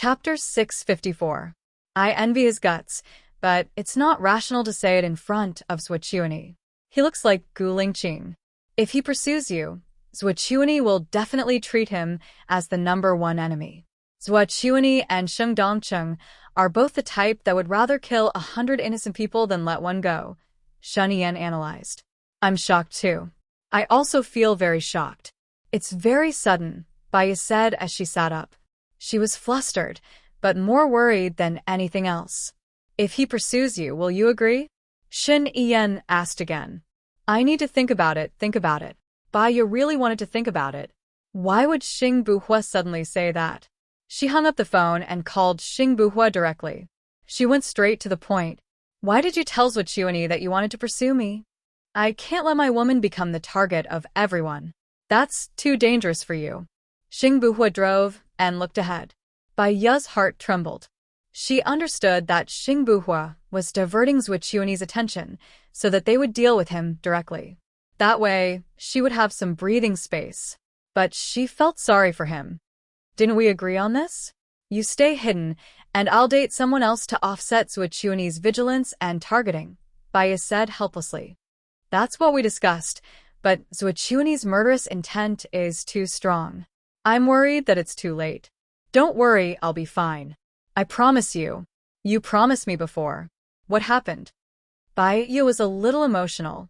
Chapter 654. I envy his guts, but it's not rational to say it in front of Zhuochuani. He looks like Gu Lingqing. If he pursues you, Zhuochuani will definitely treat him as the #1 enemy. Zhuochuani and Sheng Dongcheng are both the type that would rather kill 100 innocent people than let one go, Shen Yan analyzed. I'm shocked too. I also feel very shocked. It's very sudden, Baiya said as she sat up. She was flustered, but more worried than anything else. If he pursues you, will you agree? Shen Yan asked again. I need to think about it. Baiya really wanted to think about it. Why would Xing Buhua suddenly say that? She hung up the phone and called Xing Buhua directly. She went straight to the point. Why did you tell Zhuochuani that you wanted to pursue me? I can't let my woman become the target of everyone. That's too dangerous for you. Xing Buhua drove and looked ahead. Baiya's heart trembled. She understood that Xing Buhua was diverting Zhuochuani's attention so that they would deal with him directly. That way, she would have some breathing space. But she felt sorry for him. Didn't we agree on this? You stay hidden, and I'll date someone else to offset Zhuochuani's vigilance and targeting, Baiya said helplessly. That's what we discussed, but Zhuochuani's murderous intent is too strong. I'm worried that it's too late. Don't worry, I'll be fine. I promise you. You promised me before. What happened? Baiya was a little emotional.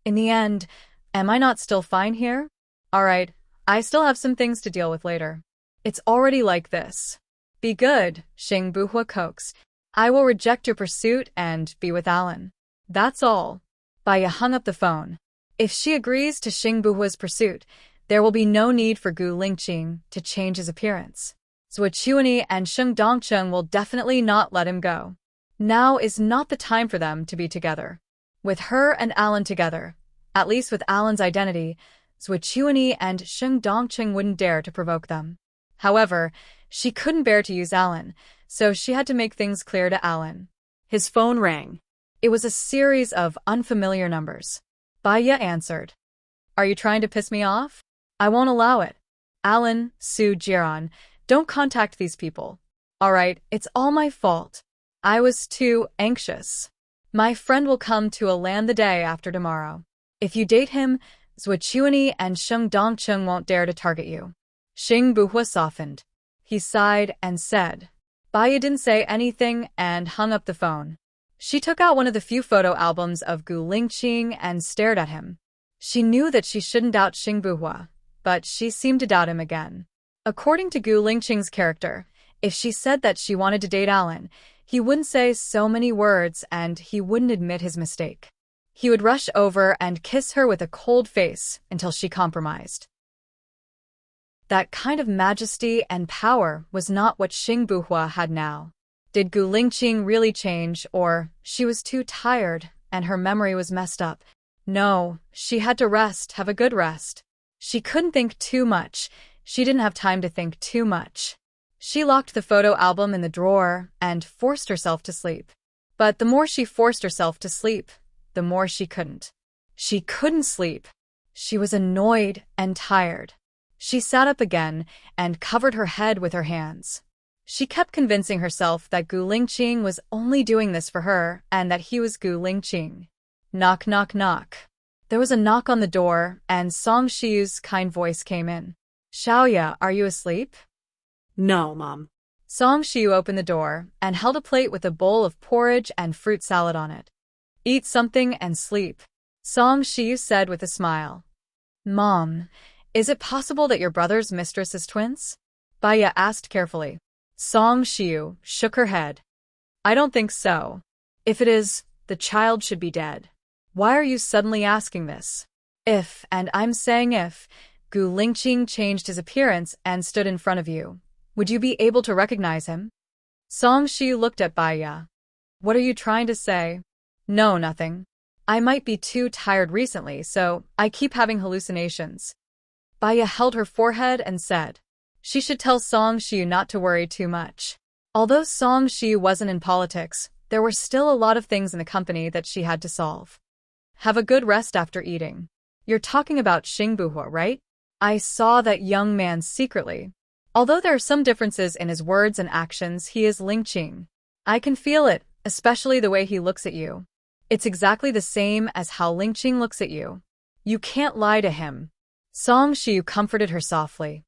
In the end, am I not still fine here? All right, I still have some things to deal with later. It's already like this. Be good, Xing Buhua coaxed. I will reject your pursuit and be with Alan. That's all. Baiya hung up the phone. If she agrees to Xing Buhua's pursuit, there will be no need for Gu Lingqing to change his appearance. Zhuochuani and Sheng Dongcheng will definitely not let him go. Now is not the time for them to be together. With her and Alan together, at least with Alan's identity, Zhuochuani and Sheng Dongcheng wouldn't dare to provoke them. However, she couldn't bear to use Alan, so she had to make things clear to Alan. His phone rang. It was a series of unfamiliar numbers. Baiya answered. Are you trying to piss me off? I won't allow it. Alan, Su Jiran, don't contact these people. All right, it's all my fault. I was too anxious. My friend will come to a land the day after tomorrow. If you date him, Zhuochuani and Sheng Dongcheng won't dare to target you. Xing Buhua softened. He sighed and said. Baiya didn't say anything and hung up the phone. She took out one of the few photo albums of Gu Lingqing and stared at him. She knew that she shouldn't doubt Xing Buhua, but she seemed to doubt him again. According to Gu Lingqing's character, if she said that she wanted to date Alan, he wouldn't say so many words and he wouldn't admit his mistake. He would rush over and kiss her with a cold face until she compromised. That kind of majesty and power was not what Xing Buhua had now. Did Gu Lingqing really change, or she was too tired and her memory was messed up? No, she had to rest, have a good rest. She couldn't think too much. She didn't have time to think too much. She locked the photo album in the drawer and forced herself to sleep. But the more she forced herself to sleep, the more she couldn't. She couldn't sleep. She was annoyed and tired. She sat up again and covered her head with her hands. She kept convincing herself that Gu Lingqing was only doing this for her and that he was Gu Lingqing. Knock, knock, knock. There was a knock on the door and Song Shiyu's kind voice came in. Xiaoya, are you asleep? No, Mom. Song Shiyu opened the door and held a plate with a bowl of porridge and fruit salad on it. Eat something and sleep, Song Shiyu said with a smile. Mom, is it possible that your brother's mistress is twins? Baiya asked carefully. Song Shiyu shook her head. I don't think so. If it is, the child should be dead. Why are you suddenly asking this? If, and I'm saying if, Gu Lingqing changed his appearance and stood in front of you, would you be able to recognize him? Song Shiyu looked at Baiya. What are you trying to say? No, nothing. I might be too tired recently, so I keep having hallucinations. Baiya held her forehead and said. She should tell Song Shiyu not to worry too much. Although Song Shiyu wasn't in politics, there were still a lot of things in the company that she had to solve. Have a good rest after eating. You're talking about Xing Buhua, right? I saw that young man secretly. Although there are some differences in his words and actions, he is Lingqing. I can feel it, especially the way he looks at you. It's exactly the same as how Lingqing looks at you. You can't lie to him. Song Shiyu comforted her softly.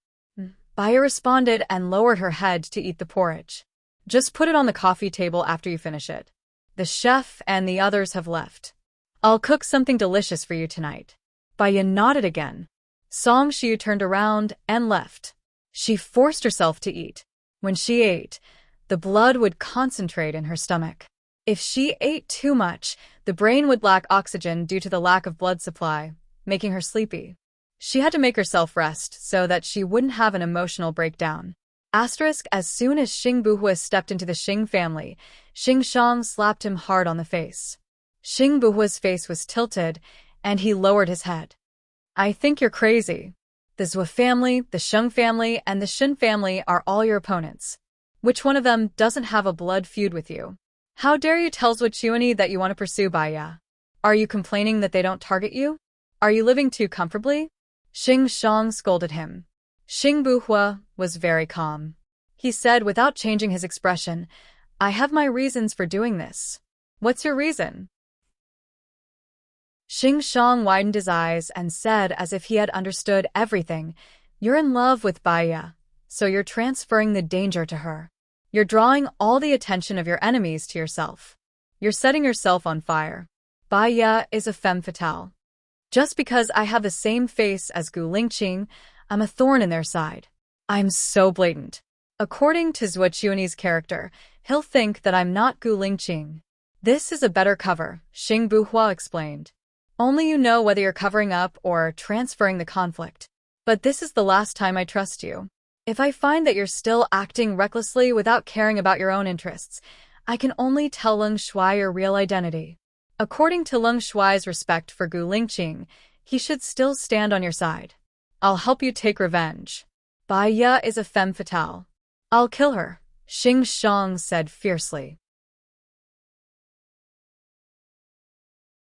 Baya responded and lowered her head to eat the porridge. Just put it on the coffee table after you finish it. The chef and the others have left. I'll cook something delicious for you tonight. Baya nodded again. Song Shiyu turned around and left. She forced herself to eat. When she ate, the blood would concentrate in her stomach. If she ate too much, the brain would lack oxygen due to the lack of blood supply, making her sleepy. She had to make herself rest so that she wouldn't have an emotional breakdown. Asterisk, as soon as Xing Buhua stepped into the Xing family, Xing Shang slapped him hard on the face. Xing Buhua's face was tilted, and he lowered his head. I think you're crazy. The Zhou family, the Sheng family, and the Shin family are all your opponents. Which one of them doesn't have a blood feud with you? How dare you tell Zhou Chuanyi that you want to pursue Baya? Are you complaining that they don't target you? Are you living too comfortably? Xing Shang scolded him. Xing Buhua was very calm. He said without changing his expression, I have my reasons for doing this. What's your reason? Xing Shang widened his eyes and said as if he had understood everything, You're in love with Baya, so you're transferring the danger to her. You're drawing all the attention of your enemies to yourself. You're setting yourself on fire. Baya is a femme fatale. Just because I have the same face as Gu Lingqing, I'm a thorn in their side. I'm so blatant. According to Zhou Chuanyi's character, he'll think that I'm not Gu Lingqing. This is a better cover, Xing Buhua explained. Only you know whether you're covering up or transferring the conflict. But this is the last time I trust you. If I find that you're still acting recklessly without caring about your own interests, I can only tell Leng Shuai your real identity. According to Leng Shuai's respect for Gu Lingqing, he should still stand on your side. I'll help you take revenge. Baya is a femme fatale. I'll kill her, Xing Shang said fiercely.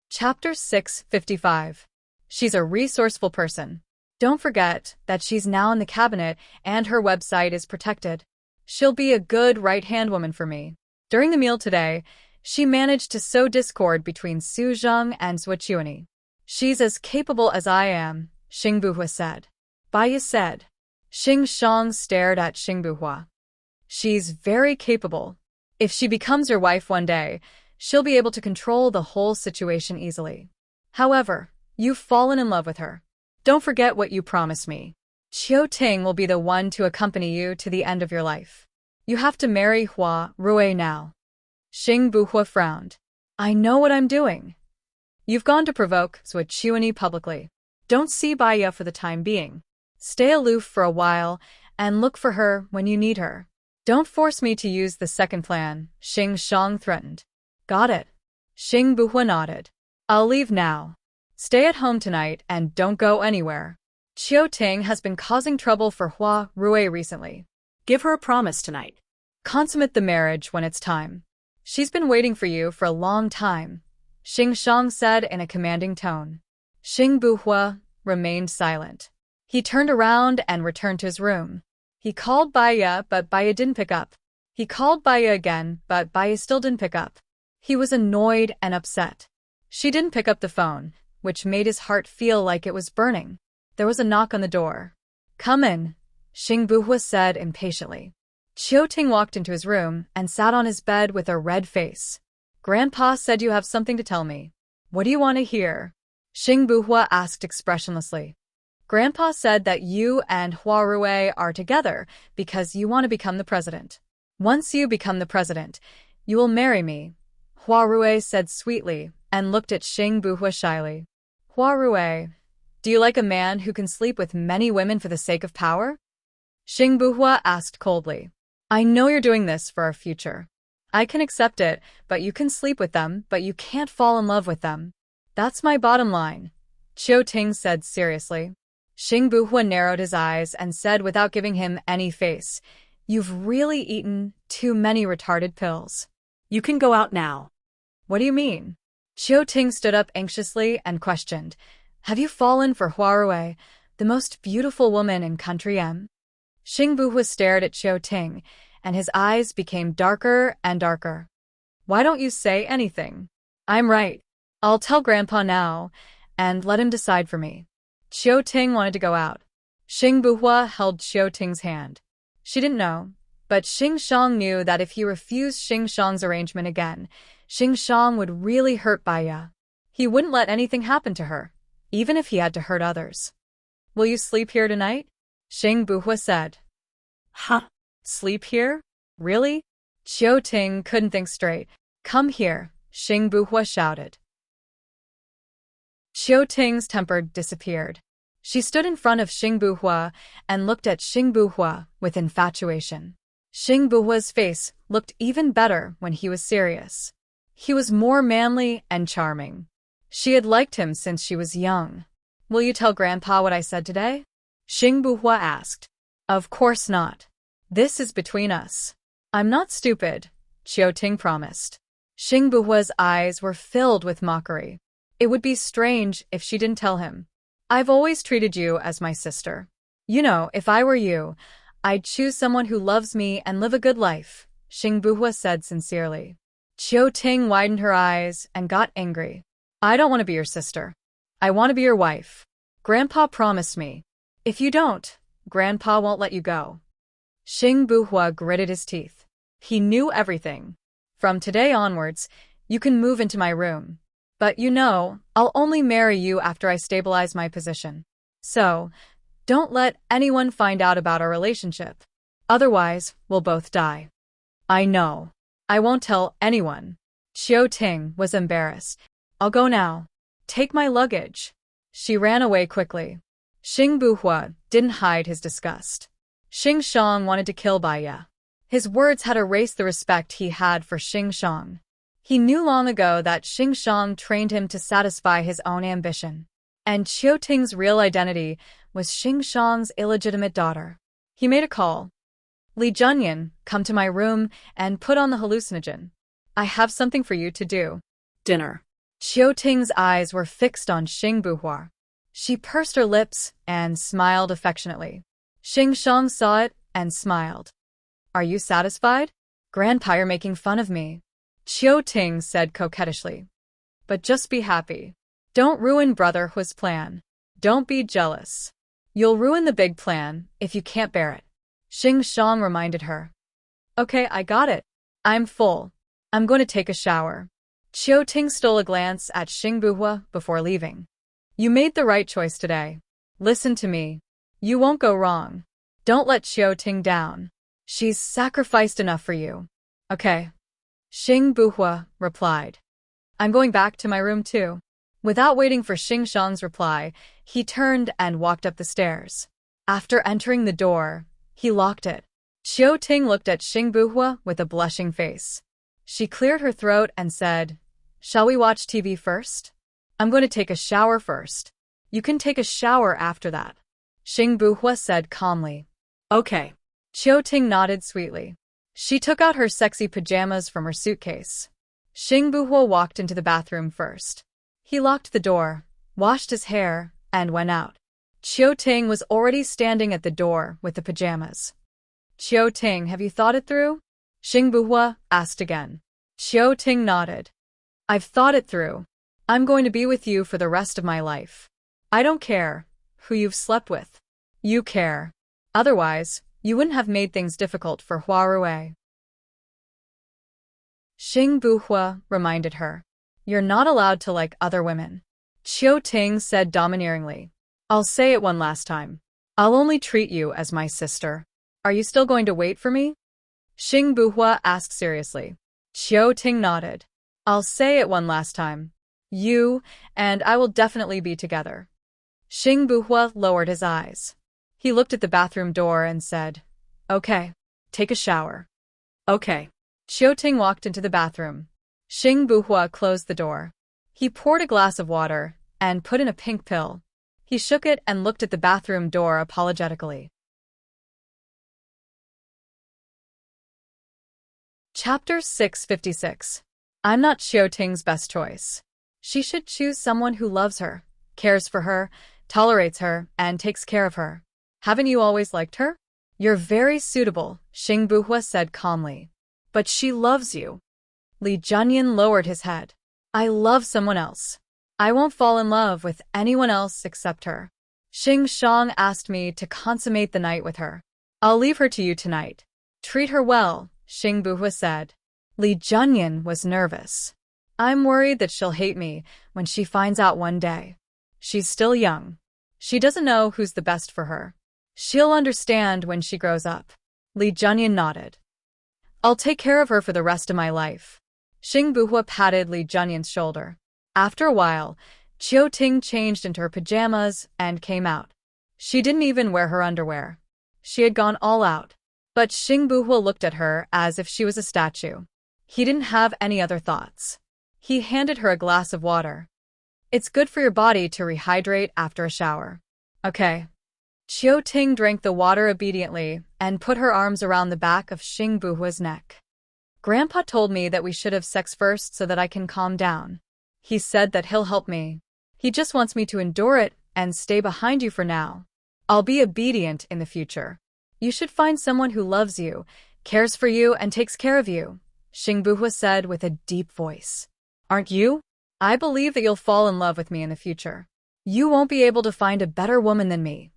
Chapter 655. She's a resourceful person. Don't forget that she's now in the cabinet and her website is protected. She'll be a good right-hand woman for me. During the meal today, she managed to sow discord between Su Zheng and Zhou Chuanyi. She's as capable as I am, Xing Buhua said. Baya said. Xing Shang stared at Xing Buhua. She's very capable. If she becomes your wife one day, she'll be able to control the whole situation easily. However, you've fallen in love with her. Don't forget what you promised me. Qiu Ting will be the one to accompany you to the end of your life. You have to marry Hua Rui now. Xing Buhua frowned. I know what I'm doing. You've gone to provoke Zhou Chuanyi publicly. Don't see Baya for the time being. Stay aloof for a while and look for her when you need her. Don't force me to use the second plan, Xing Shang threatened. Got it. Xing Buhua nodded. I'll leave now. Stay at home tonight and don't go anywhere. Qiu Ting has been causing trouble for Hua Rui recently. Give her a promise tonight. Consummate the marriage when it's time. She's been waiting for you for a long time, Xing Shang said in a commanding tone. Xing Buhua remained silent. He turned around and returned to his room. He called Baya, but Baya didn't pick up. He called Baya again, but Baya still didn't pick up. He was annoyed and upset. She didn't pick up the phone, which made his heart feel like it was burning. There was a knock on the door. Come in, Xing Buhua said impatiently. Qiu Ting walked into his room and sat on his bed with a red face. Grandpa said you have something to tell me. What do you want to hear? Xing Buhua asked expressionlessly. Grandpa said that you and Hua Rui are together because you want to become the president. Once you become the president, you will marry me, Hua Rui said sweetly and looked at Xing Buhua shyly. Hua Rui, do you like a man who can sleep with many women for the sake of power? Xing Buhua asked coldly. I know you're doing this for our future. I can accept it, but you can sleep with them, but you can't fall in love with them. That's my bottom line, Qiu Ting said seriously. Xing Buhua narrowed his eyes and said without giving him any face, You've really eaten too many retarded pills. You can go out now. What do you mean? Qiu Ting stood up anxiously and questioned, Have you fallen for Hua Rui, the most beautiful woman in country M? Xingbu stared at Xiao Ting, and his eyes became darker and darker. Why don't you say anything? I'm right. I'll tell Grandpa now, and let him decide for me. Xiao Ting wanted to go out. Xingbu held Xiao Ting's hand. She didn't know, but Xing Shang knew that if he refused Xing Shang's arrangement again, Xing Shang would really hurt Baiya. He wouldn't let anything happen to her, even if he had to hurt others. Will you sleep here tonight? Xingbu said. Huh? Sleep here? Really? Xiao Ting couldn't think straight. Come here, Xingbu shouted. Xiao Ting's temper disappeared. She stood in front of Xingbu and looked at Xingbu with infatuation. Xingbu's face looked even better when he was serious. He was more manly and charming. She had liked him since she was young. Will you tell Grandpa what I said today? Xingbu asked. Of course not. This is between us. I'm not stupid, Xiao Ting promised. Xingbu's eyes were filled with mockery. It would be strange if she didn't tell him. I've always treated you as my sister. You know, if I were you, I'd choose someone who loves me and live a good life, Xingbu said sincerely. Xiao Ting widened her eyes and got angry. I don't want to be your sister. I want to be your wife. Grandpa promised me. If you don't, Grandpa won't let you go. Xingbu gritted his teeth. He knew everything. From today onwards, you can move into my room. But you know, I'll only marry you after I stabilize my position. So, don't let anyone find out about our relationship. Otherwise, we'll both die. I know. I won't tell anyone. Xiao Ting was embarrassed. I'll go now. Take my luggage. She ran away quickly. Xingbu didn't hide his disgust. Xing Shang wanted to kill Baiya. His words had erased the respect he had for Xing Shang. He knew long ago that Xing Shang trained him to satisfy his own ambition. And Xiao Ting's real identity was Xing Shang's illegitimate daughter. He made a call. Li Junyan, come to my room and put on the hallucinogen. I have something for you to do. Dinner. Xiao Ting's eyes were fixed on Xingbu. She pursed her lips and smiled affectionately. Xing Shang saw it and smiled. Are you satisfied? Grandpa, you're making fun of me. Xiao Ting said coquettishly. But just be happy. Don't ruin Brother Hu's plan. Don't be jealous. You'll ruin the big plan if you can't bear it. Xing Shang reminded her. Okay, I got it. I'm full. I'm going to take a shower. Xiao Ting stole a glance at Xingbu before leaving. You made the right choice today. Listen to me. You won't go wrong. Don't let Xiao Ting down. She's sacrificed enough for you. Okay. Xingbu replied. I'm going back to my room too. Without waiting for Xing Shang's reply, he turned and walked up the stairs. After entering the door, he locked it. Xiao Ting looked at Xingbu with a blushing face. She cleared her throat and said, Shall we watch TV first? I'm going to take a shower first. You can take a shower after that. Xingbu said calmly. Okay. Xiao Ting nodded sweetly. She took out her sexy pajamas from her suitcase. Xingbu walked into the bathroom first. He locked the door, washed his hair, and went out. Xiao Ting was already standing at the door with the pajamas. Xiao Ting, have you thought it through? Xingbu asked again. Xiao Ting nodded. I've thought it through. I'm going to be with you for the rest of my life. I don't care who you've slept with. You care. Otherwise, you wouldn't have made things difficult for Hua Rui. Xingbu reminded her. You're not allowed to like other women. Xiao Ting said domineeringly. I'll say it one last time. I'll only treat you as my sister. Are you still going to wait for me? Xingbu asked seriously. Xiao Ting nodded. I'll say it one last time. You and I will definitely be together. Xingbu lowered his eyes. He looked at the bathroom door and said, Okay, take a shower. Okay. Xiao Ting walked into the bathroom. Xingbu closed the door. He poured a glass of water and put in a pink pill. He shook it and looked at the bathroom door apologetically. Chapter 656. I'm not Xiao Ting's best choice. She should choose someone who loves her, cares for her, tolerates her, and takes care of her. Haven't you always liked her? You're very suitable, Xing Buhua said calmly. But she loves you. Li Junyan lowered his head. I love someone else. I won't fall in love with anyone else except her. Xing Shang asked me to consummate the night with her. I'll leave her to you tonight. Treat her well, Xing Buhua said. Li Junyan was nervous. I'm worried that she'll hate me when she finds out one day. She's still young. She doesn't know who's the best for her. She'll understand when she grows up. Li Junyan nodded. I'll take care of her for the rest of my life. Xing Buhua patted Li Junyan's shoulder. After a while, Qiu Ting changed into her pajamas and came out. She didn't even wear her underwear. She had gone all out. But Xing Buhua looked at her as if she was a statue. He didn't have any other thoughts. He handed her a glass of water. It's good for your body to rehydrate after a shower. Okay. Qiu Ting drank the water obediently and put her arms around the back of Xing Buhua's neck. Grandpa told me that we should have sex first so that I can calm down. He said that he'll help me. He just wants me to endure it and stay behind you for now. I'll be obedient in the future. You should find someone who loves you, cares for you, and takes care of you, Xing Buhua said with a deep voice. Aren't you? I believe that you'll fall in love with me in the future. You won't be able to find a better woman than me,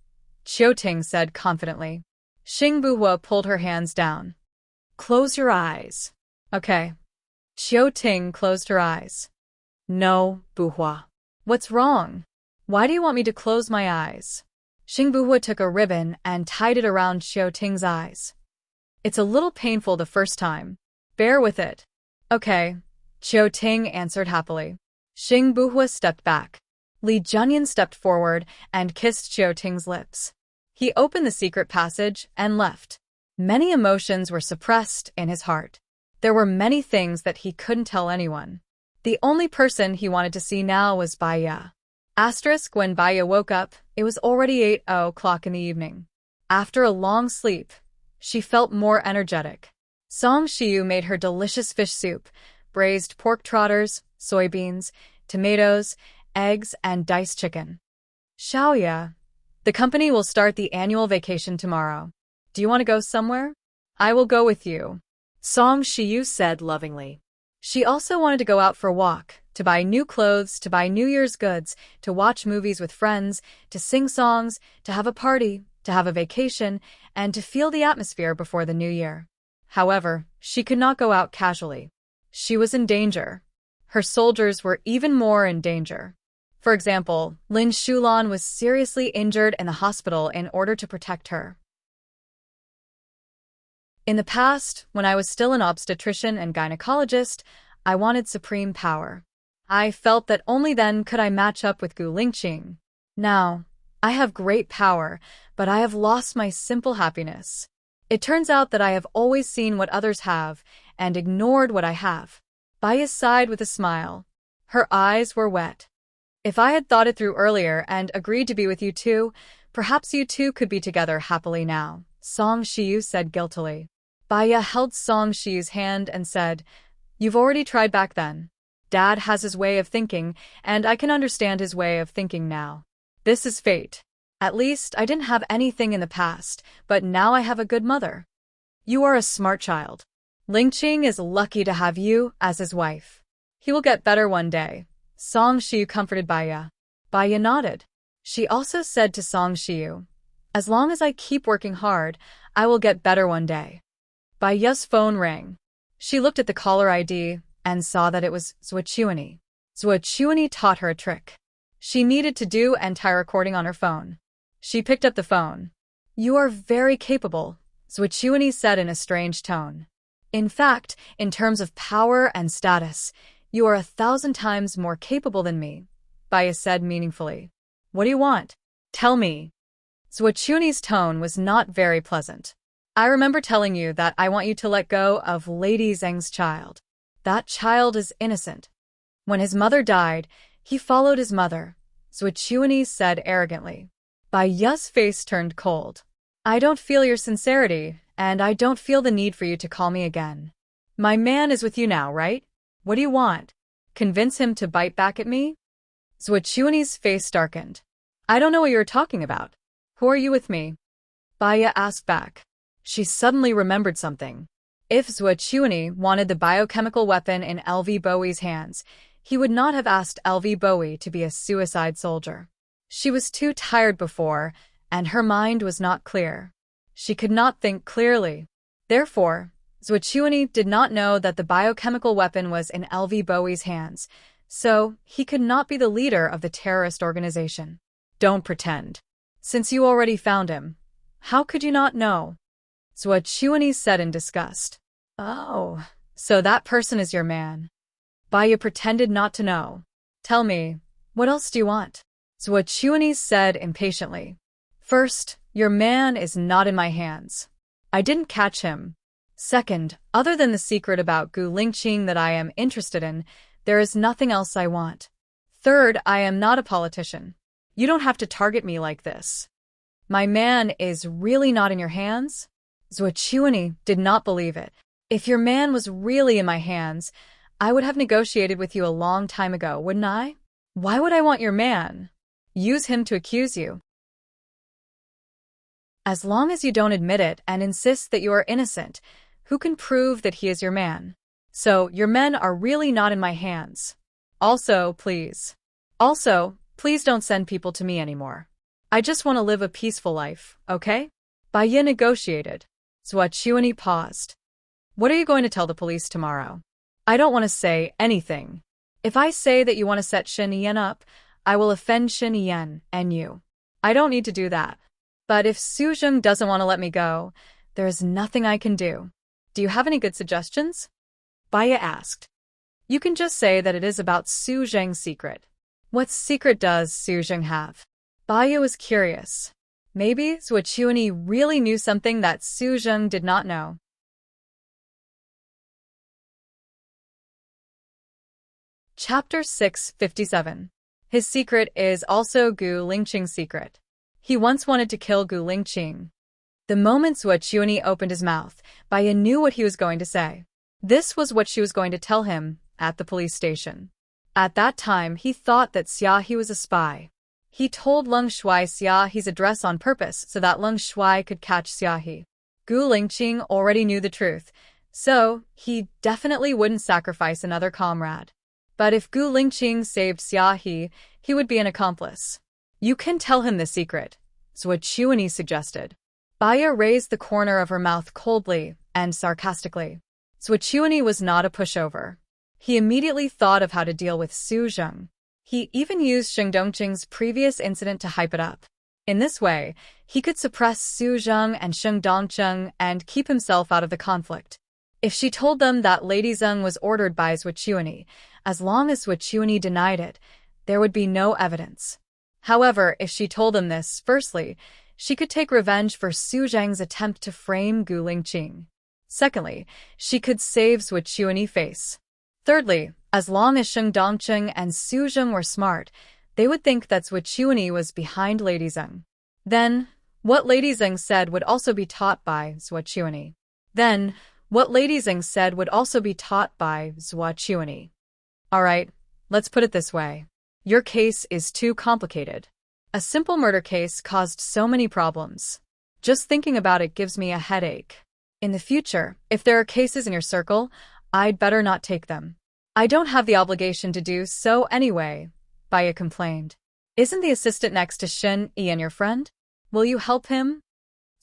Qiu Ting said confidently. Xing Buhua pulled her hands down. Close your eyes. Okay. Qiu Ting closed her eyes. No, Buhua. What's wrong? Why do you want me to close my eyes? Xing Buhua took a ribbon and tied it around Qiu Ting's eyes. It's a little painful the first time. Bear with it. Okay, Qiu Ting answered happily. Xing Buhua stepped back. Li Junyan stepped forward and kissed Qiu Ting's lips. He opened the secret passage and left. Many emotions were suppressed in his heart. There were many things that he couldn't tell anyone. The only person he wanted to see now was Baiya. When Baiya woke up, it was already 8:00 in the evening. After a long sleep, she felt more energetic. Song Shiyu made her delicious fish soup, braised pork trotters, soybeans, tomatoes, eggs, and diced chicken. Xiaoya, the company will start the annual vacation tomorrow. Do you want to go somewhere? I will go with you, Song Shiyu said lovingly. She also wanted to go out for a walk, to buy new clothes, to buy New Year's goods, to watch movies with friends, to sing songs, to have a party, to have a vacation, and to feel the atmosphere before the new year. However, she could not go out casually. She was in danger. Her soldiers were even more in danger. For example, Lin Shulan was seriously injured in the hospital in order to protect her. In the past, when I was still an obstetrician and gynecologist, I wanted supreme power. I felt that only then could I match up with Gu Lingqing. Now, I have great power, but I have lost my simple happiness. It turns out that I have always seen what others have and ignored what I have. Baiya sighed with a smile. Her eyes were wet. If I had thought it through earlier and agreed to be with you two, perhaps you two could be together happily now, Song Shiyu said guiltily. Baiya held Song Shiyu's hand and said, You've already tried back then. Dad has his way of thinking, and I can understand his way of thinking now. This is fate. At least I didn't have anything in the past, but now I have a good mother. You are a smart child. Lingqing is lucky to have you as his wife. He will get better one day, Song Shiyu comforted Baiya. Baiya nodded. She also said to Song Shiyu, As long as I keep working hard, I will get better one day. Baiya's phone rang. She looked at the caller ID and saw that it was Zhuochuani. Zhuochuani taught her a trick. She needed to do entire recording on her phone. She picked up the phone. You are very capable, Zhuochuani said in a strange tone. In fact, in terms of power and status, you are 1,000 times more capable than me, Baiya said meaningfully. What do you want? Tell me. Zhuochuani's tone was not very pleasant. I remember telling you that I want you to let go of Lady Zheng's child. That child is innocent. When his mother died, he followed his mother, Zhuochuani said arrogantly. Baiya's face turned cold. I don't feel your sincerity, and I don't feel the need for you to call me again. My man is with you now, right? What do you want? Convince him to bite back at me? Zhuochuani's face darkened. I don't know what you're talking about. Who are you with me? Baiya asked back. She suddenly remembered something. If Zhuochuani wanted the biochemical weapon in LV Bowie's hands, he would not have asked LV Bowie to be a suicide soldier. She was too tired before, and her mind was not clear. She could not think clearly. Therefore, Zhuochuani did not know that the biochemical weapon was in LV Bowie's hands, so he could not be the leader of the terrorist organization. Don't pretend. Since you already found him, how could you not know? Zhuochuani said in disgust. Oh, so that person is your man. Baya pretended not to know. Tell me, what else do you want? Zhuochuani said impatiently. First, your man is not in my hands. I didn't catch him. Second, other than the secret about Gu Lingqing that I am interested in, there is nothing else I want. Third, I am not a politician. You don't have to target me like this. My man is really not in your hands? Zhuochuani did not believe it. If your man was really in my hands, I would have negotiated with you a long time ago, wouldn't I? Why would I want your man? Use him to accuse you. As long as you don't admit it and insist that you are innocent, who can prove that he is your man? So, your men are really not in my hands. Also, please don't send people to me anymore. I just want to live a peaceful life, okay? Baya negotiated. Zhuochuani paused. What are you going to tell the police tomorrow? I don't want to say anything. If I say that you want to set Shen Yan up, I will offend Shen Yan and you. I don't need to do that. But if Su Zheng doesn't want to let me go, there is nothing I can do. Do you have any good suggestions? Baya asked. You can just say that it is about Su Zheng's secret. What secret does Su Zheng have? Baya was curious. Maybe Zhuochuani really knew something that Su Zheng did not know. Chapter 657. His secret is also Gu Lingqing's secret. He once wanted to kill Gu Lingqing. The moment Zhuochuani opened his mouth, Baya knew what he was going to say. This was what she was going to tell him at the police station. At that time, he thought that Xiaohe was a spy. He told Leng Shuai Xiaohe's address on purpose so that Leng Shuai could catch Xiaohe. Gu Lingqing already knew the truth, so he definitely wouldn't sacrifice another comrade. But if Gu Lingqing saved Xiaohe, he would be an accomplice. You can tell him the secret, Zhuochuani suggested. Baya raised the corner of her mouth coldly and sarcastically. Zhuochuani was not a pushover. He immediately thought of how to deal with Su Zheng. He even used Sheng Dongqing's previous incident to hype it up. In this way, he could suppress Su Zheng and Sheng Dongqing and keep himself out of the conflict. If she told them that Lady Zheng was ordered by Zhuochuani, as long as Zhuochuani denied it, there would be no evidence. However, if she told them this, firstly, she could take revenge for Su Zheng's attempt to frame Gu Lingqing. Secondly, she could save Zhuochuani's face. Thirdly, as long as Sheng Dongqing and Su Zheng were smart, they would think that Zhuochuani was behind Lady Zheng. Then, what Lady Zheng said would also be taught by Zhuochuani. Alright, let's put it this way. Your case is too complicated. A simple murder case caused so many problems. Just thinking about it gives me a headache. In the future, if there are cases in your circle, I'd better not take them. I don't have the obligation to do so anyway, Baya complained. Isn't the assistant next to Shen Yan your friend? Will you help him?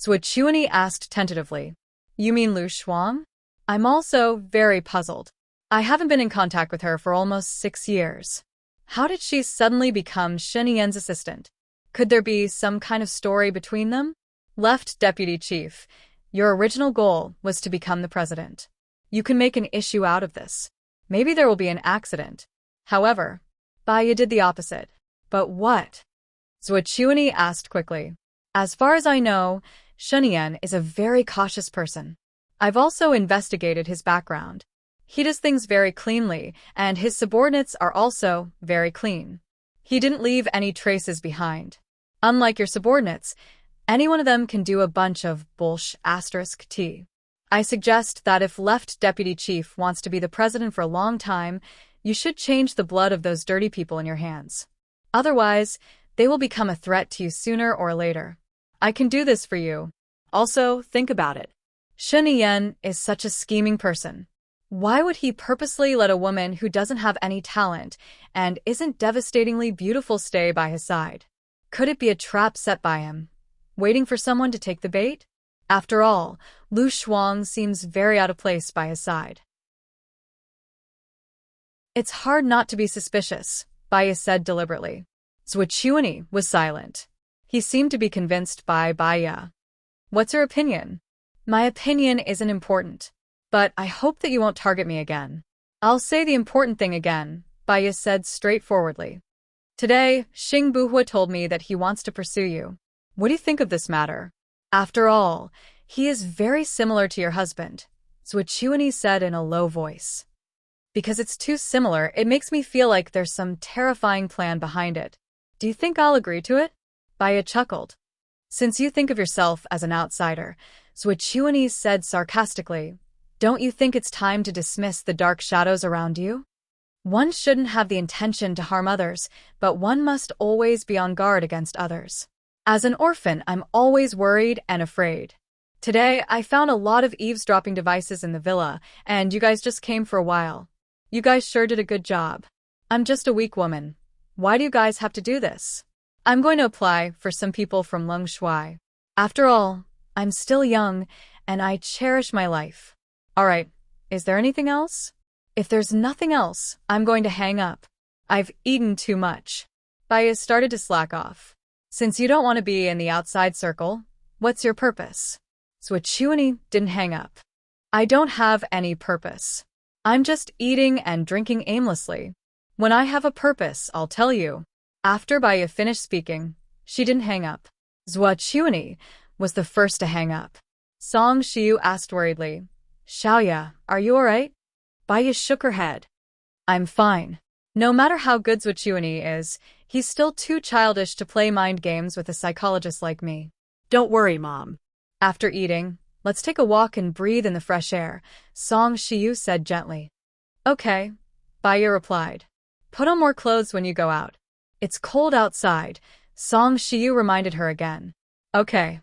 Zhuochuani asked tentatively. You mean Lu Shuang? I'm also very puzzled. I haven't been in contact with her for almost 6 years. How did she suddenly become Shen Yan's assistant? Could there be some kind of story between them? Left Deputy Chief, your original goal was to become the president. You can make an issue out of this. Maybe there will be an accident. However, Baya did the opposite. But what? Zhuochuani asked quickly. As far as I know, Shen Yan is a very cautious person. I've also investigated his background. He does things very cleanly, and his subordinates are also very clean. He didn't leave any traces behind. Unlike your subordinates, any one of them can do a bunch of **T. I suggest that if Left Deputy Chief wants to be the president for a long time, you should change the blood of those dirty people in your hands. Otherwise, they will become a threat to you sooner or later. I can do this for you. Also, think about it. Shen Yan is such a scheming person. Why would he purposely let a woman who doesn't have any talent and isn't devastatingly beautiful stay by his side? Could it be a trap set by him, waiting for someone to take the bait? After all, Lu Shuang seems very out of place by his side. It's hard not to be suspicious, Baya said deliberately. Zhuo Chuanyi was silent. He seemed to be convinced by Baya. What's your opinion? My opinion isn't important, but I hope that you won't target me again. I'll say the important thing again, Baya said straightforwardly. Today, Xing Buhua told me that he wants to pursue you. What do you think of this matter? After all, he is very similar to your husband, Zhuo Chuanyi said in a low voice. Because it's too similar, it makes me feel like there's some terrifying plan behind it. Do you think I'll agree to it? Baya chuckled. Since you think of yourself as an outsider, Zhuo Chuanyi said sarcastically, don't you think it's time to dismiss the dark shadows around you? One shouldn't have the intention to harm others, but one must always be on guard against others. As an orphan, I'm always worried and afraid. Today, I found a lot of eavesdropping devices in the villa, and you guys just came for a while. You guys sure did a good job. I'm just a weak woman. Why do you guys have to do this? I'm going to apply for some people from Leng Shui. After all, I'm still young, and I cherish my life. Alright, is there anything else? If there's nothing else, I'm going to hang up. I've eaten too much. Baya started to slack off. Since you don't want to be in the outside circle, what's your purpose? Zhuo Chuanyi didn't hang up. I don't have any purpose. I'm just eating and drinking aimlessly. When I have a purpose, I'll tell you. After Baya finished speaking, she didn't hang up. Zhuo Chuanyi was the first to hang up. Song Shiyu asked worriedly, Xiaoya, are you alright? Baya shook her head. I'm fine. No matter how good Zhuo Chuanyi is, he's still too childish to play mind games with a psychologist like me. Don't worry, Mom. After eating, let's take a walk and breathe in the fresh air, Song Shiyu said gently. Okay, Baya replied. Put on more clothes when you go out. It's cold outside, Song Shiyu reminded her again. Okay.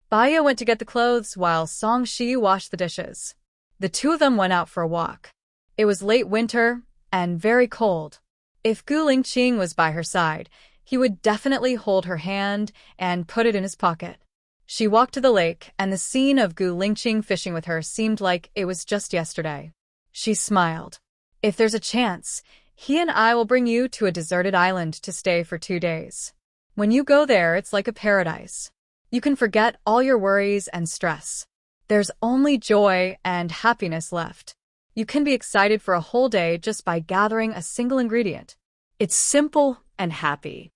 Baya went to get the clothes while Song Shiyu washed the dishes. The two of them went out for a walk. It was late winter and very cold. If Gu Lingqing was by her side, he would definitely hold her hand and put it in his pocket. She walked to the lake, and the scene of Gu Lingqing fishing with her seemed like it was just yesterday. She smiled. If there's a chance, he and I will bring you to a deserted island to stay for 2 days. When you go there, it's like a paradise. You can forget all your worries and stress. There's only joy and happiness left. You can be excited for a whole day just by gathering a single ingredient. It's simple and happy.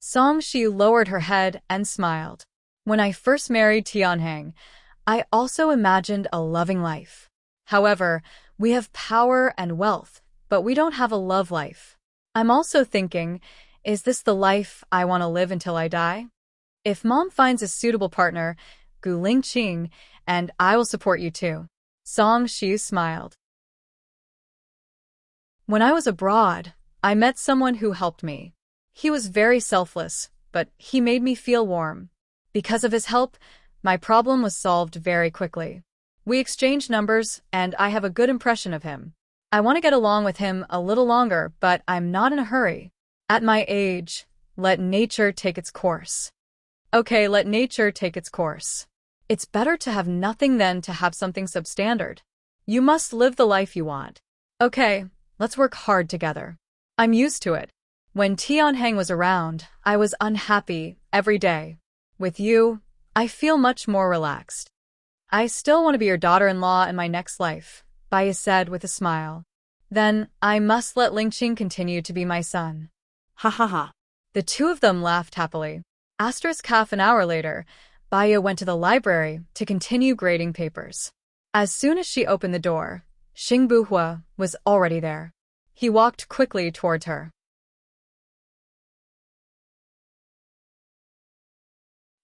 Song Shiyu lowered her head and smiled. When I first married Tianheng, I also imagined a loving life. However, we have power and wealth, but we don't have a love life. I'm also thinking, is this the life I want to live until I die? If Mom finds a suitable partner, Gu Lingqing, and I will support you too. Song Shiyu smiled. When I was abroad, I met someone who helped me. He was very selfless, but he made me feel warm. Because of his help, my problem was solved very quickly. We exchanged numbers, and I have a good impression of him. I want to get along with him a little longer, but I'm not in a hurry. At my age, let nature take its course. Okay, let nature take its course. It's better to have nothing than to have something substandard. You must live the life you want. Okay, let's work hard together. I'm used to it. When Tianheng was around, I was unhappy every day. With you, I feel much more relaxed. I still want to be your daughter-in-law in my next life, Baya said with a smile. Then I must let Lingqing continue to be my son. Ha ha ha. The two of them laughed happily. Half an hour later, Baya went to the library to continue grading papers. As soon as she opened the door, Xing Buhua was already there. He walked quickly towards her.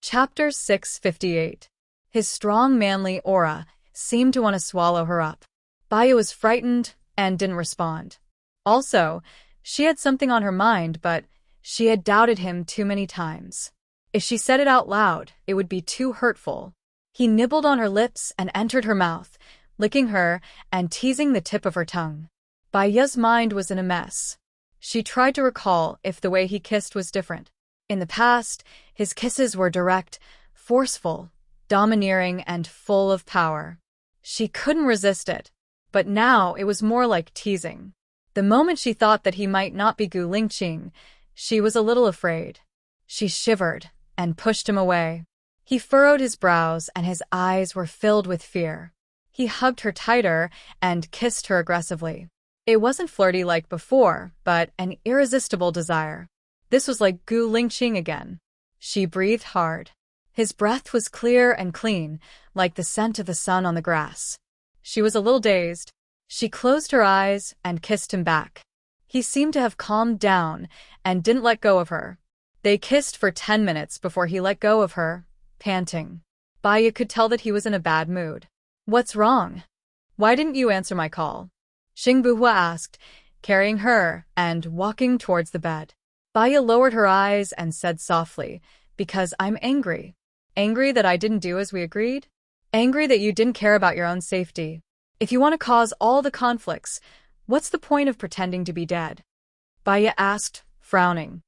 Chapter 658. His strong manly aura seemed to want to swallow her up. Baya was frightened and didn't respond. Also, she had something on her mind, but she had doubted him too many times. If she said it out loud, it would be too hurtful. He nibbled on her lips and entered her mouth, licking her and teasing the tip of her tongue. Baiya's mind was in a mess. She tried to recall if the way he kissed was different. In the past, his kisses were direct, forceful, domineering, and full of power. She couldn't resist it, but now it was more like teasing. The moment she thought that he might not be Gu Lingqing, she was a little afraid. She shivered and pushed him away. He furrowed his brows and his eyes were filled with fear. He hugged her tighter and kissed her aggressively. It wasn't flirty like before, but an irresistible desire. This was like Gu Lingqing again. She breathed hard. His breath was clear and clean, like the scent of the sun on the grass. She was a little dazed. She closed her eyes and kissed him back. He seemed to have calmed down and didn't let go of her. They kissed for 10 minutes before he let go of her, panting. Baiya could tell that he was in a bad mood. "What's wrong? Why didn't you answer my call?" Xing Buhua asked, carrying her and walking towards the bed. Baiya lowered her eyes and said softly, "Because I'm angry. Angry that I didn't do as we agreed? Angry that you didn't care about your own safety. If you want to cause all the conflicts, what's the point of pretending to be dead?" Baiya asked, frowning.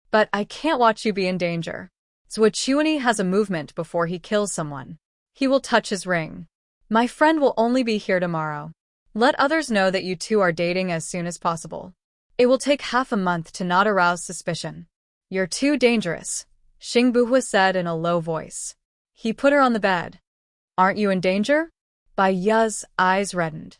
"But I can't watch you be in danger. Zuochuani has a movement before he kills someone. He will touch his ring. My friend will only be here tomorrow. Let others know that you two are dating as soon as possible. It will take half a month to not arouse suspicion. You're too dangerous," Xing Buhua said in a low voice. He put her on the bed. "Aren't you in danger?" Baiya's eyes reddened.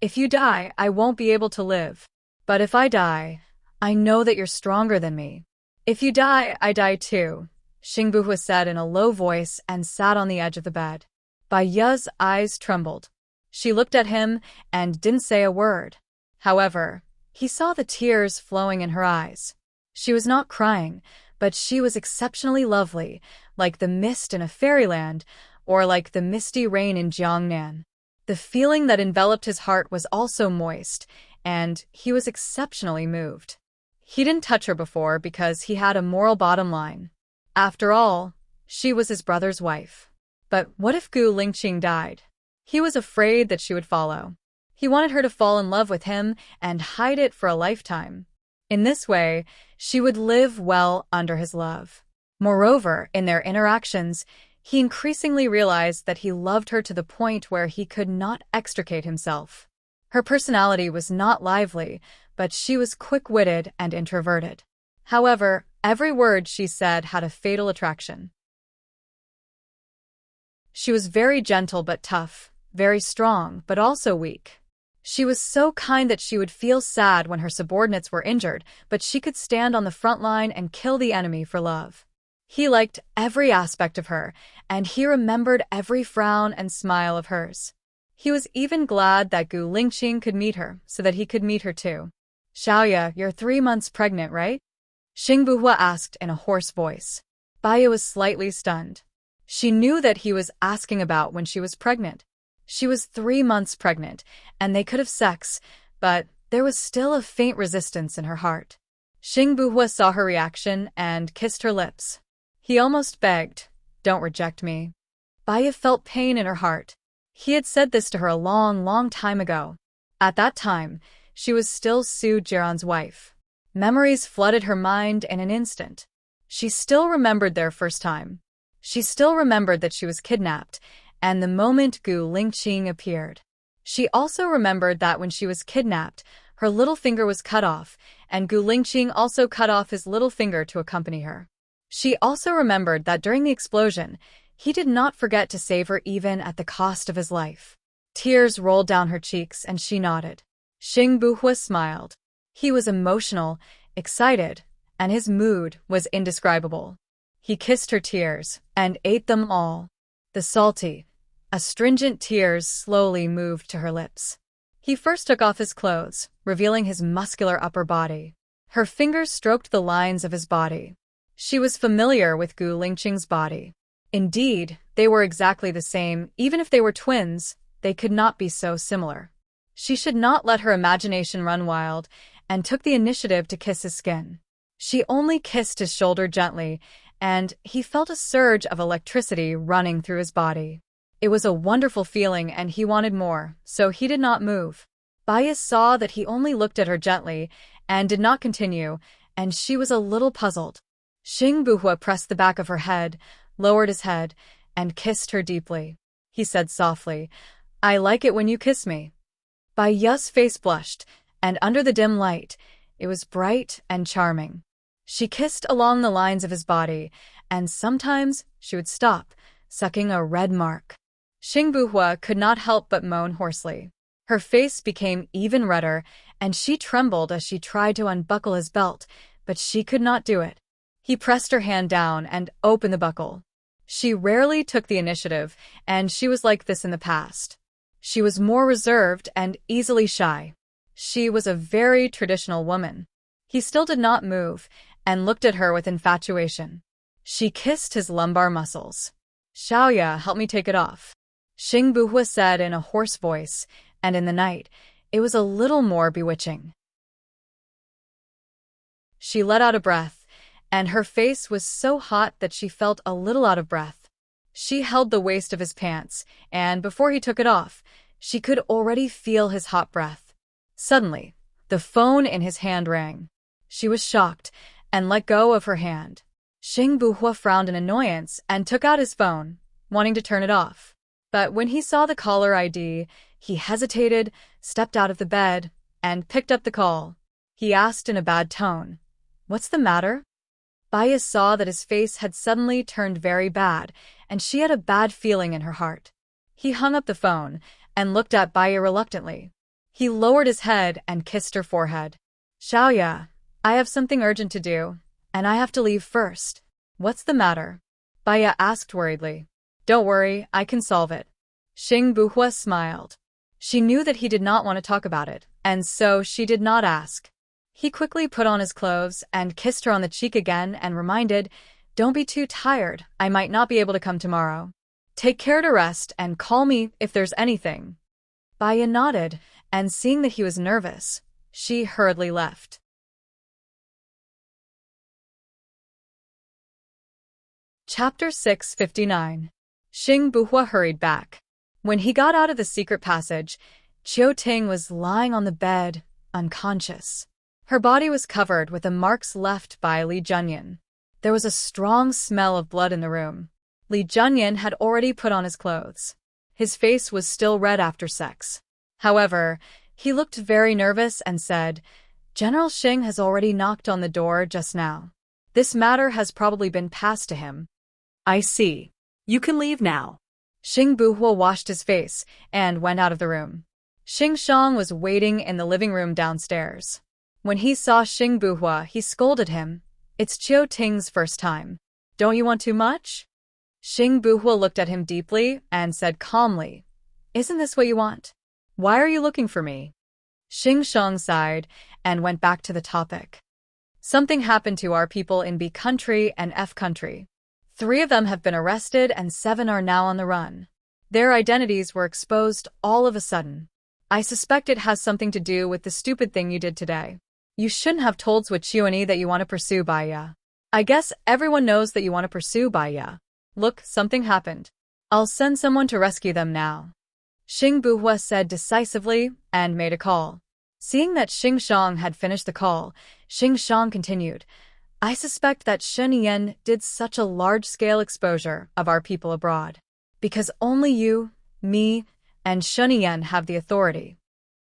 "If you die, I won't be able to live. But if I die, I know that you're stronger than me." "If you die, I die too," Xing Buhua said in a low voice and sat on the edge of the bed. Baiya's eyes trembled. She looked at him and didn't say a word. However, he saw the tears flowing in her eyes. She was not crying, but she was exceptionally lovely, like the mist in a fairyland, or like the misty rain in Jiangnan. The feeling that enveloped his heart was also moist, and he was exceptionally moved. He didn't touch her before because he had a moral bottom line. After all, she was his brother's wife. But what if Gu Lingqing died? He was afraid that she would follow. He wanted her to fall in love with him and hide it for a lifetime. In this way, she would live well under his love. Moreover, in their interactions, he increasingly realized that he loved her to the point where he could not extricate himself. Her personality was not lively, but she was quick-witted and introverted. However, every word she said had a fatal attraction. She was very gentle but tough, very strong but also weak. She was so kind that she would feel sad when her subordinates were injured, but she could stand on the front line and kill the enemy for love. He liked every aspect of her, and he remembered every frown and smile of hers. He was even glad that Gu Lingqing could meet her, so that he could meet her too. "Xiaoya, you're 3 months pregnant, right?" Xing Buhua asked in a hoarse voice. Baiya was slightly stunned. She knew that he was asking about when she was pregnant. She was 3 months pregnant, and they could have sex, but there was still a faint resistance in her heart. Xing Buhua saw her reaction and kissed her lips. He almost begged, "Don't reject me." Baiya felt pain in her heart. He had said this to her a long, long time ago. At that time, she was still Su Jiran's wife. Memories flooded her mind in an instant. She still remembered their first time. She still remembered that she was kidnapped, and the moment Gu Lingqing appeared. She also remembered that when she was kidnapped, her little finger was cut off, and Gu Lingqing also cut off his little finger to accompany her. She also remembered that during the explosion, he did not forget to save her even at the cost of his life. Tears rolled down her cheeks and she nodded. Xing Buhua smiled. He was emotional, excited, and his mood was indescribable. He kissed her tears and ate them all. The salty, astringent tears slowly moved to her lips. He first took off his clothes, revealing his muscular upper body. Her fingers stroked the lines of his body. She was familiar with Gu Lingqing's body. Indeed, they were exactly the same. Even if they were twins, they could not be so similar. She should not let her imagination run wild, and took the initiative to kiss his skin. She only kissed his shoulder gently, and he felt a surge of electricity running through his body. It was a wonderful feeling and he wanted more, so he did not move. Baya saw that he only looked at her gently and did not continue, and she was a little puzzled. Xing Buhua pressed the back of her head, lowered his head, and kissed her deeply. He said softly, "I like it when you kiss me." Baya's face blushed, and under the dim light, it was bright and charming. She kissed along the lines of his body, and sometimes she would stop, sucking a red mark. Xing Buhua could not help but moan hoarsely. Her face became even redder, and she trembled as she tried to unbuckle his belt, but she could not do it. He pressed her hand down and opened the buckle. She rarely took the initiative, and she was like this in the past. She was more reserved and easily shy. She was a very traditional woman. He still did not move, and looked at her with infatuation. She kissed his lumbar muscles. "Xiaoya, help me take it off," Xing Buhua said in a hoarse voice, and in the night, it was a little more bewitching. She let out a breath, and her face was so hot that she felt a little out of breath. She held the waist of his pants, and before he took it off, she could already feel his hot breath. Suddenly, the phone in his hand rang. She was shocked and let go of her hand. Xing Buhua frowned in annoyance and took out his phone, wanting to turn it off. But when he saw the caller ID, he hesitated, stepped out of the bed, and picked up the call. He asked in a bad tone, "What's the matter?" Baya saw that his face had suddenly turned very bad, and she had a bad feeling in her heart. He hung up the phone and looked at Baya reluctantly. He lowered his head and kissed her forehead. "Xiaoya, I have something urgent to do, and I have to leave first." "What's the matter?" Baya asked worriedly. "Don't worry, I can solve it." Xing Buhua smiled. She knew that he did not want to talk about it, and so she did not ask. He quickly put on his clothes and kissed her on the cheek again and reminded, "Don't be too tired, I might not be able to come tomorrow. Take care to rest and call me if there's anything." Baya nodded, and seeing that he was nervous, she hurriedly left. Chapter 659. Xing Buhua hurried back. When he got out of the secret passage, Qiu Ting was lying on the bed, unconscious. Her body was covered with the marks left by Li Junyan. There was a strong smell of blood in the room. Li Junyan had already put on his clothes. His face was still red after sex. However, he looked very nervous and said, "General Xing has already knocked on the door just now. This matter has probably been passed to him." I see. You can leave now. Xing Buhua washed his face and went out of the room. Xing Shang was waiting in the living room downstairs. When he saw Xing Buhua, he scolded him. "It's Qiu Ting's first time. Don't you want too much?" Xing Buhua looked at him deeply and said calmly, "Isn't this what you want? Why are you looking for me?" Xing Shang sighed and went back to the topic. "Something happened to our people in B country and F country. 3 of them have been arrested and 7 are now on the run. Their identities were exposed all of a sudden. I suspect it has something to do with the stupid thing you did today. You shouldn't have told Zhuqiuni that you want to pursue Baya. I guess everyone knows that you want to pursue Baya. Look, something happened. I'll send someone to rescue them now." Xing Buhua said decisively and made a call. Seeing that Xing Shang had finished the call, Xing Shang continued, "I suspect that Shen Yan did such a large-scale exposure of our people abroad, because only you, me, and Shen Yan have the authority.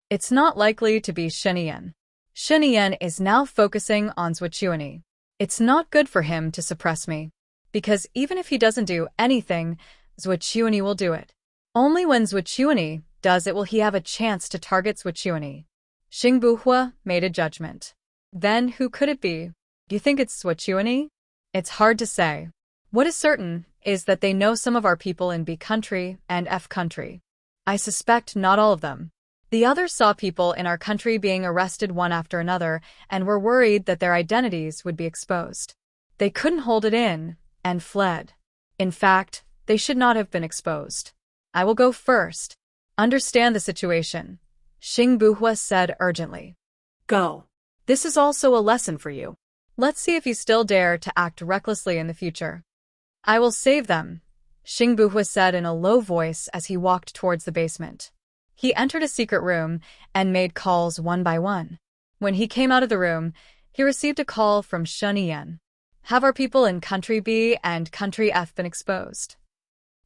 It's not likely to be Shen Yan. Shen Yan is now focusing on Zhuqiuni. It's not good for him to suppress me, because even if he doesn't do anything, Zhuqiuni will do it. Only when Zhuqiuni does it will he have a chance to target Zhuqiuni." Xing Buhua made a judgment. "Then who could it be? Do you think it's Zhuqiuni?" "It's hard to say. What is certain is that they know some of our people in B country and F country. I suspect not all of them. The others saw people in our country being arrested one after another and were worried that their identities would be exposed. They couldn't hold it in and fled. In fact, they should not have been exposed. I will go first. Understand the situation," Xing Buhua said urgently. Go. This is also a lesson for you. Let's see if you still dare to act recklessly in the future. I will save them, Xing Buhua said in a low voice as he walked towards the basement. He entered a secret room and made calls one by one. When he came out of the room, he received a call from Shun Yan. Have our people in Country B and Country F been exposed?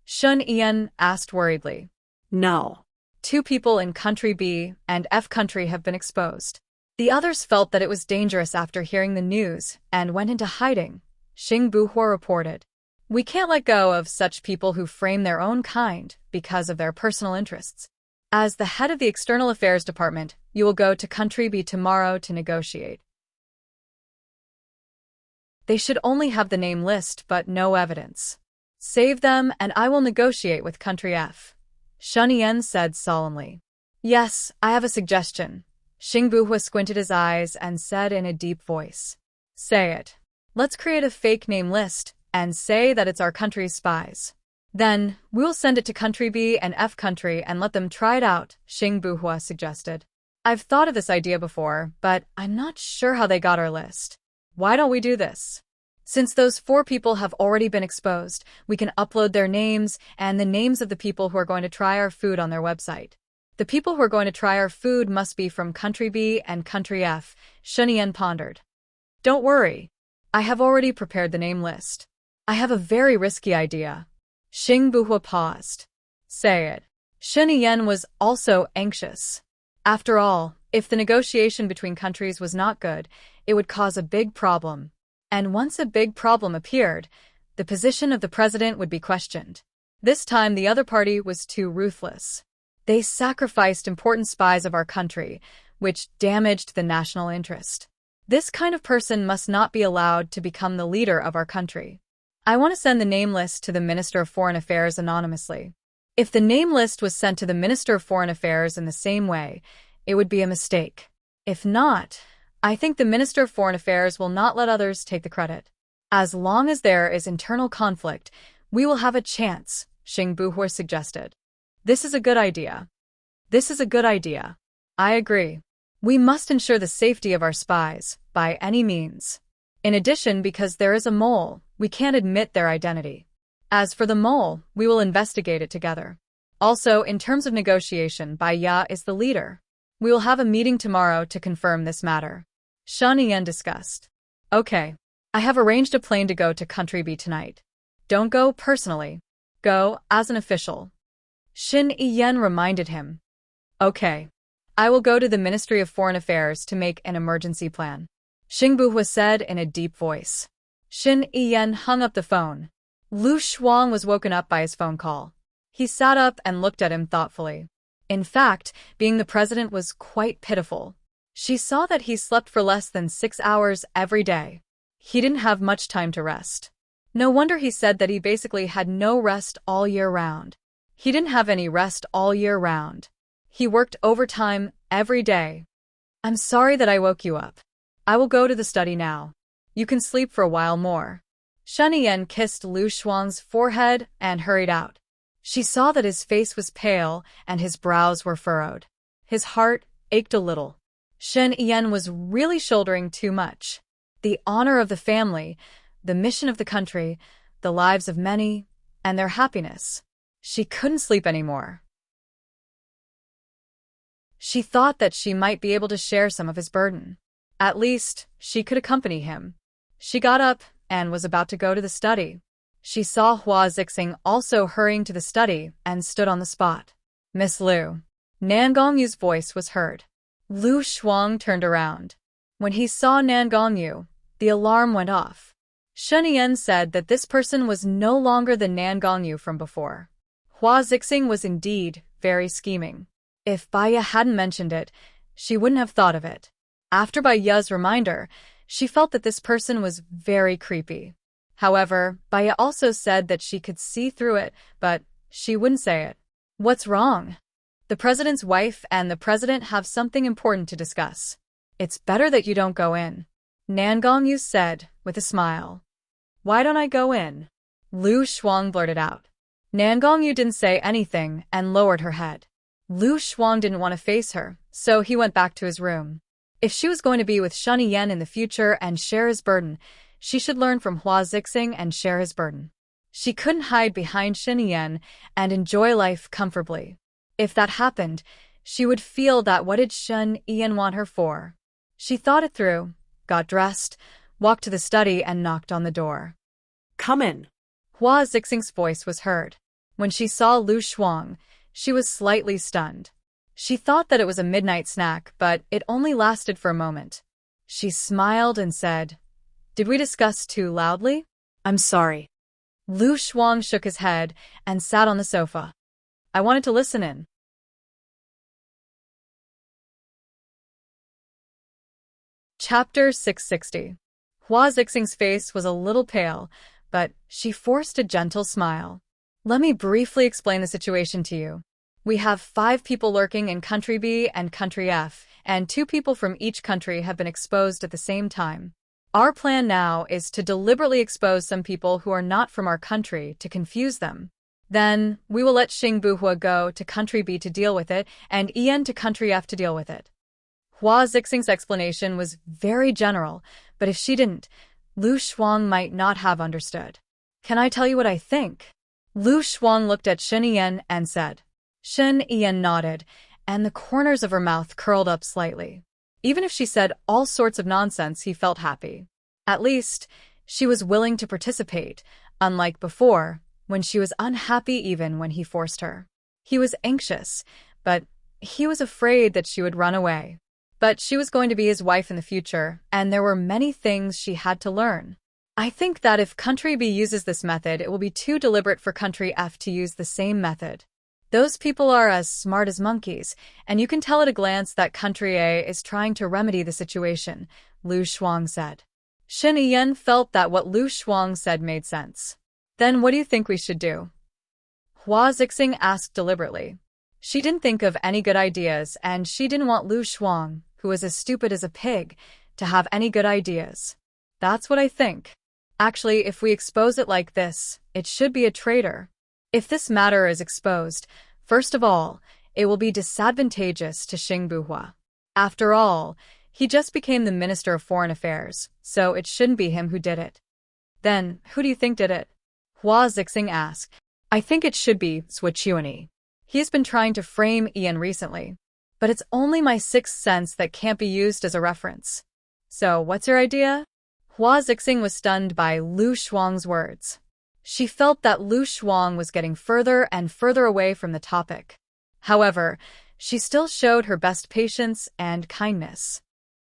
Shun Yan asked worriedly. No. 2 people in Country B and F country have been exposed. The others felt that it was dangerous after hearing the news and went into hiding, Xing Buhua reported. We can't let go of such people who frame their own kind because of their personal interests. As the head of the External Affairs Department, you will go to Country B tomorrow to negotiate. They should only have the name list but no evidence. Save them and I will negotiate with Country F, Shun Yan said solemnly. Yes, I have a suggestion. Xing Buhua squinted his eyes and said in a deep voice. Say it. Let's create a fake name list and say that it's our country's spies. Then, we'll send it to Country B and F country and let them try it out, Xing Buhua suggested. I've thought of this idea before, but I'm not sure how they got our list. Why don't we do this? Since those 4 people have already been exposed, we can upload their names and the names of the people who are going to try our food on their website. The people who are going to try our food must be from Country B and Country F, Shun Yan pondered. Don't worry. I have already prepared the name list. I have a very risky idea. Xing Buhua paused. Say it. Shun Yan was also anxious. After all, if the negotiation between countries was not good, it would cause a big problem. And once a big problem appeared, the position of the president would be questioned. This time the other party was too ruthless. They sacrificed important spies of our country, which damaged the national interest. This kind of person must not be allowed to become the leader of our country. I want to send the name list to the Minister of Foreign Affairs anonymously. If the name list was sent to the Minister of Foreign Affairs in the same way, it would be a mistake. If not, I think the Minister of Foreign Affairs will not let others take the credit. As long as there is internal conflict, we will have a chance, Xing Buhua suggested. This is a good idea. This is a good idea. I agree. We must ensure the safety of our spies, by any means. In addition, because there is a mole, we can't admit their identity. As for the mole, we will investigate it together. Also, in terms of negotiation, Bai Ya is the leader. We will have a meeting tomorrow to confirm this matter. Shun Yan discussed. Okay. I have arranged a plane to go to Country B tonight. Don't go personally. Go as an official. Xin Yan reminded him. Okay. I will go to the Ministry of Foreign Affairs to make an emergency plan, Xing Buhua said in a deep voice. Xin Yan hung up the phone. Lu Shuang was woken up by his phone call. He sat up and looked at him thoughtfully. In fact, being the president was quite pitiful. She saw that he slept for less than 6 hours every day. He didn't have much time to rest. No wonder he said that he basically had no rest all year round. He didn't have any rest all year round. He worked overtime every day. I'm sorry that I woke you up. I will go to the study now. You can sleep for a while more. Shun Yan kissed Lu Shuang's forehead and hurried out. She saw that his face was pale and his brows were furrowed. His heart ached a little. Shun Yan was really shouldering too much. The honor of the family, the mission of the country, the lives of many, and their happiness. She couldn't sleep anymore. She thought that she might be able to share some of his burden. At least, she could accompany him. She got up and was about to go to the study. She saw Hua Zixing also hurrying to the study and stood on the spot. Miss Liu. Nan Gongyu's voice was heard. Lu Shuang turned around. When he saw Nan Gongyu, the alarm went off. Shun Yan said that this person was no longer the Nan Gongyu from before. Hua Zixing was indeed very scheming. If Bai Ya hadn't mentioned it, she wouldn't have thought of it. After Bai Ya's reminder, she felt that this person was very creepy. However, Bai Ya also said that she could see through it, but she wouldn't say it. What's wrong? The president's wife and the president have something important to discuss. It's better that you don't go in, Nan Gongyu said, with a smile. Why don't I go in? Lu Shuang blurted out. Nan Gongyu didn't say anything and lowered her head. Lu Shuang didn't want to face her, so he went back to his room. If she was going to be with Shun Yen in the future and share his burden, she should learn from Hua Zixing and share his burden. She couldn't hide behind Shun Yen and enjoy life comfortably. If that happened, she would feel that what did Shun Yen want her for? She thought it through, got dressed, walked to the study and knocked on the door. Come in. Hua Zixing's voice was heard. When she saw Lu Shuang, she was slightly stunned. She thought that it was a midnight snack, but it only lasted for a moment. She smiled and said, "Did we discuss too loudly?" I'm sorry. Lu Shuang shook his head and sat on the sofa. I wanted to listen in. Chapter 660. Hua Zixing's face was a little pale, but she forced a gentle smile. Let me briefly explain the situation to you. We have 5 people lurking in Country B and Country F, and 2 people from each country have been exposed at the same time. Our plan now is to deliberately expose some people who are not from our country to confuse them. Then, we will let Xing Buhua go to Country B to deal with it, and Ian to Country F to deal with it. Hua Zixing's explanation was very general, but if she didn't, Lu Shuang might not have understood. Can I tell you what I think? Lu Shuang looked at Shen Yan and said. Shen Yan nodded, and the corners of her mouth curled up slightly. Even if she said all sorts of nonsense, he felt happy. At least, she was willing to participate, unlike before, when she was unhappy even when he forced her. He was anxious, but he was afraid that she would run away. But she was going to be his wife in the future, and there were many things she had to learn. I think that if Country B uses this method, it will be too deliberate for Country F to use the same method. Those people are as smart as monkeys, and you can tell at a glance that Country A is trying to remedy the situation, Lu Shuang said. Shen Yan felt that what Lu Shuang said made sense. Then what do you think we should do? Hua Zixing asked deliberately. She didn't think of any good ideas, and she didn't want Lu Shuang, who was as stupid as a pig, to have any good ideas. That's what I think. Actually, if we expose it like this, it should be a traitor. If this matter is exposed, first of all, it will be disadvantageous to Xing Buhua. After all, he just became the Minister of Foreign Affairs, so it shouldn't be him who did it. Then, who do you think did it? Hua Zixing asked. I think it should be Zhuqiuani. He has been trying to frame Ian recently, but it's only my sixth sense that can't be used as a reference. So, what's your idea? Hua Zixing was stunned by Lu Shuang's words. She felt that Lu Shuang was getting further and further away from the topic. However, she still showed her best patience and kindness.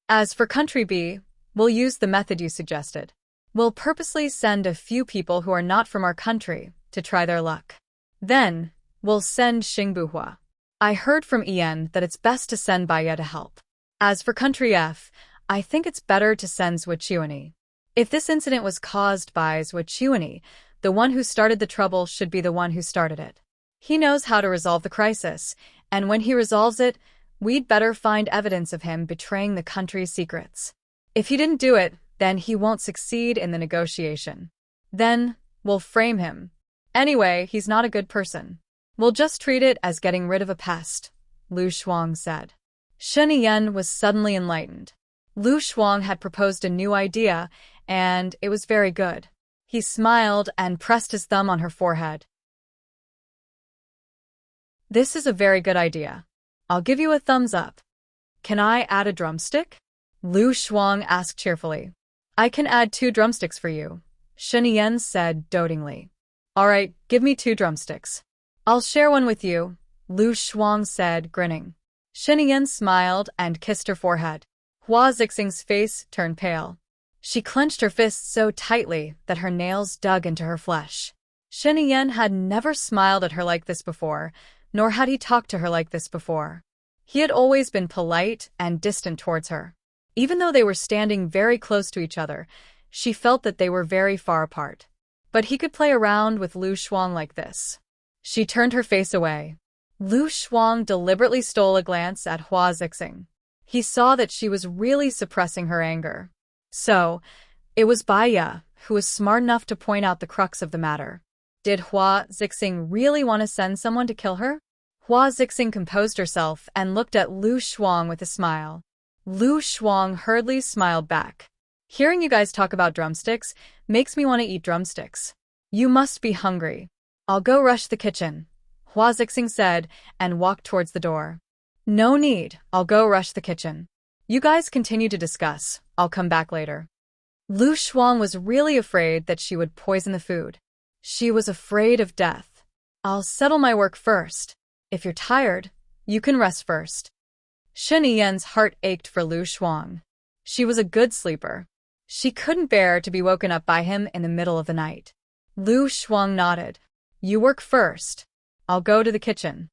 As for Country B, we'll use the method you suggested. We'll purposely send a few people who are not from our country to try their luck. Then, we'll send Xing Buhua. I heard from Ian that it's best to send Baya to help. As for Country F, I think it's better to send Zhuqiuani. If this incident was caused by Zhuqiuani, the one who started the trouble should be the one who started it. He knows how to resolve the crisis, and when he resolves it, we'd better find evidence of him betraying the country's secrets. If he didn't do it, then he won't succeed in the negotiation. Then, we'll frame him. Anyway, he's not a good person. We'll just treat it as getting rid of a pest, Lu Shuang said. Shen Yan was suddenly enlightened. Lu Shuang had proposed a new idea, and it was very good. He smiled and pressed his thumb on her forehead. This is a very good idea. I'll give you a thumbs up. Can I add a drumstick? Lu Shuang asked cheerfully. I can add 2 drumsticks for you, Shen Yan said dotingly. All right, give me 2 drumsticks. I'll share one with you, Lu Shuang said, grinning. Shen Yan smiled and kissed her forehead. Hua Zixing's face turned pale. She clenched her fists so tightly that her nails dug into her flesh. Shen Yan had never smiled at her like this before, nor had he talked to her like this before. He had always been polite and distant towards her. Even though they were standing very close to each other, she felt that they were very far apart. But he could play around with Lu Shuang like this. She turned her face away. Lu Shuang deliberately stole a glance at Hua Zixing. He saw that she was really suppressing her anger. So, it was Baya, who was smart enough to point out the crux of the matter. Did Hua Zixing really want to send someone to kill her? Hua Zixing composed herself and looked at Lu Shuang with a smile. Lu Shuang hurriedly smiled back. Hearing you guys talk about drumsticks makes me want to eat drumsticks. You must be hungry. I'll go rush the kitchen, Hua Zixing said and walked towards the door. No need, I'll go rush the kitchen. You guys continue to discuss, I'll come back later. Lu Shuang was really afraid that she would poison the food. She was afraid of death. I'll settle my work first. If you're tired, you can rest first. Shen Yiyan's heart ached for Lu Shuang. She was a good sleeper. She couldn't bear to be woken up by him in the middle of the night. Lu Shuang nodded. You work first. I'll go to the kitchen.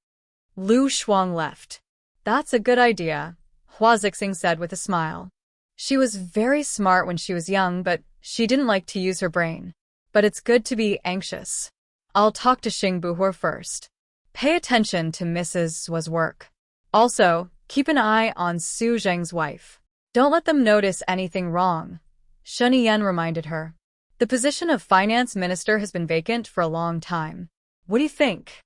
Lu Shuang left. That's a good idea, Hua Zixing said with a smile. She was very smart when she was young, but she didn't like to use her brain. But it's good to be anxious. I'll talk to Xing Buhua first. Pay attention to Mrs. Zhua's work. Also, keep an eye on Su Zheng's wife. Don't let them notice anything wrong, Shen Yiyan reminded her. The position of finance minister has been vacant for a long time. What do you think?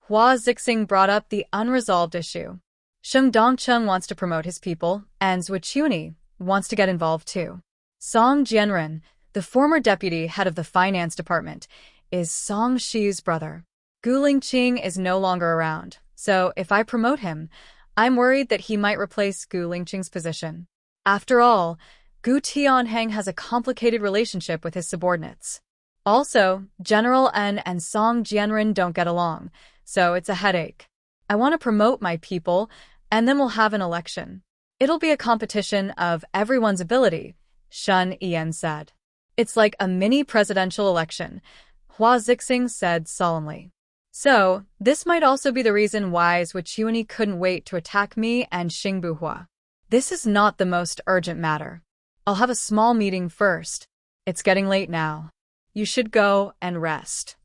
Hua Zixing brought up the unresolved issue. Sheng Dongcheng wants to promote his people, and Zhu Qiuni wants to get involved too. Song Jianren, the former deputy head of the finance department, is Song Shi's brother. Gu Lingqing is no longer around, so if I promote him, I'm worried that he might replace Gu Lingqing's position. After all, Gu Tianheng has a complicated relationship with his subordinates. Also, General N and Song Jianren don't get along, so it's a headache. I want to promote my people, and then we'll have an election. It'll be a competition of everyone's ability, Shen Yiyan said. It's like a mini presidential election, Hua Zixing said solemnly. So, this might also be the reason why Zhu Qiuni couldn't wait to attack me and Xing Buhua. This is not the most urgent matter. I'll have a small meeting first. It's getting late now. You should go and rest.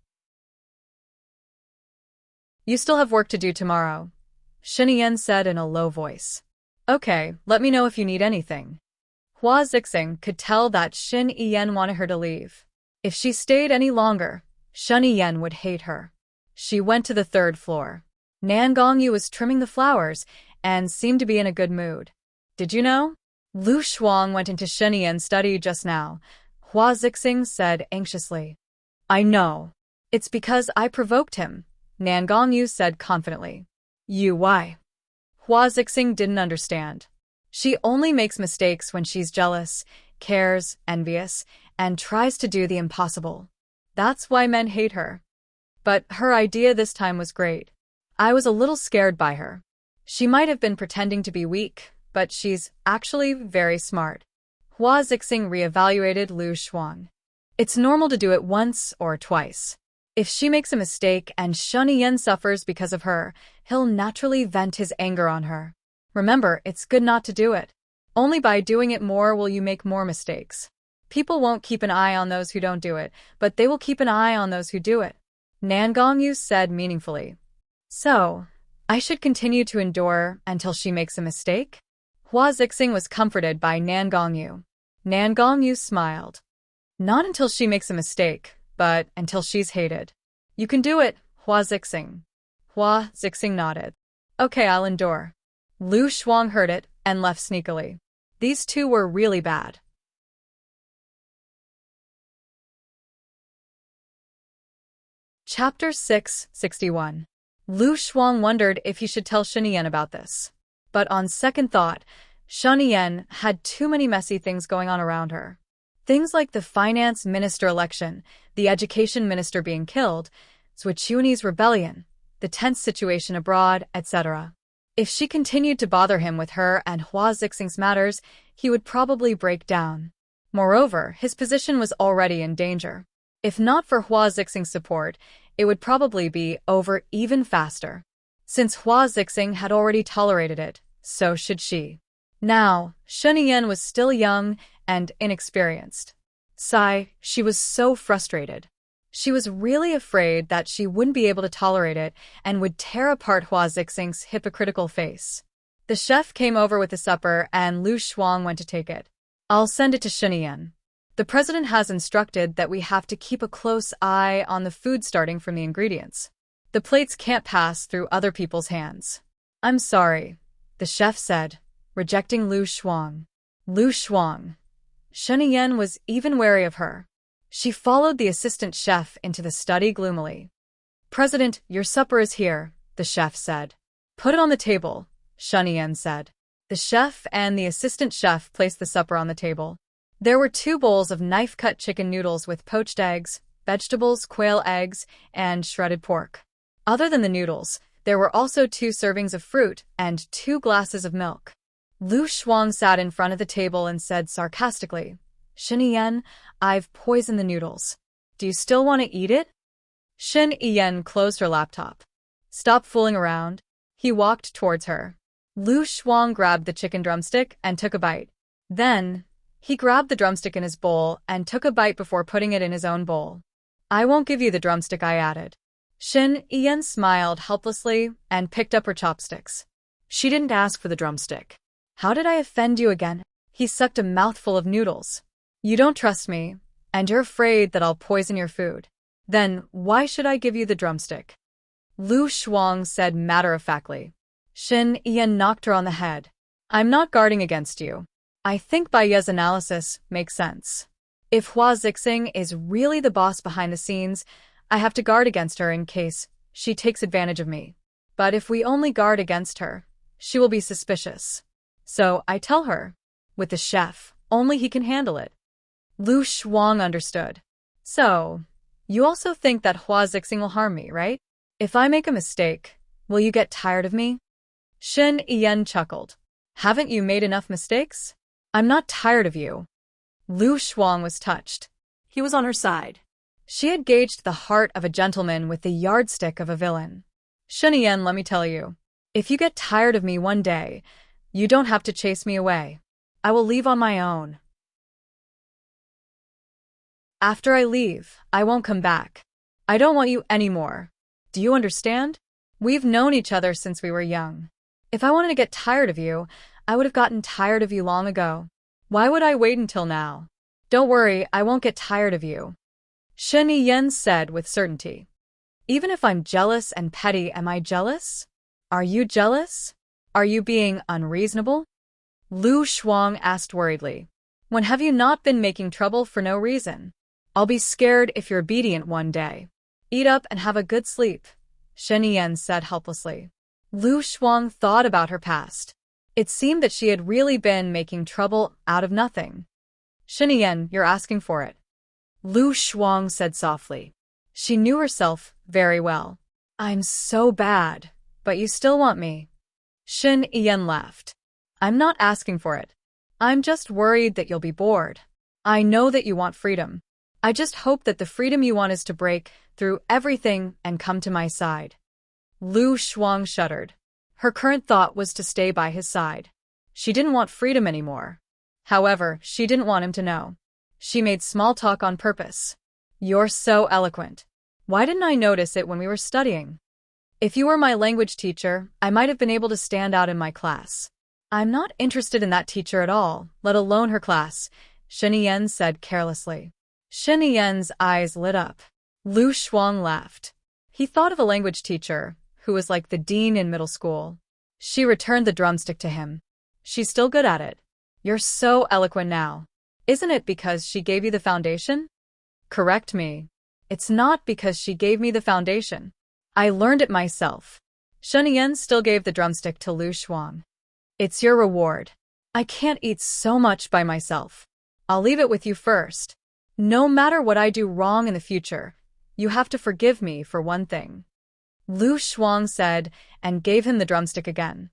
You still have work to do tomorrow, Shen Yiyan said in a low voice. Okay, let me know if you need anything. Hua Zixing could tell that Shen Yiyan wanted her to leave. If she stayed any longer, Shen Yiyan would hate her. She went to the 3rd floor. Nan Gongyu was trimming the flowers and seemed to be in a good mood. Did you know? Lu Shuang went into Shen Yiyan's study just now, Hua Zixing said anxiously. I know. It's because I provoked him, Nan Gongyu said confidently. Why? Hua Zixing didn't understand. She only makes mistakes when she's jealous, cares, envious, and tries to do the impossible. That's why men hate her. But her idea this time was great. I was a little scared by her. She might have been pretending to be weak, but she's actually very smart. Hua Zixing reevaluated Lu Shuang. It's normal to do it once or twice. If she makes a mistake and Shen Yiyan suffers because of her, he'll naturally vent his anger on her. Remember, it's good not to do it. Only by doing it more will you make more mistakes. People won't keep an eye on those who don't do it, but they will keep an eye on those who do it, Nan Gongyu said meaningfully. So, I should continue to endure until she makes a mistake? Hua Zixing was comforted by Nan Gongyu. Nan Gongyu smiled. Not until she makes a mistake, but until she's hated. You can do it, Hua Zixing. Hua Zixing nodded. Okay, I'll endure. Lu Shuang heard it and left sneakily. These two were really bad. Chapter 661. Lu Shuang wondered if he should tell Shen Yiyan about this. But on second thought, Shen Yiyan had too many messy things going on around her. Things like the finance minister election, the education minister being killed, Zhu Qiuni's rebellion, the tense situation abroad, etc. If she continued to bother him with her and Hua Zixing's matters, he would probably break down. Moreover, his position was already in danger. If not for Hua Zixing's support, it would probably be over even faster. Since Hua Zixing had already tolerated it, so should she. Now, Shen Yiyan was still young and inexperienced. She was so frustrated. She was really afraid that she wouldn't be able to tolerate it and would tear apart Hua Zixing's hypocritical face. The chef came over with the supper and Lu Shuang went to take it. I'll send it to Shen Yiyan. The president has instructed that we have to keep a close eye on the food starting from the ingredients. The plates can't pass through other people's hands. I'm sorry, the chef said. rejecting Lu Shuang. Lu Shuang. Shen Yan was even wary of her. She followed the assistant chef into the study gloomily. "President, your supper is here," the chef said. "Put it on the table," Shen Yan said. The chef and the assistant chef placed the supper on the table. There were 2 bowls of knife-cut chicken noodles with poached eggs, vegetables, quail eggs, and shredded pork. Other than the noodles, there were also 2 servings of fruit and 2 glasses of milk. Lu Shuang sat in front of the table and said sarcastically, "Shen Yan, I've poisoned the noodles. Do you still want to eat it?" Shen Yan closed her laptop. "Stop fooling around." He walked towards her. Lu Shuang grabbed the chicken drumstick and took a bite. Then, he grabbed the drumstick in his bowl and took a bite before putting it in his own bowl. "I won't give you the drumstick," I added. Shen Yan smiled helplessly and picked up her chopsticks. She didn't ask for the drumstick. "How did I offend you again?" He sucked a mouthful of noodles. "You don't trust me, and you're afraid that I'll poison your food. Then why should I give you the drumstick?" Lu Shuang said matter-of-factly. Shen Yan knocked her on the head. "I'm not guarding against you. I think Bai Ye's analysis makes sense. If Hua Zixing is really the boss behind the scenes, I have to guard against her in case she takes advantage of me. But if we only guard against her, she will be suspicious. So I tell her, with the chef, only he can handle it." Lu Shuang understood. "So, you also think that Hua Zixing will harm me, right? If I make a mistake, will you get tired of me?" Shen Yan chuckled. "Haven't you made enough mistakes? I'm not tired of you." Lu Shuang was touched. He was on her side. She had gauged the heart of a gentleman with the yardstick of a villain. "Shen Yan, let me tell you, if you get tired of me one day, you don't have to chase me away. I will leave on my own. After I leave, I won't come back. I don't want you anymore. Do you understand? We've known each other since we were young. If I wanted to get tired of you, I would have gotten tired of you long ago. Why would I wait until now? Don't worry, I won't get tired of you," Shen Yan said with certainty. "Even if I'm jealous and petty, am I jealous? Are you jealous? Are you being unreasonable?" Lu Shuang asked worriedly. "When have you not been making trouble for no reason? I'll be scared if you're obedient one day. Eat up and have a good sleep," Shen Yan said helplessly. Lu Shuang thought about her past. It seemed that she had really been making trouble out of nothing. "Shen Yan, you're asking for it," Lu Shuang said softly. She knew herself very well. "I'm so bad, but you still want me." Shen Yan laughed. "I'm not asking for it. I'm just worried that you'll be bored. I know that you want freedom. I just hope that the freedom you want is to break through everything and come to my side." Lu Shuang shuddered. Her current thought was to stay by his side. She didn't want freedom anymore. However, she didn't want him to know. She made small talk on purpose. "You're so eloquent. Why didn't I notice it when we were studying? If you were my language teacher, I might have been able to stand out in my class." "I'm not interested in that teacher at all, let alone her class," Shen Yan said carelessly. Shen Yan's eyes lit up. Lu Shuang laughed. He thought of a language teacher who was like the dean in middle school. She returned the drumstick to him. "She's still good at it. You're so eloquent now. Isn't it because she gave you the foundation?" "Correct me. It's not because she gave me the foundation. I learned it myself." Shen Yan still gave the drumstick to Lu Shuang. "It's your reward. I can't eat so much by myself. I'll leave it with you first. No matter what I do wrong in the future, you have to forgive me for one thing," Lu Shuang said and gave him the drumstick again.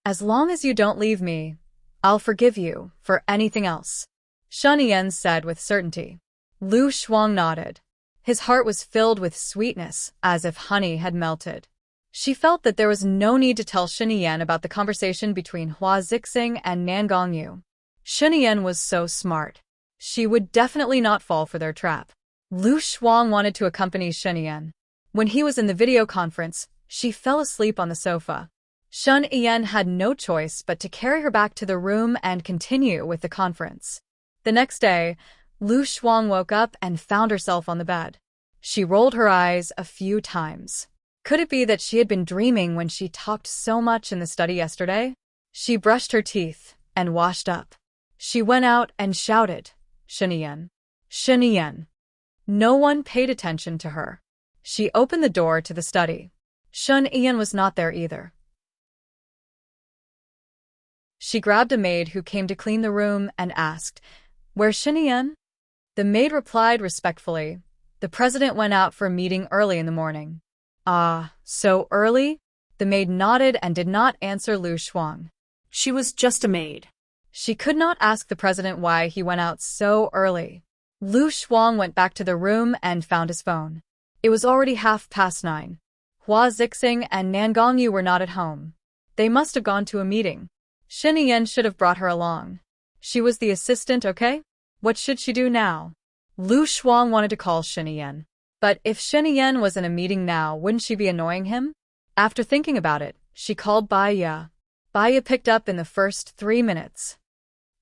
"As long as you don't leave me, I'll forgive you for anything else," Shen Yan said with certainty. Lu Shuang nodded. His heart was filled with sweetness, as if honey had melted. She felt that there was no need to tell Shen Yan about the conversation between Hua Zixing and Nan Gongyu. Shen Yan was so smart. She would definitely not fall for their trap. Lu Shuang wanted to accompany Shen Yan. When he was in the video conference, she fell asleep on the sofa. Shen Yan had no choice but to carry her back to the room and continue with the conference. The next day, Lu Shuang woke up and found herself on the bed. She rolled her eyes a few times. Could it be that she had been dreaming when she talked so much in the study yesterday? She brushed her teeth and washed up. She went out and shouted, "Shinian! Shinian!" No one paid attention to her. She opened the door to the study. Shun Ian was not there either. She grabbed a maid who came to clean the room and asked, "Where's Shinian?" The maid replied respectfully, "The president went out for a meeting early in the morning." "Ah, so early?" The maid nodded and did not answer Lu Shuang. She was just a maid. She could not ask the president why he went out so early. Lu Shuang went back to the room and found his phone. It was already 9:30. Hua Zixing and Nan Gongyu were not at home. They must have gone to a meeting. Shinian should have brought her along. She was the assistant, okay? What should she do now? Lu Shuang wanted to call Shinian. But if Shinian was in a meeting now, wouldn't she be annoying him? After thinking about it, she called Baiya. Baiya picked up in the first 3 minutes.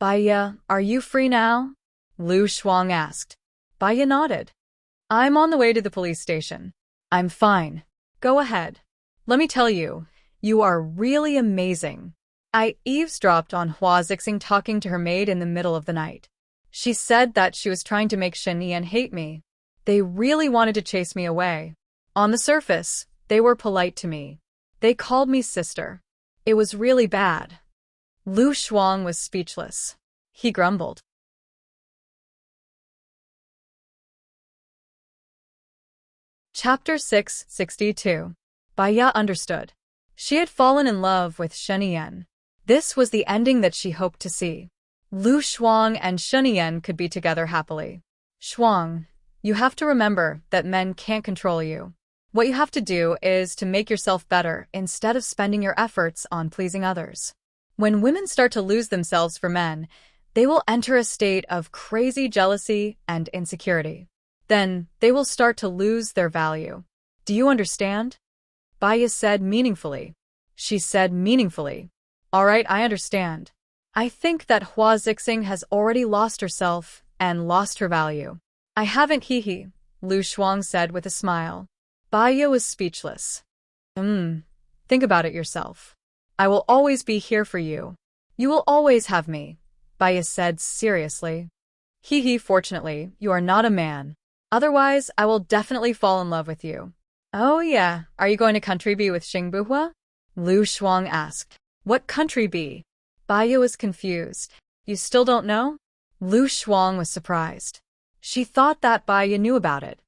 "Baiya, are you free now?" Lu Shuang asked. Baiya nodded. "I'm on the way to the police station." "I'm fine. Go ahead. Let me tell you, you are really amazing." I eavesdropped on Hua Zixing talking to her maid in the middle of the night. She said that she was trying to make Shinian hate me. They really wanted to chase me away. On the surface, they were polite to me. They called me sister. It was really bad. Lu Shuang was speechless. He grumbled. Chapter 662. Baiya understood. She had fallen in love with Shenian. This was the ending that she hoped to see. Lu Shuang and Shenian could be together happily. "Shuang, you have to remember that men can't control you. What you have to do is to make yourself better instead of spending your efforts on pleasing others. When women start to lose themselves for men, they will enter a state of crazy jealousy and insecurity. Then they will start to lose their value. Do you understand?" Baiya said meaningfully. She said meaningfully. "All right, I understand. I think that Hua Zixing has already lost herself and lost her value." "I haven't, hee, Lu Shuang said with a smile. Baiya was speechless. Think about it yourself. I will always be here for you. You will always have me," Baiya said seriously. "Hee, fortunately, you are not a man. Otherwise, I will definitely fall in love with you." "Oh yeah, are you going to country B with Xingbuhua?" Lu Shuang asked. "What country B?" Baiya was confused. "You still don't know?" Lu Shuang was surprised. She thought that Baiya knew about it.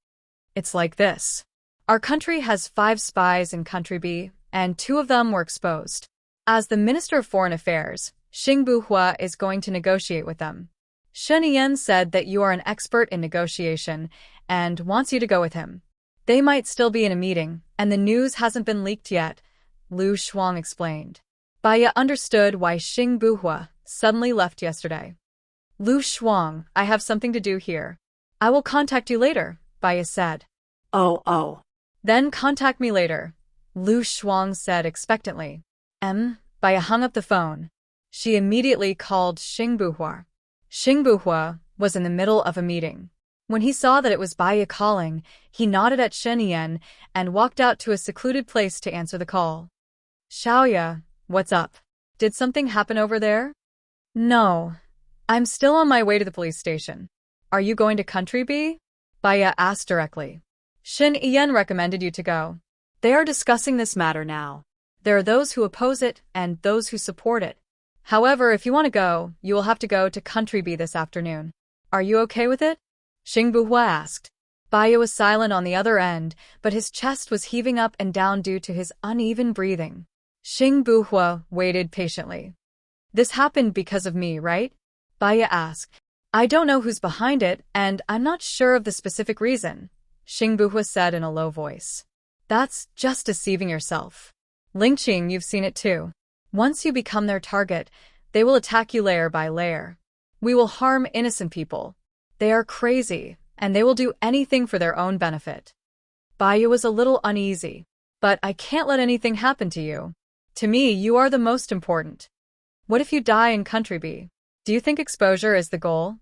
"It's like this. Our country has 5 spies in country B, and 2 of them were exposed. As the Minister of Foreign Affairs, Xingbuhua is going to negotiate with them. Shenian said that you are an expert in negotiation and wants you to go with him. They might still be in a meeting, and the news hasn't been leaked yet," Lu Shuang explained. Baiya understood why Xingbuhua suddenly left yesterday. "Lu Shuang, I have something to do here. I will contact you later," Baiya said. Oh. "Then contact me later," Lu Shuang said expectantly. Baiya hung up the phone. She immediately called Xingbuhua. Xingbuhua was in the middle of a meeting. When he saw that it was Baiya calling, he nodded at Shenian and walked out to a secluded place to answer the call. "Xiaoya, what's up? Did something happen over there?" "No. I'm still on my way to the police station." "Are you going to country B?" Baiya asked directly. "Shenian recommended you to go. They are discussing this matter now. There are those who oppose it and those who support it. However, if you want to go, you will have to go to country B this afternoon. Are you okay with it?" Xingbuhua asked. Baiya was silent on the other end, but his chest was heaving up and down due to his uneven breathing. Xingbuhua waited patiently. "This happened because of me, right?" Baiya asked. "I don't know who's behind it, and I'm not sure of the specific reason," Xingbuhua said in a low voice. "That's just deceiving yourself. Lingqing, you've seen it too. Once you become their target, they will attack you layer by layer. We will harm innocent people. They are crazy, and they will do anything for their own benefit." Baiya was a little uneasy. "But I can't let anything happen to you. To me, you are the most important. What if you die in country B? Do you think exposure is the goal?"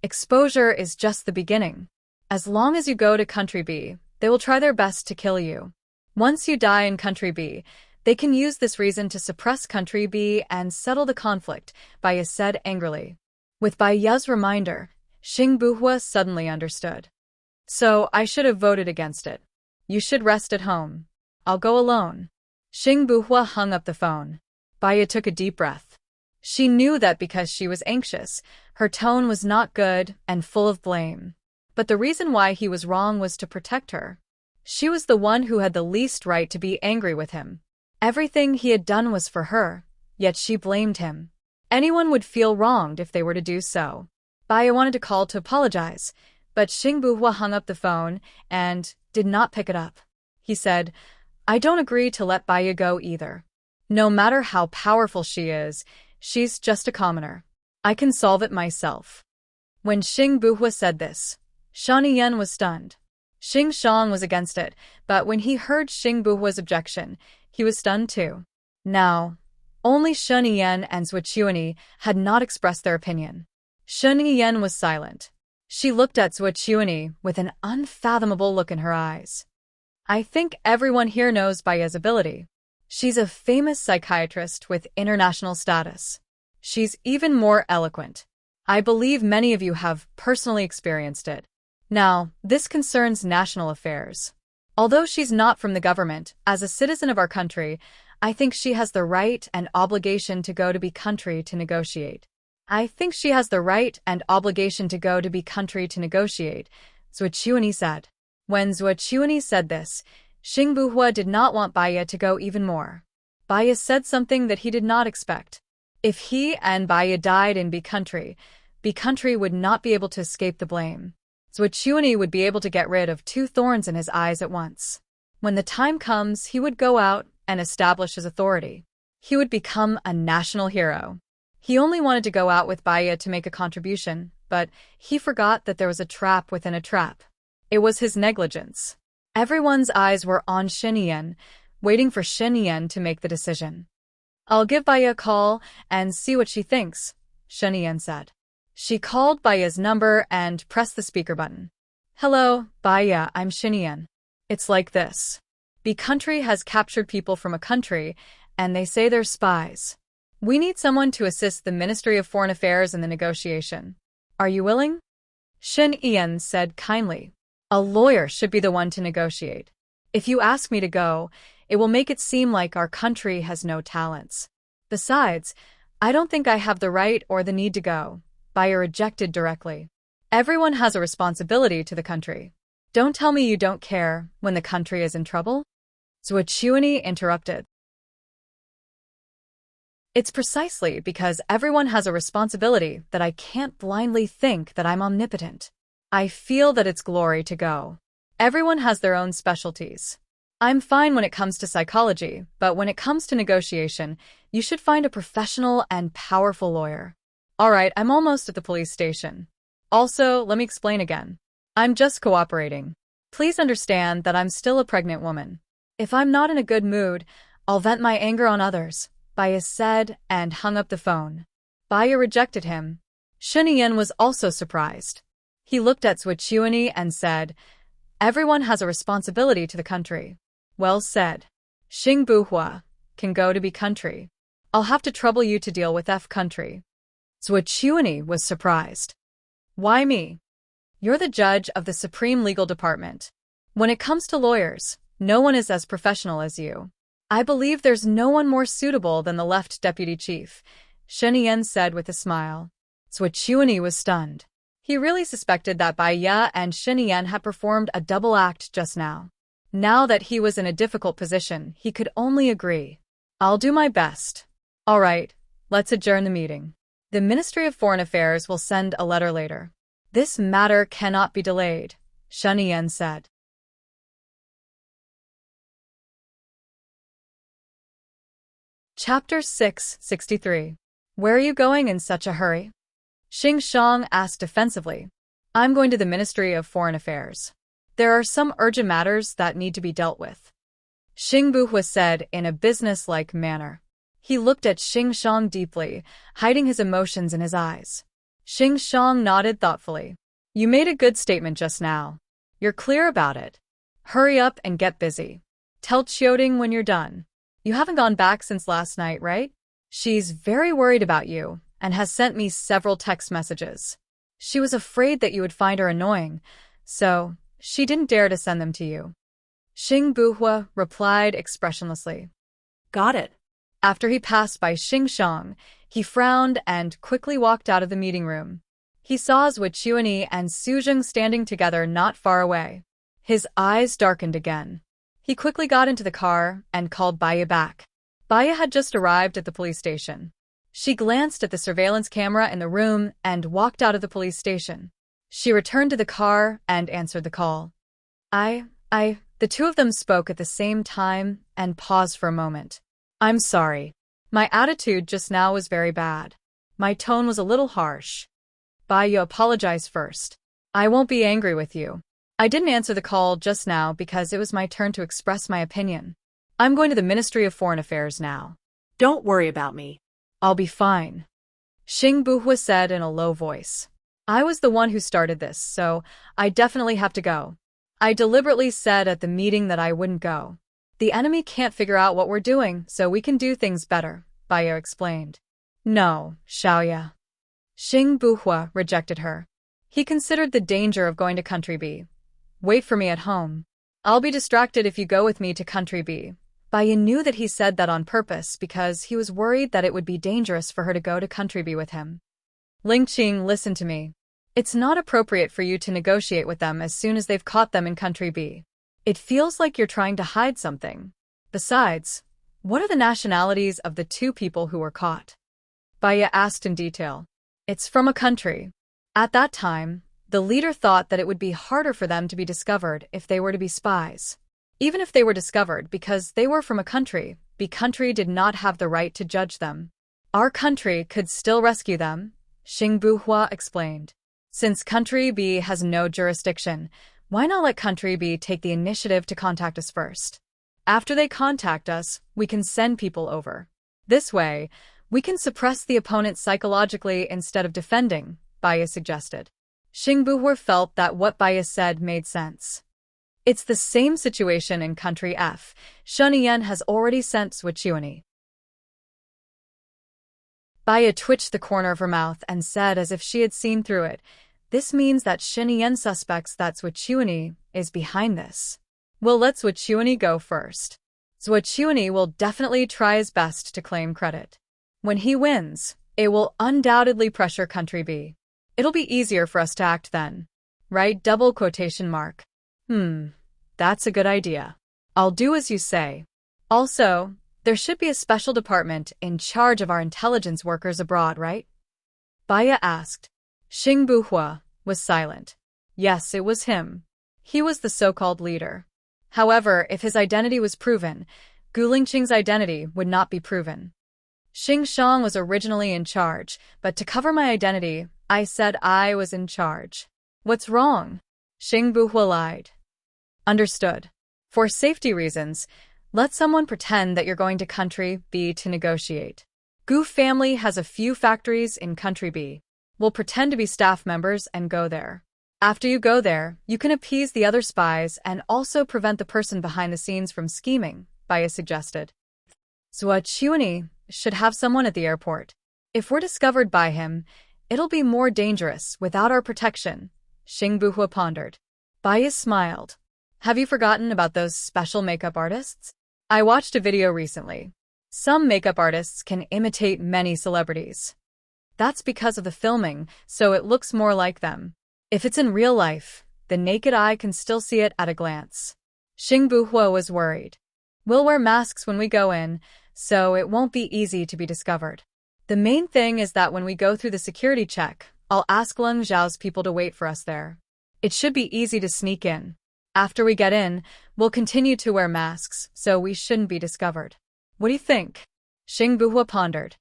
"Exposure is just the beginning. As long as you go to country B, they will try their best to kill you. Once you die in country B, They can use this reason to suppress country B and settle the conflict, Baya said angrily. With Baya's reminder, Xing Buhua suddenly understood. So I should have voted against it. You should rest at home. I'll go alone. Xing Buhua hung up the phone. Baya took a deep breath. She knew that because she was anxious, her tone was not good and full of blame. But the reason why he was wrong was to protect her. She was the one who had the least right to be angry with him. Everything he had done was for her, yet she blamed him. Anyone would feel wronged if they were to do so. Baya wanted to call to apologize, but Xing Buhua hung up the phone and did not pick it up. He said, I don't agree to let Baya go either. No matter how powerful she is, she's just a commoner. I can solve it myself. When Xing Buhua said this, Shani Yan was stunned. Xing Shang was against it, but when he heard Xing Buhua's objection, he was stunned too. Now, only Shen Yan and Zhuo Chuanyi had not expressed their opinion. Shen Yan was silent. She looked at Zhuo Chuanyi with an unfathomable look in her eyes. I think everyone here knows Baya's ability. She's a famous psychiatrist with international status. She's even more eloquent. I believe many of you have personally experienced it. Now, this concerns national affairs. Although she's not from the government, as a citizen of our country, I think she has the right and obligation to go to be country to negotiate. Zhuo Chuanyi said. When Zhuo Chuanyi said this, Xing Buhua did not want Baya to go even more. Baya said something that he did not expect. If he and Baya died in B country would not be able to escape the blame. Zhuo Chuanyi would be able to get rid of two thorns in his eyes at once. When the time comes, he would go out and establish his authority. He would become a national hero. He only wanted to go out with Baya to make a contribution, but he forgot that there was a trap within a trap. It was his negligence. Everyone's eyes were on Shen Yan, waiting for Shen Yan to make the decision. I'll give Baya a call and see what she thinks, Shen Yan said. She called Baya's number and pressed the speaker button. Hello, Baya, I'm Shen Yan. It's like this. B country has captured people from a country, and they say they're spies. We need someone to assist the Ministry of Foreign Affairs in the negotiation. Are you willing? Shen Yan said kindly. A lawyer should be the one to negotiate. If you ask me to go, it will make it seem like our country has no talents. Besides, I don't think I have the right or the need to go. Baya rejected directly. Everyone has a responsibility to the country. Don't tell me you don't care when the country is in trouble? Zhuo Chuanyi interrupted. It's precisely because everyone has a responsibility that I can't blindly think that I'm omnipotent. I feel that it's glory to go. Everyone has their own specialties. I'm fine when it comes to psychology, but when it comes to negotiation, you should find a professional and powerful lawyer. All right, I'm almost at the police station. Also, let me explain again. I'm just cooperating. Please understand that I'm still a pregnant woman. If I'm not in a good mood, I'll vent my anger on others, Baya said and hung up the phone. Baya rejected him. Shen Yan was also surprised. He looked at Zhuo Chuanyi and said, Everyone has a responsibility to the country. Well said. Xing Buhua can go to B country. I'll have to trouble you to deal with F country. Zhuo Chuanyi was surprised. Why me? You're the judge of the Supreme Legal Department. When it comes to lawyers, no one is as professional as you. I believe there's no one more suitable than the left deputy chief, Shen Yan said with a smile. Zhuo Chuanyi was stunned. He really suspected that Baya and Shen Yan had performed a double act just now. Now that he was in a difficult position, he could only agree. I'll do my best. All right, let's adjourn the meeting. The Ministry of Foreign Affairs will send a letter later. This matter cannot be delayed, Shen Yan said. Chapter 663. Where are you going in such a hurry? Xing Shang asked defensively. I'm going to the Ministry of Foreign Affairs. There are some urgent matters that need to be dealt with. Xing Buhua said in a business-like manner. He looked at Xing Shang deeply, hiding his emotions in his eyes. Xing Shang nodded thoughtfully. You made a good statement just now. You're clear about it. Hurry up and get busy. Tell Qiuding when you're done. You haven't gone back since last night, right? She's very worried about you and has sent me several text messages. She was afraid that you would find her annoying, so she didn't dare to send them to you. Xing Buhua replied expressionlessly. Got it. After he passed by Xing Shang, he frowned and quickly walked out of the meeting room. He saw Zhuo Chuanyi and Su Jing standing together not far away. His eyes darkened again. He quickly got into the car and called Baya back. Baya had just arrived at the police station. She glanced at the surveillance camera in the room and walked out of the police station. She returned to the car and answered the call. The two of them spoke at the same time and paused for a moment. I'm sorry. My attitude just now was very bad. My tone was a little harsh. Baya apologized first. I won't be angry with you. I didn't answer the call just now because it was my turn to express my opinion. I'm going to the Ministry of Foreign Affairs now. Don't worry about me. I'll be fine. Xing Buhua said in a low voice. I was the one who started this, so I definitely have to go. I deliberately said at the meeting that I wouldn't go. The enemy can't figure out what we're doing, so we can do things better, Baya explained. No, Xiaoya. Xing Buhua rejected her. He considered the danger of going to Country B. Wait for me at home. I'll be distracted if you go with me to Country B. Baya knew that he said that on purpose because he was worried that it would be dangerous for her to go to Country B with him. Ling Qing, listen to me. It's not appropriate for you to negotiate with them as soon as they've caught them in Country B. It feels like you're trying to hide something. Besides, what are the nationalities of the two people who were caught? Baya asked in detail. It's from a country. At that time, the leader thought that it would be harder for them to be discovered if they were to be spies. Even if they were discovered because they were from a country, the country did not have the right to judge them. Our country could still rescue them, Xing Buhua explained. Since Country B has no jurisdiction, why not let Country B take the initiative to contact us first? After they contact us, we can send people over. This way, we can suppress the opponent psychologically instead of defending, Baya suggested. Xing Buhua felt that what Baya said made sense. It's the same situation in Country F. Shunyan has already sent Zhuo Chuanyi. Baya twitched the corner of her mouth and said as if she had seen through it, this means that Shunyan suspects that Zhuo Chuanyi is behind this. We'll let Zhuo Chuanyi go first. Zhuo Chuanyi will definitely try his best to claim credit. When he wins, it will undoubtedly pressure Country B. It'll be easier for us to act then. Right? Double quotation mark. That's a good idea. I'll do as you say. Also, there should be a special department in charge of our intelligence workers abroad, right? Baya asked. Xing Buhua was silent. Yes, it was him. He was the so-called leader. However, if his identity was proven, Gu Lingqing's identity would not be proven. Xing Shang was originally in charge, but to cover my identity, I said I was in charge. What's wrong? Xing Buhua lied. Understood. For safety reasons, let someone pretend that you're going to Country B to negotiate. Gu family has a few factories in Country B. We'll pretend to be staff members and go there. After you go there, you can appease the other spies and also prevent the person behind the scenes from scheming, Baya suggested. Zhuo Chuanyi should have someone at the airport. If we're discovered by him, it'll be more dangerous without our protection, Xing Buhua pondered. Baya smiled. Have you forgotten about those special makeup artists? I watched a video recently. Some makeup artists can imitate many celebrities. That's because of the filming, so it looks more like them. If it's in real life, the naked eye can still see it at a glance. Xing Buhua was worried. We'll wear masks when we go in, so it won't be easy to be discovered. The main thing is that when we go through the security check, I'll ask Leng Zhao's people to wait for us there. It should be easy to sneak in. After we get in, we'll continue to wear masks, so we shouldn't be discovered. What do you think? Xing Buhua pondered.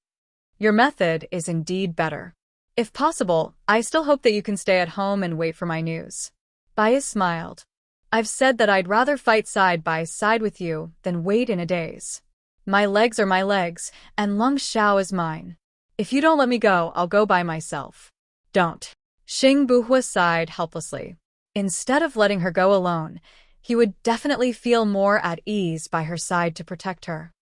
Your method is indeed better. If possible, I still hope that you can stay at home and wait for my news. Baya smiled. I've said that I'd rather fight side by side with you than wait in a daze. My legs are my legs, and Leng Xiao is mine. If you don't let me go, I'll go by myself. Don't. Xing Buhua sighed helplessly. Instead of letting her go alone, he would definitely feel more at ease by her side to protect her.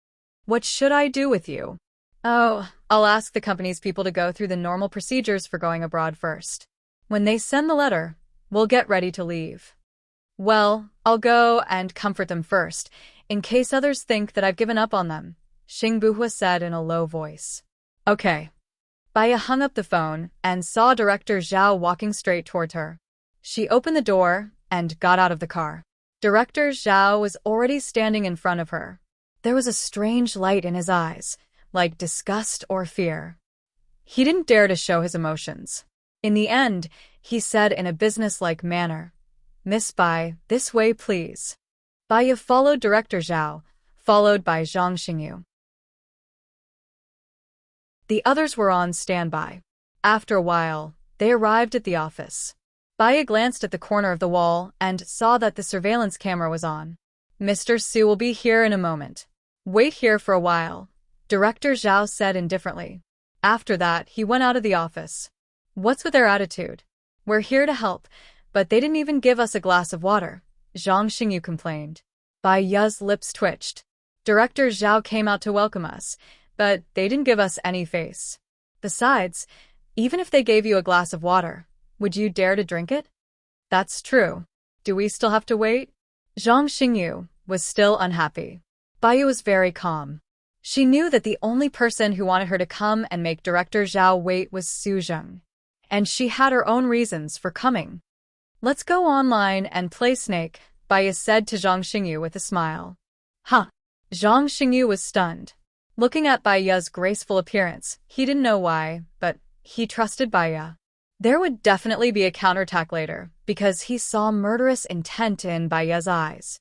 What should I do with you? Oh, I'll ask the company's people to go through the normal procedures for going abroad first. When they send the letter, we'll get ready to leave. Well, I'll go and comfort them first, in case others think that I've given up on them, Xing Buhua said in a low voice. Okay. Baya hung up the phone and saw Director Zhao walking straight toward her. She opened the door and got out of the car. Director Zhao was already standing in front of her. There was a strange light in his eyes, like disgust or fear. He didn't dare to show his emotions. In the end, he said in a businesslike manner, Miss Bai, this way please. Baya followed Director Zhao, followed by Zhang Xingyu. The others were on standby. After a while, they arrived at the office. Baya glanced at the corner of the wall and saw that the surveillance camera was on. Mr. Su will be here in a moment. Wait here for a while, Director Zhao said indifferently. After that, he went out of the office. What's with their attitude? We're here to help, but they didn't even give us a glass of water, Zhang Xingyu complained. Baya's lips twitched. Director Zhao came out to welcome us, but they didn't give us any face. Besides, even if they gave you a glass of water, would you dare to drink it? That's true. Do we still have to wait? Zhang Xingyu was still unhappy. Baya was very calm. She knew that the only person who wanted her to come and make Director Zhao wait was Su Zheng. And she had her own reasons for coming. Let's go online and play Snake, Baya said to Zhang Xingyu with a smile. Huh. Zhang Xingyu was stunned. Looking at Baya's graceful appearance, he didn't know why, but he trusted Baya. There would definitely be a counterattack later, because he saw murderous intent in Baya's eyes.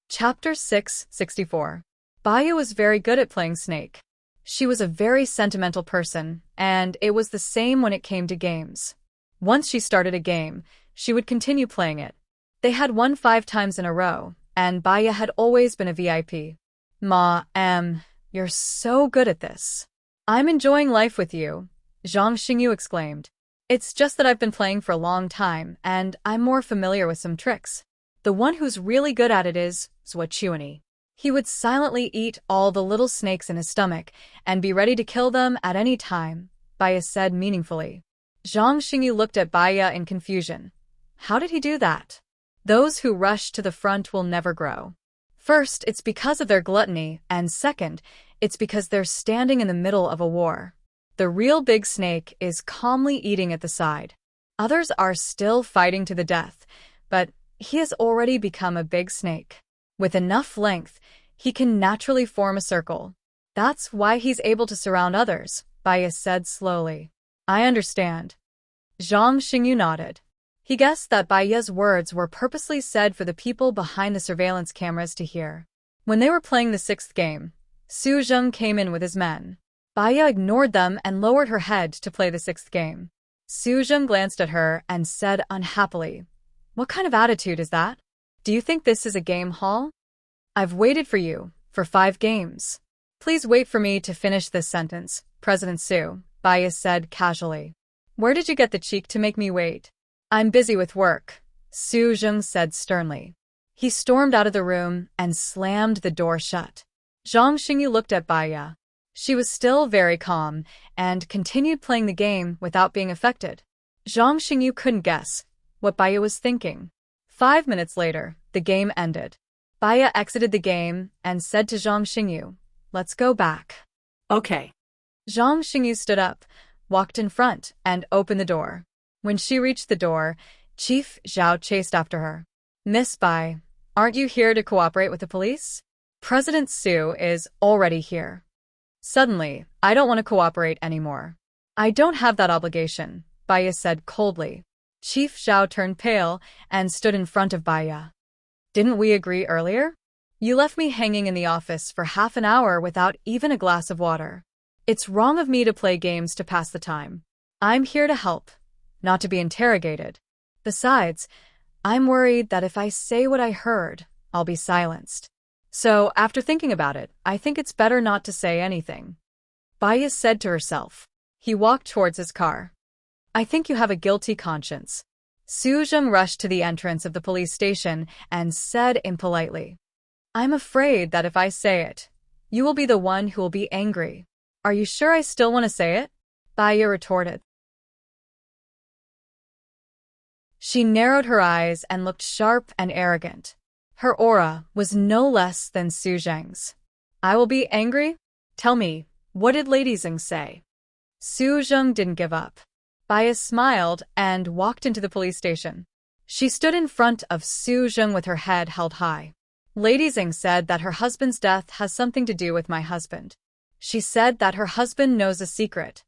Chapter 664. Baya was very good at playing Snake. She was a very sentimental person, and it was the same when it came to games. Once she started a game, she would continue playing it. They had won 5 times in a row, and Baya had always been a VIP. You're so good at this. I'm enjoying life with you, Zhang Xingyu exclaimed. It's just that I've been playing for a long time, and I'm more familiar with some tricks. The one who's really good at it is Zhuochuani. He would silently eat all the little snakes in his stomach and be ready to kill them at any time, Baya said meaningfully. Zhang Xingyu looked at Baya in confusion. How did he do that? Those who rush to the front will never grow. First, it's because of their gluttony, and second, it's because they're standing in the middle of a war. The real big snake is calmly eating at the side. Others are still fighting to the death, but he has already become a big snake. With enough length, he can naturally form a circle. That's why he's able to surround others, Baya said slowly. I understand. Zhang Xingyu nodded. He guessed that Baya's words were purposely said for the people behind the surveillance cameras to hear. When they were playing the 6th game, Su Zheng came in with his men. Baya ignored them and lowered her head to play the 6th game. Su Zheng glanced at her and said unhappily, What kind of attitude is that? Do you think this is a game hall? I've waited for you for 5 games. Please wait for me to finish this sentence, President Su, Baya said casually. Where did you get the cheek to make me wait? I'm busy with work, Su Zheng said sternly. He stormed out of the room and slammed the door shut. Zhang Xingyu looked at Baya. She was still very calm and continued playing the game without being affected. Zhang Xingyu couldn't guess what Baya was thinking. 5 minutes later, the game ended. Baya exited the game and said to Zhang Xingyu, Let's go back. Okay. Zhang Xingyu stood up, walked in front, and opened the door. When she reached the door, Chief Zhao chased after her. Miss Bai, aren't you here to cooperate with the police? President Su is already here. Suddenly, I don't want to cooperate anymore. I don't have that obligation, Baya said coldly. Chief Zhao turned pale and stood in front of Baya. Didn't we agree earlier? You left me hanging in the office for half an hour without even a glass of water. It's wrong of me to play games to pass the time. I'm here to help, not to be interrogated. Besides, I'm worried that if I say what I heard, I'll be silenced. So, after thinking about it, I think it's better not to say anything. Baya said to herself. He walked towards his car. I think you have a guilty conscience. Su Zheng rushed to the entrance of the police station and said impolitely, "I'm afraid that if I say it, you will be the one who will be angry. Are you sure I still want to say it?" Baya retorted. She narrowed her eyes and looked sharp and arrogant. Her aura was no less than Su Zheng's. "I will be angry? Tell me, what did Lady Zheng say?" Su Zheng didn't give up. Baya smiled and walked into the police station. She stood in front of Su Zheng with her head held high. "Lady Zheng said that her husband's death has something to do with my husband. She said that her husband knows a secret."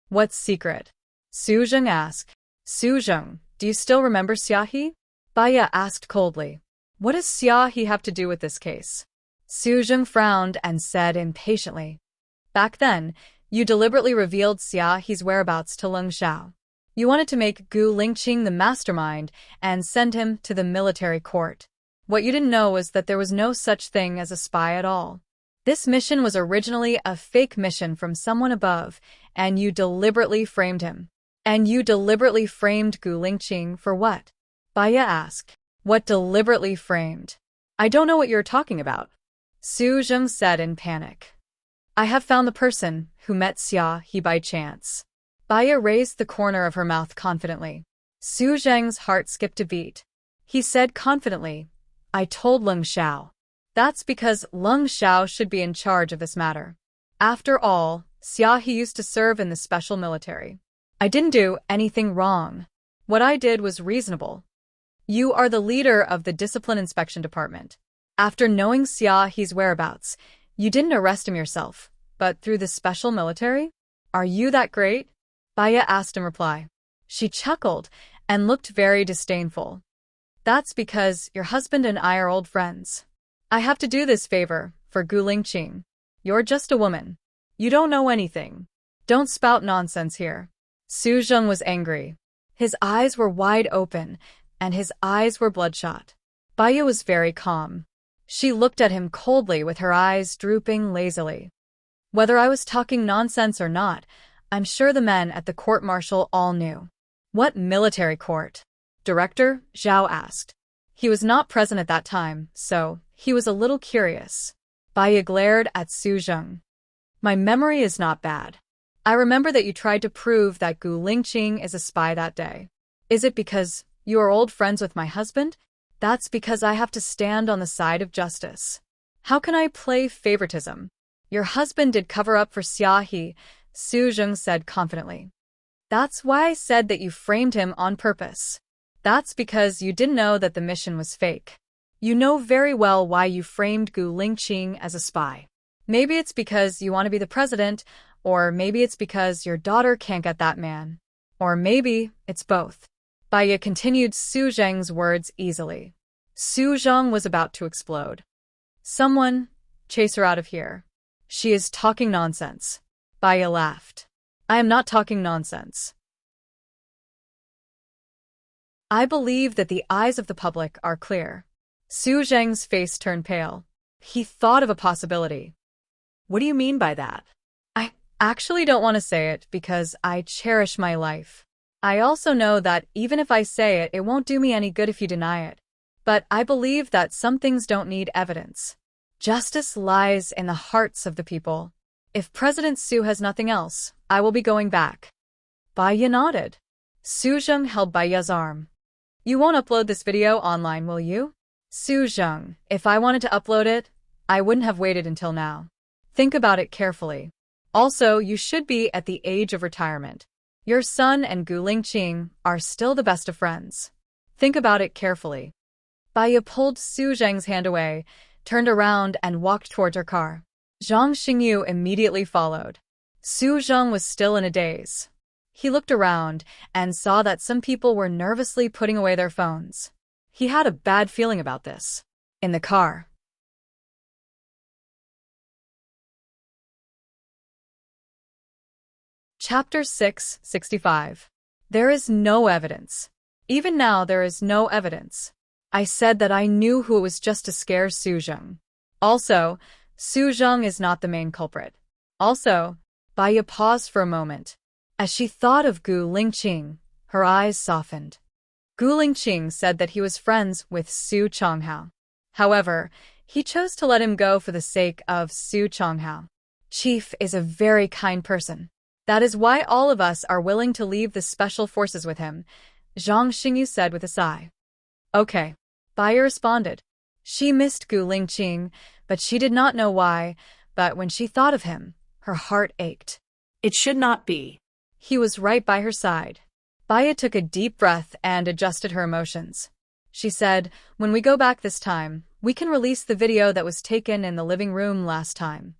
"What secret?" Su Zheng asked. "Su Zheng, do you still remember Xiaohe?" Baya asked coldly. "What does Xiaohe have to do with this case?" Su Zheng frowned and said impatiently, "Back then, you deliberately revealed Xiaohe's whereabouts to Leng Xiao. You wanted to make Gu Lingqing the mastermind and send him to the military court. What you didn't know was that there was no such thing as a spy at all. This mission was originally a fake mission from someone above, and you deliberately framed him. And you deliberately framed Gu Lingqing for what?" Baya asked. "What deliberately framed? I don't know what you're talking about," Su Zheng said in panic. "I have found the person who met Xiaohe by chance." Baya raised the corner of her mouth confidently. Su Zheng's heart skipped a beat. He said confidently, "I told Leng Xiao." That's because Leng Xiao should be in charge of this matter. After all, Xiaohe used to serve in the special military. I didn't do anything wrong. What I did was reasonable. You are the leader of the Discipline Inspection Department. After knowing Xiaohe's whereabouts, you didn't arrest him yourself, but through the special military? Are you that great? Baya asked in reply. She chuckled and looked very disdainful. That's because your husband and I are old friends. I have to do this favor for Gu Lingqing. You're just a woman. You don't know anything. Don't spout nonsense here. Su Zheng was angry. His eyes were wide open, and his eyes were bloodshot. Baya was very calm. She looked at him coldly with her eyes drooping lazily. Whether I was talking nonsense or not, I'm sure the men at the court-martial all knew. What military court? Director Zhao asked. He was not present at that time, so he was a little curious. Baya glared at Su Zheng. My memory is not bad. I remember that you tried to prove that Gu Lingqing is a spy that day. Is it because you are old friends with my husband? That's because I have to stand on the side of justice. How can I play favoritism? Your husband did cover up for Xiaohe, Su Zheng said confidently. That's why I said that you framed him on purpose. That's because you didn't know that the mission was fake. You know very well why you framed Gu Lingqing as a spy. Maybe it's because you want to be the president, or maybe it's because your daughter can't get that man. Or maybe it's both. Baya continued Su Zheng's words easily. Su Zheng was about to explode. Someone, chase her out of here. She is talking nonsense. Baya laughed. I am not talking nonsense. I believe that the eyes of the public are clear. Su Zheng's face turned pale. He thought of a possibility. What do you mean by that? I actually don't want to say it because I cherish my life. I also know that even if I say it, it won't do me any good if you deny it. But I believe that some things don't need evidence. Justice lies in the hearts of the people. If President Su has nothing else, I will be going back. Baya nodded. Su Zheng held Baya's arm. You won't upload this video online, will you? Su Zheng, if I wanted to upload it, I wouldn't have waited until now. Think about it carefully. Also, you should be at the age of retirement. Your son and Gu Lingqing are still the best of friends. Think about it carefully. Baya pulled Su Zheng's hand away, turned around and walked towards her car. Zhang Xingyu immediately followed. Su Zheng was still in a daze. He looked around and saw that some people were nervously putting away their phones. He had a bad feeling about this. In the car. Chapter 665. There is no evidence. Even now there is no evidence. I said that I knew who it was just to scare Su Zheng. Also, Su Zheng is not the main culprit. Also, Baya paused for a moment. As she thought of Gu Lingqing, her eyes softened. Gu Lingqing said that he was friends with Su Chonghao. However, he chose to let him go for the sake of Su Chonghao. Chief is a very kind person. That is why all of us are willing to leave the special forces with him, Zhang Xingyu said with a sigh. Okay. Baya responded. She missed Gu Lingqing, but she did not know why, but when she thought of him, her heart ached. It should not be. He was right by her side. Baya took a deep breath and adjusted her emotions. She said, when we go back this time, we can release the video that was taken in the living room last time.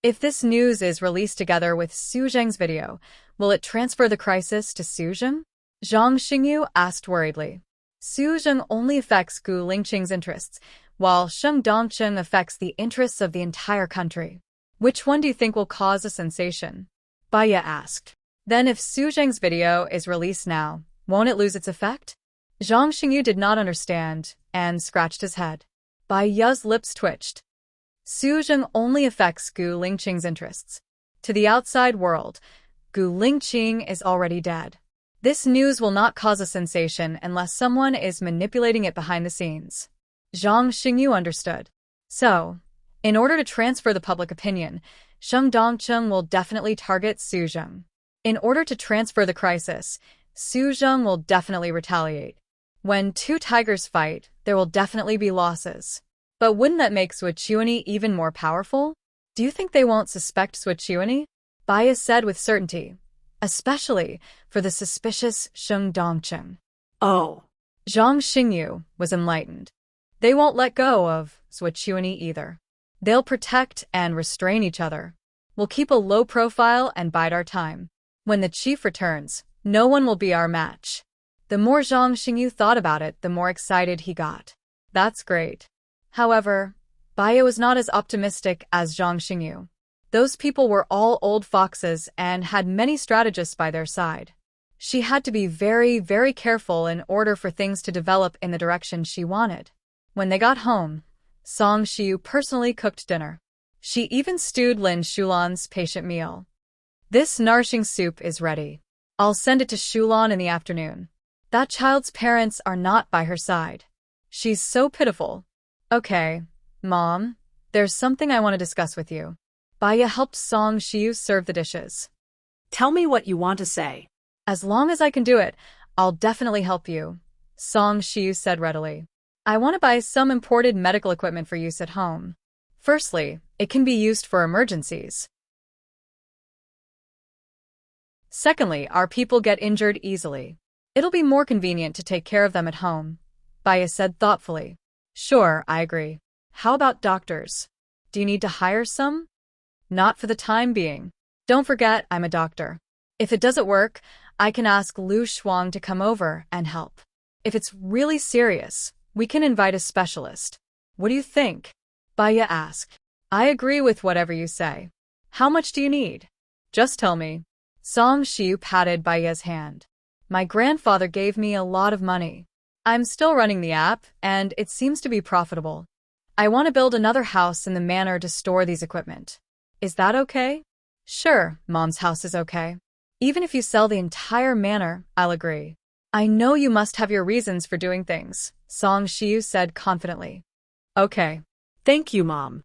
If this news is released together with Su Zheng's video, will it transfer the crisis to Su Zheng? Zhang Xingyu asked worriedly. Su Zheng only affects Gu Lingqing's interests, while Sheng Dongcheng affects the interests of the entire country. Which one do you think will cause a sensation? Baya asked. Then if Su Zheng's video is released now, won't it lose its effect? Zhang Xingyu did not understand and scratched his head. Baya's lips twitched. Su Zheng only affects Gu Lingqing's interests. To the outside world, Gu Lingqing is already dead. This news will not cause a sensation unless someone is manipulating it behind the scenes. Zhang Xingyu understood. So, in order to transfer the public opinion, Sheng Dongcheng will definitely target Su Zheng. In order to transfer the crisis, Su Zheng will definitely retaliate. When two tigers fight, there will definitely be losses. But wouldn't that make Swichuani even more powerful? Do you think they won't suspect Swichuani? Baya said with certainty, especially for the suspicious Sheng Dongcheng. Oh. Zhang Xingyu was enlightened. They won't let go of Swichuani either. They'll protect and restrain each other. We'll keep a low profile and bide our time. When the chief returns, no one will be our match. The more Zhang Xingyu thought about it, the more excited he got. That's great. However, Baya was not as optimistic as Zhang Xingyu. Those people were all old foxes and had many strategists by their side. She had to be very, very careful in order for things to develop in the direction she wanted. When they got home, Song Shiyu personally cooked dinner. She even stewed Lin Shulan's patient meal. This nourishing soup is ready. I'll send it to Shulan in the afternoon. That child's parents are not by her side. She's so pitiful. Okay, Mom, there's something I want to discuss with you. Baya helped Song Shiyu serve the dishes. Tell me what you want to say. As long as I can do it, I'll definitely help you, Song Shiyu said readily. I want to buy some imported medical equipment for use at home. Firstly, it can be used for emergencies. Secondly, our people get injured easily. It'll be more convenient to take care of them at home, Baya said thoughtfully. Sure, I agree. How about doctors? Do you need to hire some? Not for the time being. Don't forget, I'm a doctor. If it doesn't work, I can ask Lu Shuang to come over and help. If it's really serious, we can invite a specialist. What do you think? Baya asked. I agree with whatever you say. How much do you need? Just tell me. Song Shiyu patted Baya's hand. My grandfather gave me a lot of money. I'm still running the app, and it seems to be profitable. I want to build another house in the manor to store these equipment. Is that okay? Sure, Mom's house is okay. Even if you sell the entire manor, I'll agree. I know you must have your reasons for doing things, Song Shiyu said confidently. Okay. Thank you, Mom.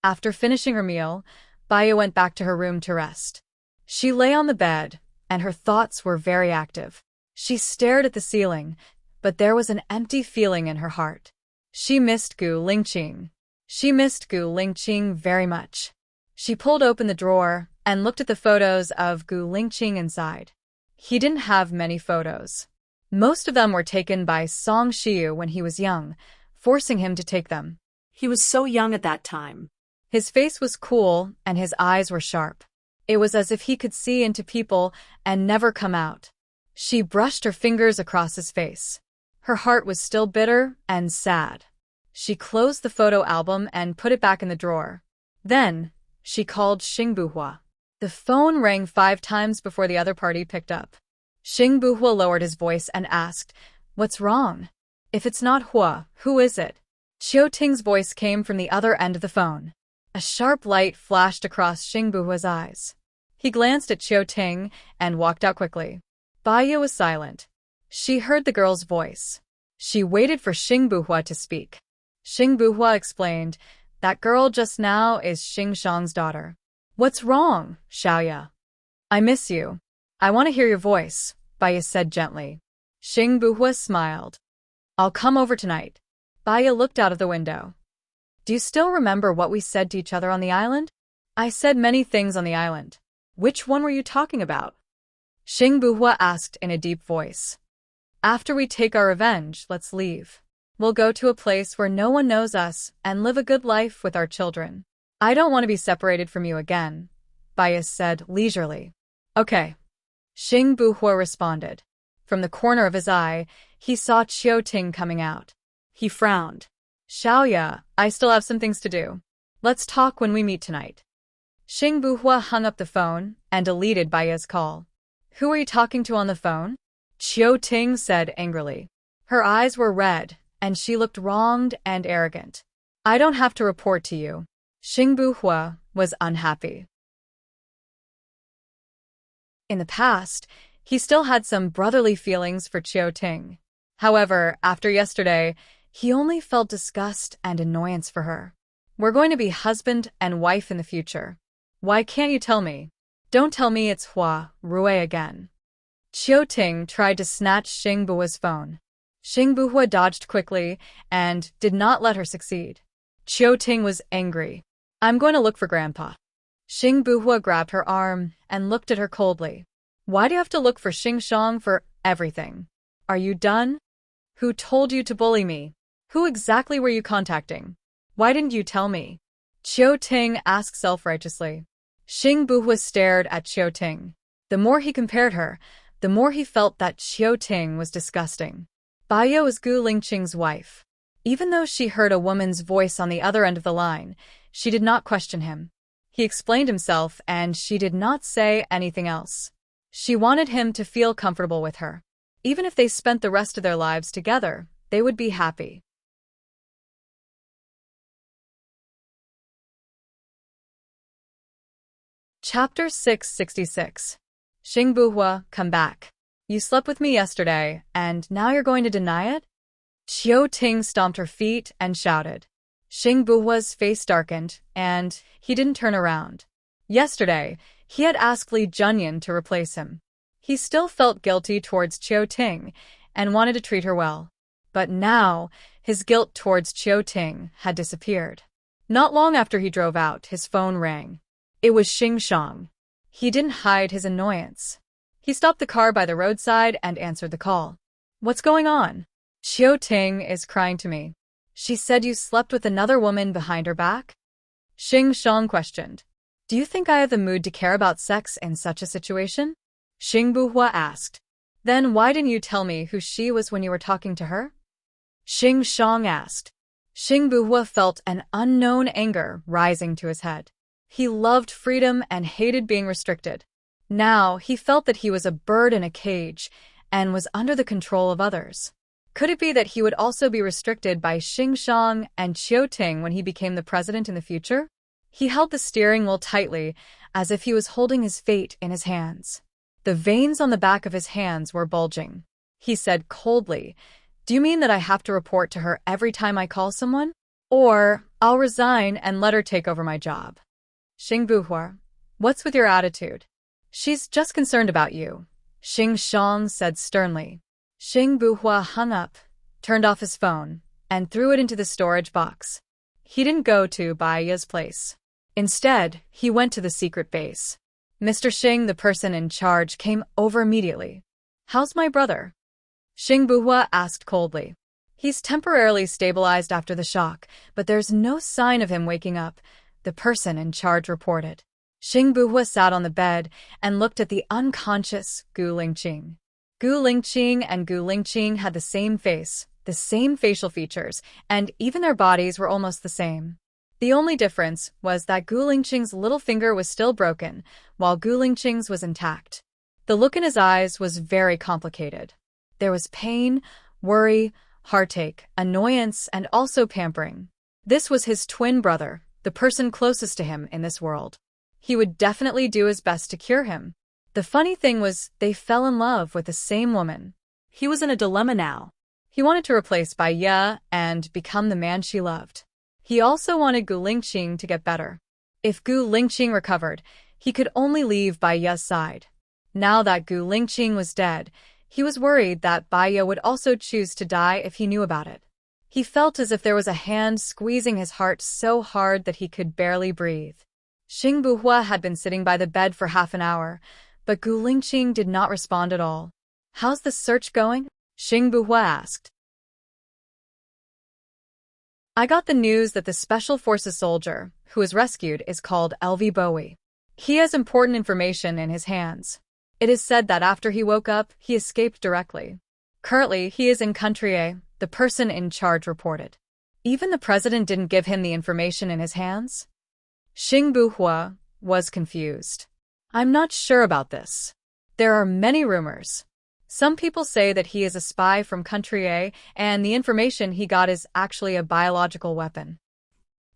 After finishing her meal, Baya went back to her room to rest. She lay on the bed, and her thoughts were very active. She stared at the ceiling, but there was an empty feeling in her heart. She missed Gu Lingqing. She missed Gu Lingqing very much. She pulled open the drawer and looked at the photos of Gu Lingqing inside. He didn't have many photos. Most of them were taken by Song Shiyu when he was young, forcing him to take them. He was so young at that time. His face was cool and his eyes were sharp. It was as if he could see into people and never come out. She brushed her fingers across his face. Her heart was still bitter and sad. She closed the photo album and put it back in the drawer. Then, she called Xing Buhua. The phone rang 5 times before the other party picked up. Xing Buhua lowered his voice and asked, What's wrong? If it's not Hua, who is it? Qiu Ting's voice came from the other end of the phone. A sharp light flashed across Xing Buhua's eyes. He glanced at Qiu Ting and walked out quickly. Baya was silent. She heard the girl's voice. She waited for Xing Buhua to speak. Xing Buhua explained, "That girl just now is Xing Shang's daughter." "What's wrong, Xiaoya?" "I miss you. I want to hear your voice," Baya said gently. Xing Buhua smiled. "I'll come over tonight." Baya looked out of the window. "Do you still remember what we said to each other on the island?" "I said many things on the island. Which one were you talking about?" Xing Buhua asked in a deep voice. "After we take our revenge, let's leave. We'll go to a place where no one knows us and live a good life with our children. I don't want to be separated from you again," Baya said leisurely. "Okay," Xing Buhua responded. From the corner of his eye, he saw Ting coming out. He frowned. "Xiaoya, I still have some things to do. Let's talk when we meet tonight." Xing Buhua hung up the phone and deleted Baya's call. "Who are you talking to on the phone?" Ting said angrily. Her eyes were red, and she looked wronged and arrogant. "I don't have to report to you." Xing Buhua was unhappy. In the past, he still had some brotherly feelings for Ting. However, after yesterday, he only felt disgust and annoyance for her. "We're going to be husband and wife in the future. Why can't you tell me? Don't tell me it's Hua Rui again." Ting tried to snatch Xing Buhua's phone. Xing Buhua dodged quickly and did not let her succeed. Ting was angry. "I'm going to look for Grandpa." Xing Buhua grabbed her arm and looked at her coldly. "Why do you have to look for Xing Shang for everything? Are you done? Who told you to bully me? Who exactly were you contacting? Why didn't you tell me?" Ting asked self-righteously. Xing Buhua stared at Ting. The more he compared her, the more he felt that Ting was disgusting. Baya was Gu Lingqing's wife. Even though she heard a woman's voice on the other end of the line, she did not question him. He explained himself, and she did not say anything else. She wanted him to feel comfortable with her. Even if they spent the rest of their lives together, they would be happy. Chapter 666. Xing Buhua, come back. You slept with me yesterday, and now you're going to deny it? Ting stomped her feet and shouted. Xing Buhua's face darkened, and he didn't turn around. Yesterday, he had asked Li Junyan to replace him. He still felt guilty towards Ting and wanted to treat her well. But now, his guilt towards Ting had disappeared. Not long after he drove out, his phone rang. It was Xing Shang. He didn't hide his annoyance. He stopped the car by the roadside and answered the call. "What's going on?" "Ting is crying to me. She said you slept with another woman behind her back?" Xing Shang questioned. "Do you think I have the mood to care about sex in such a situation?" Xing Buhua asked. "Then why didn't you tell me who she was when you were talking to her?" Xing Shang asked. Xing Buhua felt an unknown anger rising to his head. He loved freedom and hated being restricted. Now he felt that he was a bird in a cage and was under the control of others. Could it be that he would also be restricted by Xing Shang and Ting when he became the president in the future? He held the steering wheel tightly, as if he was holding his fate in his hands. The veins on the back of his hands were bulging. He said coldly, "Do you mean that I have to report to her every time I call someone? Or I'll resign and let her take over my job." Xing Buhua, what's with your attitude? She's just concerned about you, Xing Shang said sternly. Xing Buhua hung up, turned off his phone, and threw it into the storage box. He didn't go to Baya's place. Instead, he went to the secret base. Mr. Xing, the person in charge, came over immediately. "How's my brother?" Xing Buhua asked coldly. "He's temporarily stabilized after the shock, but there's no sign of him waking up," the person in charge reported. Xing Buhua sat on the bed and looked at the unconscious Gu Lingqing. Gu Lingqing and Gu Lingqing had the same face, the same facial features, and even their bodies were almost the same. The only difference was that Gu Lingqing's little finger was still broken, while Gu Lingqing's was intact. The look in his eyes was very complicated. There was pain, worry, heartache, annoyance, and also pampering. This was his twin brother, the person closest to him in this world. He would definitely do his best to cure him. The funny thing was, they fell in love with the same woman. He was in a dilemma now. He wanted to replace Bai Ye and become the man she loved. He also wanted Gu Lingqing to get better. If Gu Lingqing recovered, he could only leave Bai Ye's side. Now that Gu Lingqing was dead, he was worried that Bai Ye would also choose to die if he knew about it. He felt as if there was a hand squeezing his heart so hard that he could barely breathe. Xing Buhua had been sitting by the bed for half an hour, but Gu Lingqing did not respond at all. "How's the search going?" Xing Buhua asked. "I got the news that the Special Forces soldier, who was rescued, is called LV Bowie. He has important information in his hands. It is said that after he woke up, he escaped directly. Currently, he is in Country A," the person in charge reported. "Even the president didn't give him the information in his hands?" Xing Buhua was confused. "I'm not sure about this. There are many rumors. Some people say that he is a spy from Country A, and the information he got is actually a biological weapon."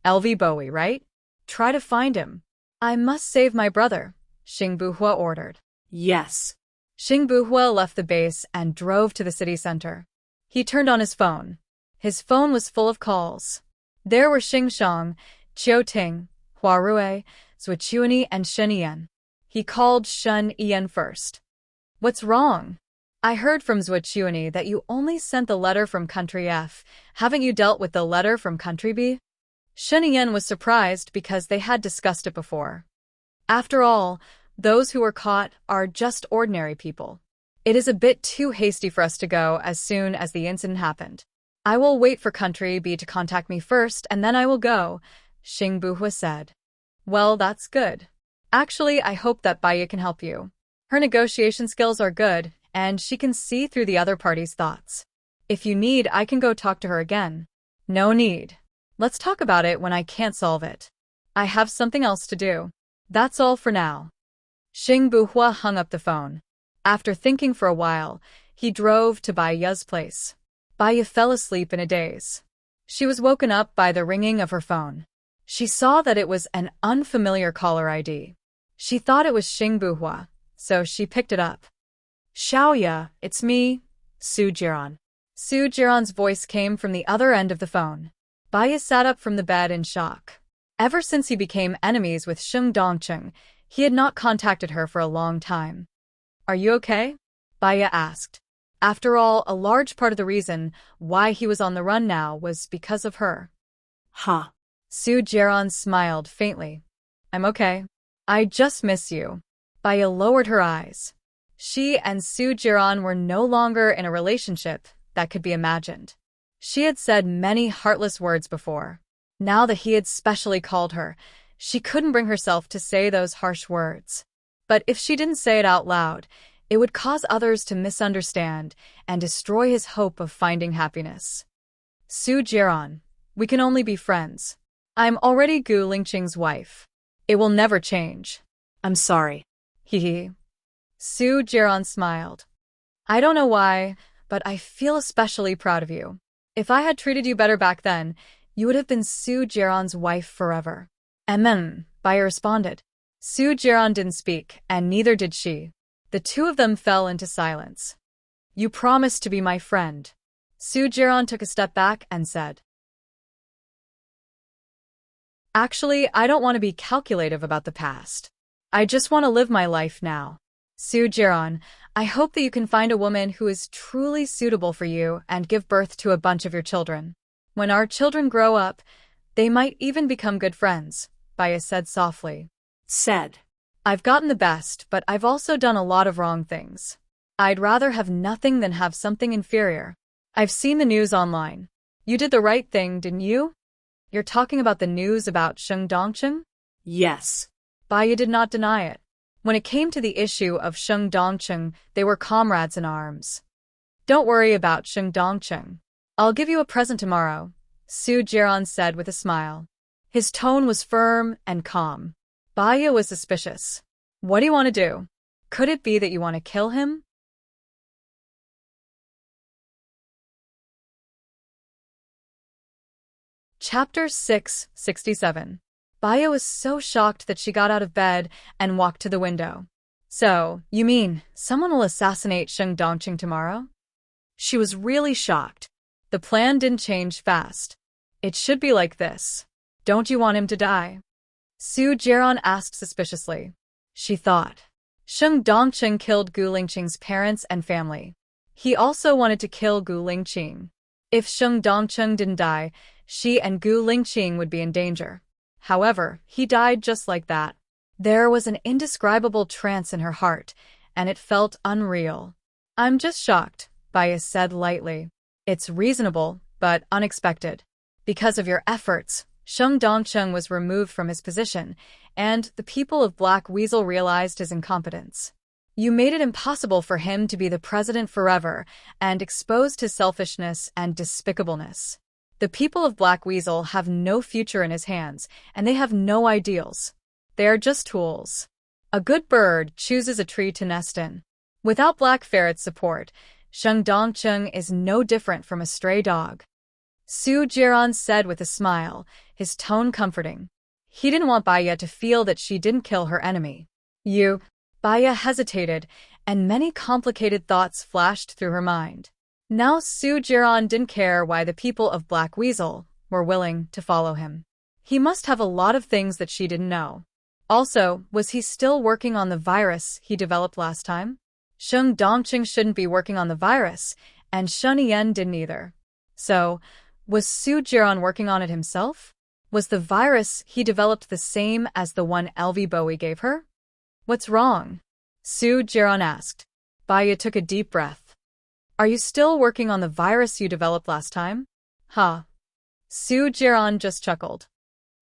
"LV Bowie, right? Try to find him." "I must save my brother," Xing Buhua ordered. Yes. Xing Buhua left the base and drove to the city center. He turned on his phone. His phone was full of calls. There were Xing Shang, Qiu Ting, Hua Rui, Zui Chuanyi, and Shen Yan. He called Shen Yan first. "What's wrong? I heard from Zui Chuanyi that you only sent the letter from Country F. Haven't you dealt with the letter from Country B?" Shen Yan was surprised because they had discussed it before. After all, those who were caught are just ordinary people. It is a bit too hasty for us to go as soon as the incident happened. "I will wait for Country B to contact me first and then I will go," Xing Buhua said. "Well, that's good. Actually, I hope that Bai Ye can help you. Her negotiation skills are good, and she can see through the other party's thoughts. If you need, I can go talk to her again." "No need. Let's talk about it when I can't solve it. I have something else to do. That's all for now." Xing Buhua hung up the phone. After thinking for a while, he drove to Bai Ye's place. Bai Ye fell asleep in a daze. She was woken up by the ringing of her phone. She saw that it was an unfamiliar caller ID. She thought it was Xing Buhua, so she picked it up. "Xiaoya, it's me, Su Jiran." Su Jiran's voice came from the other end of the phone. Bai Ye sat up from the bed in shock. Ever since he became enemies with Sheng Dongcheng, he had not contacted her for a long time. "Are you okay?" Bai Ye asked. After all, a large part of the reason why he was on the run now was because of her. Huh. Su Jiran smiled faintly. "I'm okay. I just miss you." Bai Ye lowered her eyes. She and Su Jiran were no longer in a relationship that could be imagined. She had said many heartless words before. Now that he had specially called her, she couldn't bring herself to say those harsh words. But if she didn't say it out loud, it would cause others to misunderstand and destroy his hope of finding happiness. "Su Jiran, we can only be friends. I'm already Gu Lingqing's wife. It will never change." "I'm sorry." Hee. Su Jiran smiled. "I don't know why, but I feel especially proud of you. If I had treated you better back then, you would have been Su Jiran's wife forever." Bai Ye responded. Su Jiran didn't speak, and neither did she. The two of them fell into silence. "You promised to be my friend." Su Jiran took a step back and said, "Actually, I don't want to be calculative about the past. I just want to live my life now. Su Jiran, I hope that you can find a woman who is truly suitable for you and give birth to a bunch of your children. When our children grow up, they might even become good friends," Bai Ye said softly. "I've gotten the best, but I've also done a lot of wrong things. I'd rather have nothing than have something inferior. I've seen the news online. You did the right thing, didn't you?" "You're talking about the news about Sheng Dongcheng?" "Yes." Bai Ye did not deny it. When it came to the issue of Sheng Dongcheng, they were comrades in arms. "Don't worry about Sheng Dongcheng. I'll give you a present tomorrow," Su Jiran said with a smile. His tone was firm and calm. Bai Ye was suspicious. "What do you want to do? Could it be that you want to kill him?" Chapter 667. Bai Ye was so shocked that she got out of bed and walked to the window. "So, you mean, someone will assassinate Sheng Dongqing tomorrow?" She was really shocked. The plan didn't change fast. It should be like this. Don't you want him to die? Su Jiran asked suspiciously. She thought. Sheng Dongcheng killed Gu Lingqing's parents and family. He also wanted to kill Gu Lingqing. If Sheng Dongcheng didn't die, she and Gu Lingqing would be in danger. However, he died just like that. There was an indescribable trance in her heart, and it felt unreal. I'm just shocked, Baya said lightly. It's reasonable, but unexpected. Because of your efforts, Sheng Dongcheng was removed from his position, and the people of Black Weasel realized his incompetence. You made it impossible for him to be the president forever and exposed his selfishness and despicableness. The people of Black Weasel have no future in his hands, and they have no ideals. They are just tools. A good bird chooses a tree to nest in. Without Black Ferret's support, Sheng Dongcheng is no different from a stray dog. Su Jiran said with a smile, his tone comforting. He didn't want Baya to feel that she didn't kill her enemy. Baya hesitated, and many complicated thoughts flashed through her mind. Now Su Jiran didn't care why the people of Black Weasel were willing to follow him. He must have a lot of things that she didn't know. Also, was he still working on the virus he developed last time? Sheng Dongcheng shouldn't be working on the virus, and Shen Yan didn't either. So, was Su Jiran working on it himself? Was the virus he developed the same as the one LV Bowie gave her? What's wrong? Su Jiran asked. Baya took a deep breath. Are you still working on the virus you developed last time? Huh. Su Jiran just chuckled.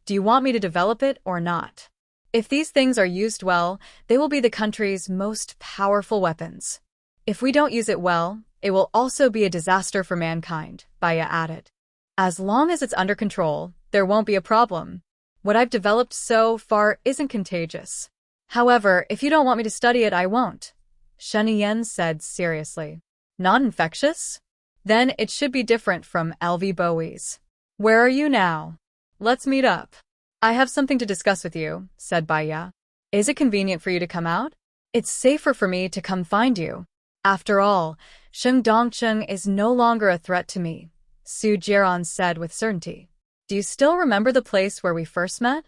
Do you want me to develop it or not? If these things are used well, they will be the country's most powerful weapons. If we don't use it well, it will also be a disaster for mankind, Baya added. As long as it's under control, there won't be a problem. What I've developed so far isn't contagious. However, if you don't want me to study it, I won't, Shen Yan said seriously. Not infectious? Then it should be different from LV Bowie's. Where are you now? Let's meet up. I have something to discuss with you, said Baya. Is it convenient for you to come out? It's safer for me to come find you. After all, Sheng Dongcheng is no longer a threat to me, Su Jiran said with certainty. Do you still remember the place where we first met?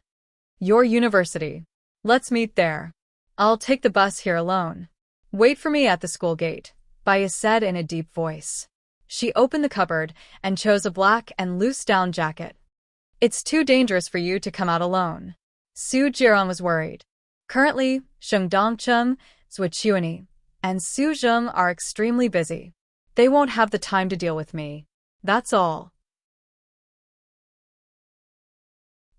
Your university. Let's meet there. I'll take the bus here alone. Wait for me at the school gate, Baya said in a deep voice. She opened the cupboard and chose a black and loose down jacket. It's too dangerous for you to come out alone. Su Jiran was worried. Currently, Sheng Dongcheng, Zhuqiuani, and Su Zheng are extremely busy. They won't have the time to deal with me. That's all.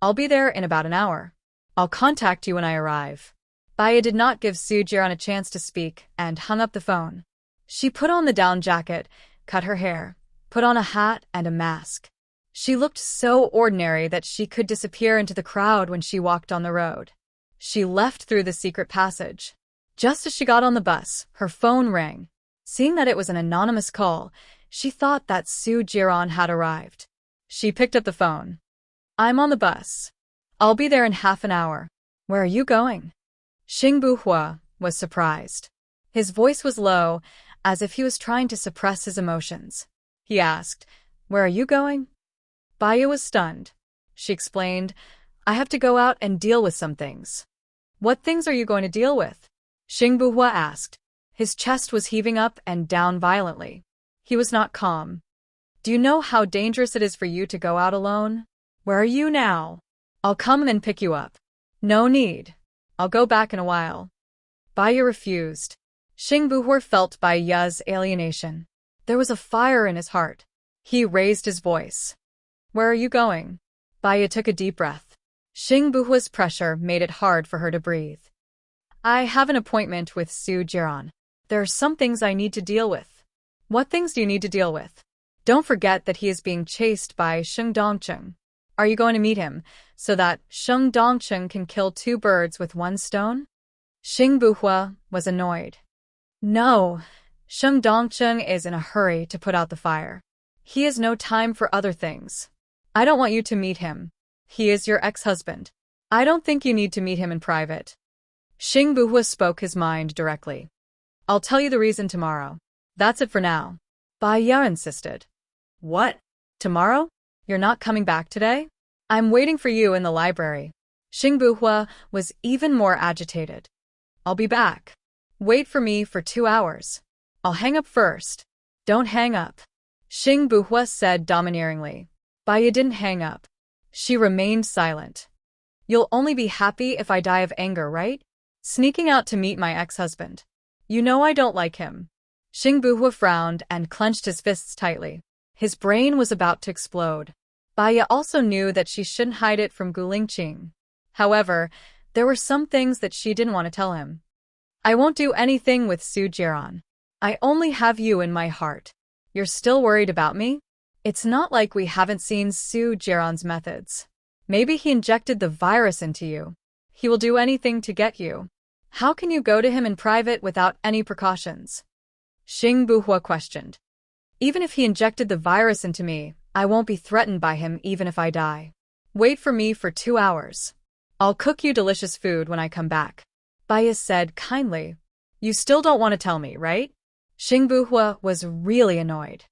I'll be there in about an hour. I'll contact you when I arrive. Baya did not give Su Jiran a chance to speak and hung up the phone. She put on the down jacket, cut her hair, put on a hat and a mask. She looked so ordinary that she could disappear into the crowd when she walked on the road. She left through the secret passage. Just as she got on the bus, her phone rang. Seeing that it was an anonymous call, she thought that Su Jiran had arrived. She picked up the phone. I'm on the bus. I'll be there in half an hour. Where are you going? Xing Buhua was surprised. His voice was low, as if he was trying to suppress his emotions. He asked, Where are you going? Baya was stunned. She explained, I have to go out and deal with some things. What things are you going to deal with? Xing Buhua asked. His chest was heaving up and down violently. He was not calm. Do you know how dangerous it is for you to go out alone? Where are you now? I'll come and pick you up. No need. I'll go back in a while. Baya refused. Xing Buhua felt Baya's alienation. There was a fire in his heart. He raised his voice. Where are you going? Baya took a deep breath. Xing Buhua's pressure made it hard for her to breathe. I have an appointment with Su Jiran. There are some things I need to deal with. What things do you need to deal with? Don't forget that he is being chased by Sheng Dongcheng. Are you going to meet him, so that Sheng Dongcheng can kill two birds with one stone? Xing Buhua was annoyed. No, Sheng Dongcheng is in a hurry to put out the fire. He has no time for other things. I don't want you to meet him. He is your ex-husband. I don't think you need to meet him in private. Xing Buhua spoke his mind directly. I'll tell you the reason tomorrow. That's it for now. Bai Ya insisted. What? Tomorrow? You're not coming back today? I'm waiting for you in the library. Xing Buhua was even more agitated. I'll be back. Wait for me for 2 hours. I'll hang up first. Don't hang up. Xing Buhua said domineeringly. Bai Ya didn't hang up. She remained silent. You'll only be happy if I die of anger, right? Sneaking out to meet my ex-husband. You know I don't like him. Xing Buhua frowned and clenched his fists tightly. His brain was about to explode. Bai Ya also knew that she shouldn't hide it from Gu Lingqing. However, there were some things that she didn't want to tell him. I won't do anything with Su Jiran. I only have you in my heart. You're still worried about me? It's not like we haven't seen Su Jiran's methods. Maybe he injected the virus into you. He will do anything to get you. How can you go to him in private without any precautions? Xing Buhua questioned. Even if he injected the virus into me, I won't be threatened by him even if I die. Wait for me for 2 hours. I'll cook you delicious food when I come back. Bai Ya said kindly. You still don't want to tell me, right? Xing Buhua was really annoyed.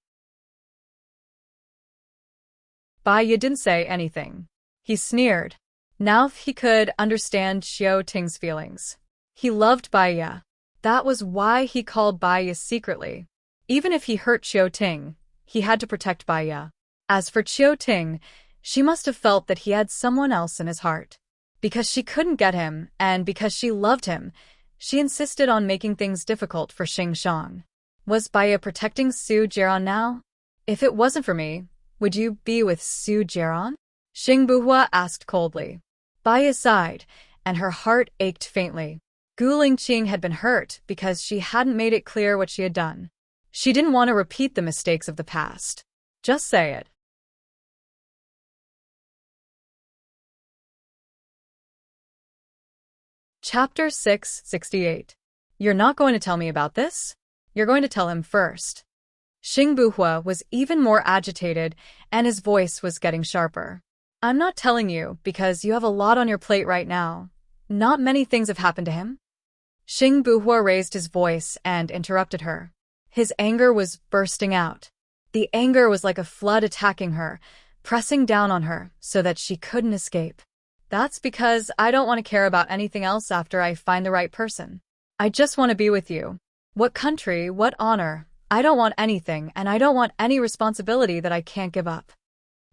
Bai Ya didn't say anything. He sneered. Now he could understand Xiao Ting's feelings. He loved Bai Ya. That was why he called Bai Ya secretly. Even if he hurt Xiao Ting, he had to protect Bai Ya. As for Xiao Ting, she must have felt that he had someone else in his heart. Because she couldn't get him, and because she loved him, she insisted on making things difficult for Xing Shang. Was Bai Ya protecting Su Jiran now? If it wasn't for me, would you be with Su Jiran? Xing Buhua asked coldly. Bai Ya sighed, and her heart ached faintly. Gu Lingqing had been hurt because she hadn't made it clear what she had done. She didn't want to repeat the mistakes of the past. Just say it. Chapter 668. You're not going to tell me about this? You're going to tell him first. Xing Buhua was even more agitated, and his voice was getting sharper. I'm not telling you because you have a lot on your plate right now. Not many things have happened to him. Xing Buhua raised his voice and interrupted her. His anger was bursting out. The anger was like a flood attacking her, pressing down on her so that she couldn't escape. That's because I don't want to care about anything else after I find the right person. I just want to be with you. What country, what honor? I don't want anything, and I don't want any responsibility that I can't give up.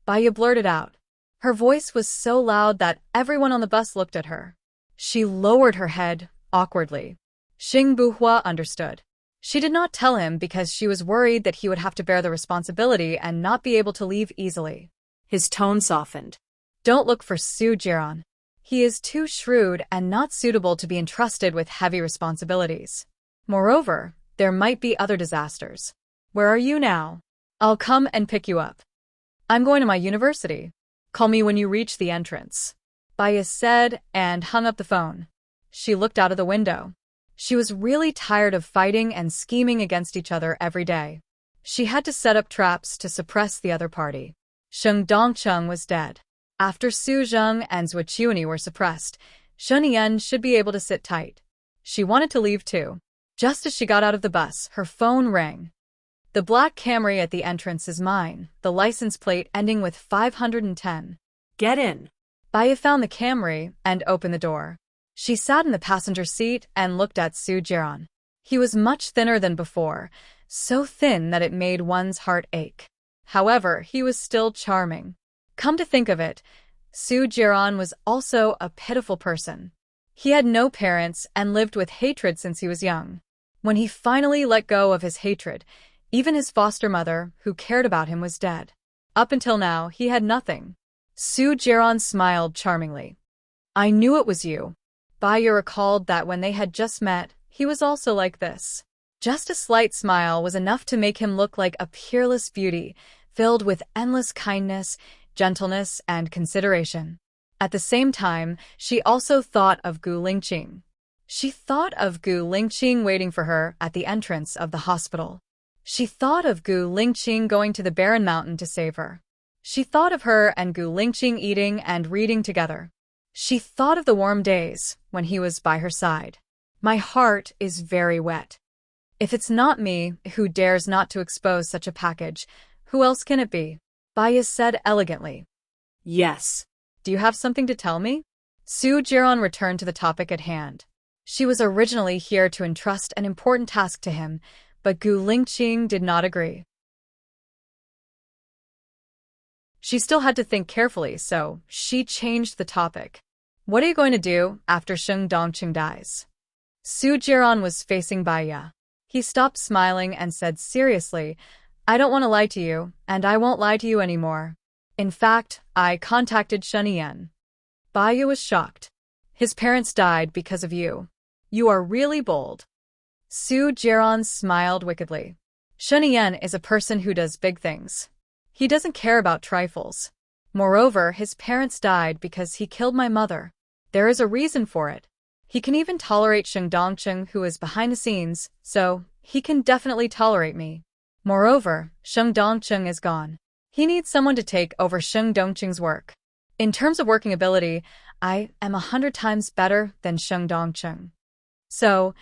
Bai Ya blurted out. Her voice was so loud that everyone on the bus looked at her. She lowered her head, awkwardly. Xing Buhua understood. She did not tell him because she was worried that he would have to bear the responsibility and not be able to leave easily. His tone softened. Don't look for Su Jiran. He is too shrewd and not suitable to be entrusted with heavy responsibilities. Moreover, there might be other disasters. Where are you now? I'll come and pick you up. I'm going to my university. Call me when you reach the entrance. Bai Ya said and hung up the phone. She looked out of the window. She was really tired of fighting and scheming against each other every day. She had to set up traps to suppress the other party. Sheng Dongcheng was dead. After Su Zheng and Zhuo Qiuni were suppressed, Shen Yan should be able to sit tight. She wanted to leave too. Just as she got out of the bus, her phone rang. The black Camry at the entrance is mine, the license plate ending with 510. Get in. Bai Ya found the Camry and opened the door. She sat in the passenger seat and looked at Su Jiran. He was much thinner than before, so thin that it made one's heart ache. However, he was still charming. Come to think of it, Su Jiran was also a pitiful person. He had no parents and lived with hatred since he was young. When he finally let go of his hatred, even his foster mother, who cared about him, was dead. Up until now, he had nothing. Su Jiran smiled charmingly. I knew it was you. Bai Ya recalled that when they had just met, he was also like this. Just a slight smile was enough to make him look like a peerless beauty, filled with endless kindness, gentleness, and consideration. At the same time, she also thought of Gu Lingqing. She thought of Gu Lingqing waiting for her at the entrance of the hospital. She thought of Gu Lingqing going to the barren mountain to save her. She thought of her and Gu Lingqing eating and reading together. She thought of the warm days when he was by her side. My heart is very wet. If it's not me, who dares not to expose such a package, who else can it be? Baya said elegantly. Yes. Do you have something to tell me? Su Jiran returned to the topic at hand. She was originally here to entrust an important task to him, but Gu Lingqing did not agree. She still had to think carefully, so she changed the topic. What are you going to do after Sheng Dongqing dies? Su Jiran was facing Baya. He stopped smiling and said seriously, I don't want to lie to you, and I won't lie to you anymore. In fact, I contacted Shen Yan. Baya was shocked. His parents died because of you. You are really bold. Su Jiran smiled wickedly. Shen Yan is a person who does big things. He doesn't care about trifles. Moreover, his parents died because he killed my mother. There is a reason for it. He can even tolerate Sheng Dongqing, who is behind the scenes, so he can definitely tolerate me. Moreover, Sheng Dongqing is gone. He needs someone to take over Sheng Dongqing's work. In terms of working ability, I am 100 times better than Sheng Dongqing. So,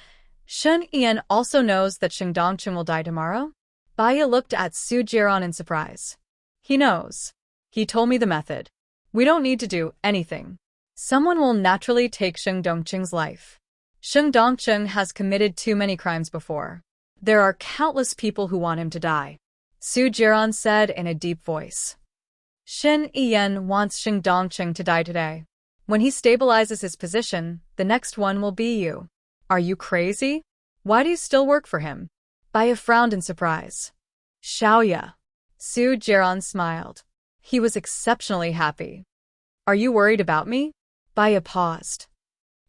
Shen Yan also knows that Sheng Dongqing will die tomorrow? Baya looked at Su Jiran in surprise. He knows. He told me the method. We don't need to do anything. Someone will naturally take Sheng Dongqing's life. Sheng Dongqing has committed too many crimes before. There are countless people who want him to die. Su Jiran said in a deep voice. Shen Yan wants Sheng Dongqing to die today. When he stabilizes his position, the next one will be you. Are you crazy? Why do you still work for him? Baya frowned in surprise. Xiaoya. Su Jiran smiled. He was exceptionally happy. Are you worried about me? Baya paused.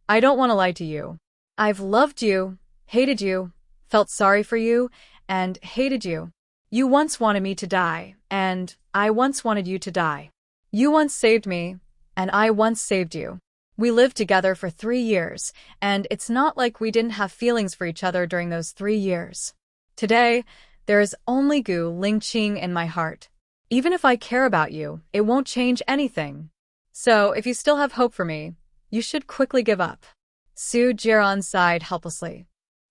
I don't want to lie to you. I've loved you, hated you, felt sorry for you, and hated you. You once wanted me to die, and I once wanted you to die. You once saved me, and I once saved you. We lived together for 3 years, and it's not like we didn't have feelings for each other during those 3 years. Today, there is only Gu Lingqing in my heart. Even if I care about you, it won't change anything. So, if you still have hope for me, you should quickly give up. Su Jiran sighed helplessly.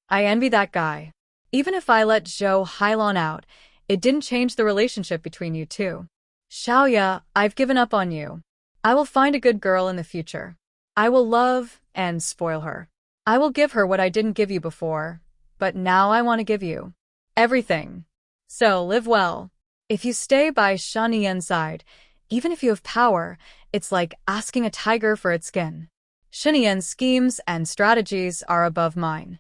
I envy that guy. Even if I let Zhou Hailon out, it didn't change the relationship between you two. Xiaoya, I've given up on you. I will find a good girl in the future. I will love and spoil her. I will give her what I didn't give you before, but now I want to give you everything. So live well. If you stay by Shen Yan's side, even if you have power, it's like asking a tiger for its skin. Shen Yan's schemes and strategies are above mine.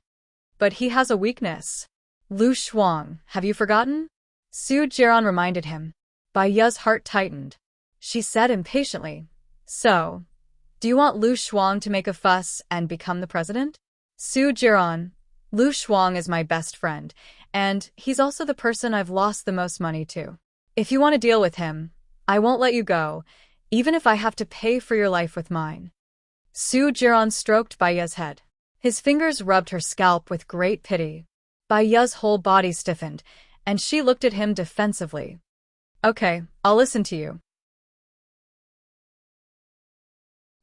But he has a weakness. Lu Shuang, have you forgotten? Su Jiran reminded him. Baya's heart tightened. She said impatiently, So, do you want Lu Shuang to make a fuss and become the president? Su Jiran, Lu Shuang is my best friend, and he's also the person I've lost the most money to. If you want to deal with him, I won't let you go, even if I have to pay for your life with mine. Su Jiran stroked Baya's head. His fingers rubbed her scalp with great pity. Baya's whole body stiffened, and she looked at him defensively. Okay, I'll listen to you.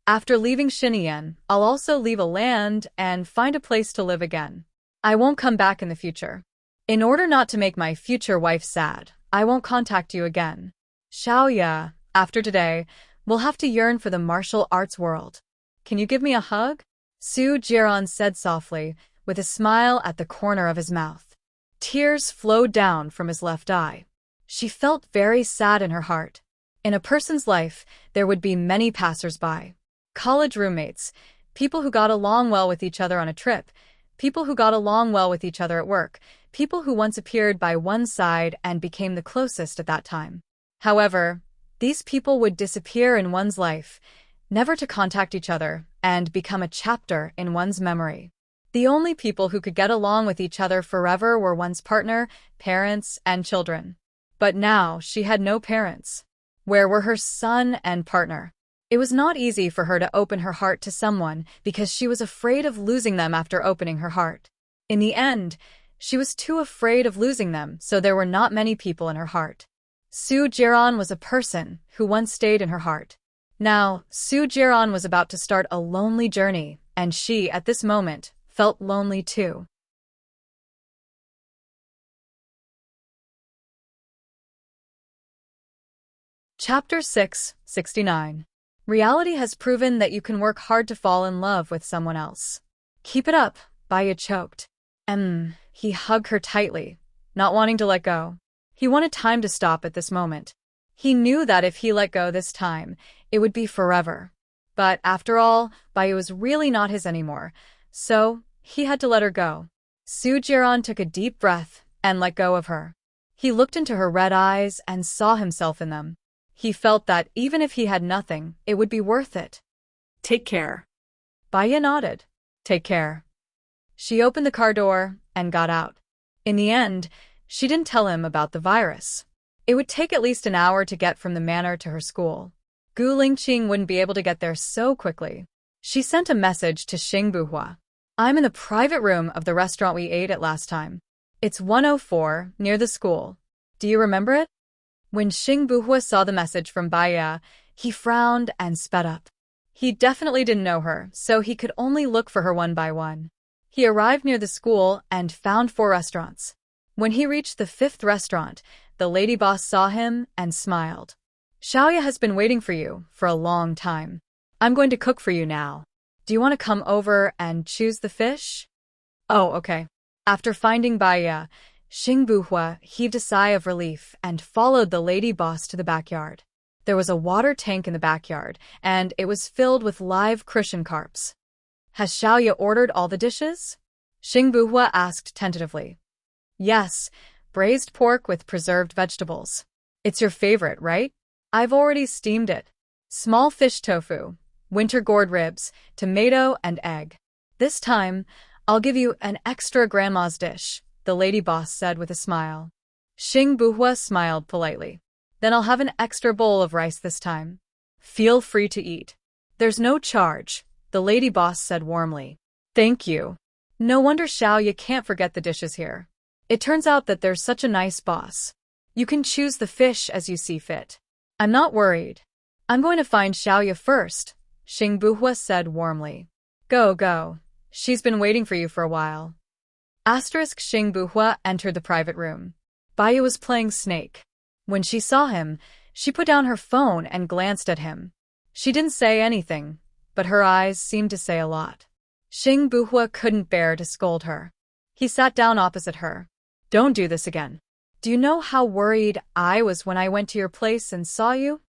After leaving Xinyan, I'll also leave a land and find a place to live again. I won't come back in the future. In order not to make my future wife sad, I won't contact you again. Xiaoya, after today, we'll have to yearn for the martial arts world. Can you give me a hug? Su Jiran said softly, with a smile at the corner of his mouth. Tears flowed down from his left eye. She felt very sad in her heart. In a person's life, there would be many passers-by. College roommates, people who got along well with each other on a trip, people who got along well with each other at work, people who once appeared by one's side and became the closest at that time. However, these people would disappear in one's life, never to contact each other, and become a chapter in one's memory. The only people who could get along with each other forever were one's partner, parents, and children. But now she had no parents. Where were her son and partner? It was not easy for her to open her heart to someone because she was afraid of losing them after opening her heart. In the end, she was too afraid of losing them, so there were not many people in her heart. Su Jiran was a person who once stayed in her heart. Now, Su Jiran was about to start a lonely journey, and she, at this moment, felt lonely too. Chapter 669. Reality has proven that you can work hard to fall in love with someone else. Keep it up, Baya choked. He hugged her tightly, not wanting to let go. He wanted time to stop at this moment. He knew that if he let go this time, it would be forever. But after all, Baya was really not his anymore, so he had to let her go. Su Jiran took a deep breath and let go of her. He looked into her red eyes and saw himself in them. He felt that even if he had nothing, it would be worth it. Take care. Baya nodded. Take care. She opened the car door and got out. In the end, she didn't tell him about the virus. It would take at least an hour to get from the manor to her school. Gu Lingqing wouldn't be able to get there so quickly. She sent a message to Xing Buhua. I'm in the private room of the restaurant we ate at last time. It's 104, near the school. Do you remember it? When Xing Buhua saw the message from Baya, he frowned and sped up. He definitely didn't know her, so he could only look for her one by one. He arrived near the school and found 4 restaurants. When he reached the 5th restaurant, the lady boss saw him and smiled. Xiaoya has been waiting for you for a long time. I'm going to cook for you now. Do you want to come over and choose the fish? Oh, okay. After finding Baya, Xing Buhua heaved a sigh of relief and followed the lady boss to the backyard. There was a water tank in the backyard, and it was filled with live crucian carps. Has Xiaoya ordered all the dishes? Xing Buhua asked tentatively. Yes, braised pork with preserved vegetables. It's your favorite, right? I've already steamed it. Small fish tofu, winter gourd ribs, tomato and egg. This time, I'll give you an extra grandma's dish, the lady boss said with a smile. Xing Buhua smiled politely. Then I'll have an extra bowl of rice this time. Feel free to eat. There's no charge, the lady boss said warmly. Thank you. No wonder Xiaoya can't forget the dishes here. It turns out that there's such a nice boss. You can choose the fish as you see fit. I'm not worried. I'm going to find Xiaoya first, Xing Buhua said warmly. Go. She's been waiting for you for a while. Xing Buhua entered the private room. Baya was playing Snake. When she saw him, she put down her phone and glanced at him. She didn't say anything, but her eyes seemed to say a lot. Xing Buhua couldn't bear to scold her. He sat down opposite her. Don't do this again. Do you know how worried I was when I went to your place and saw you?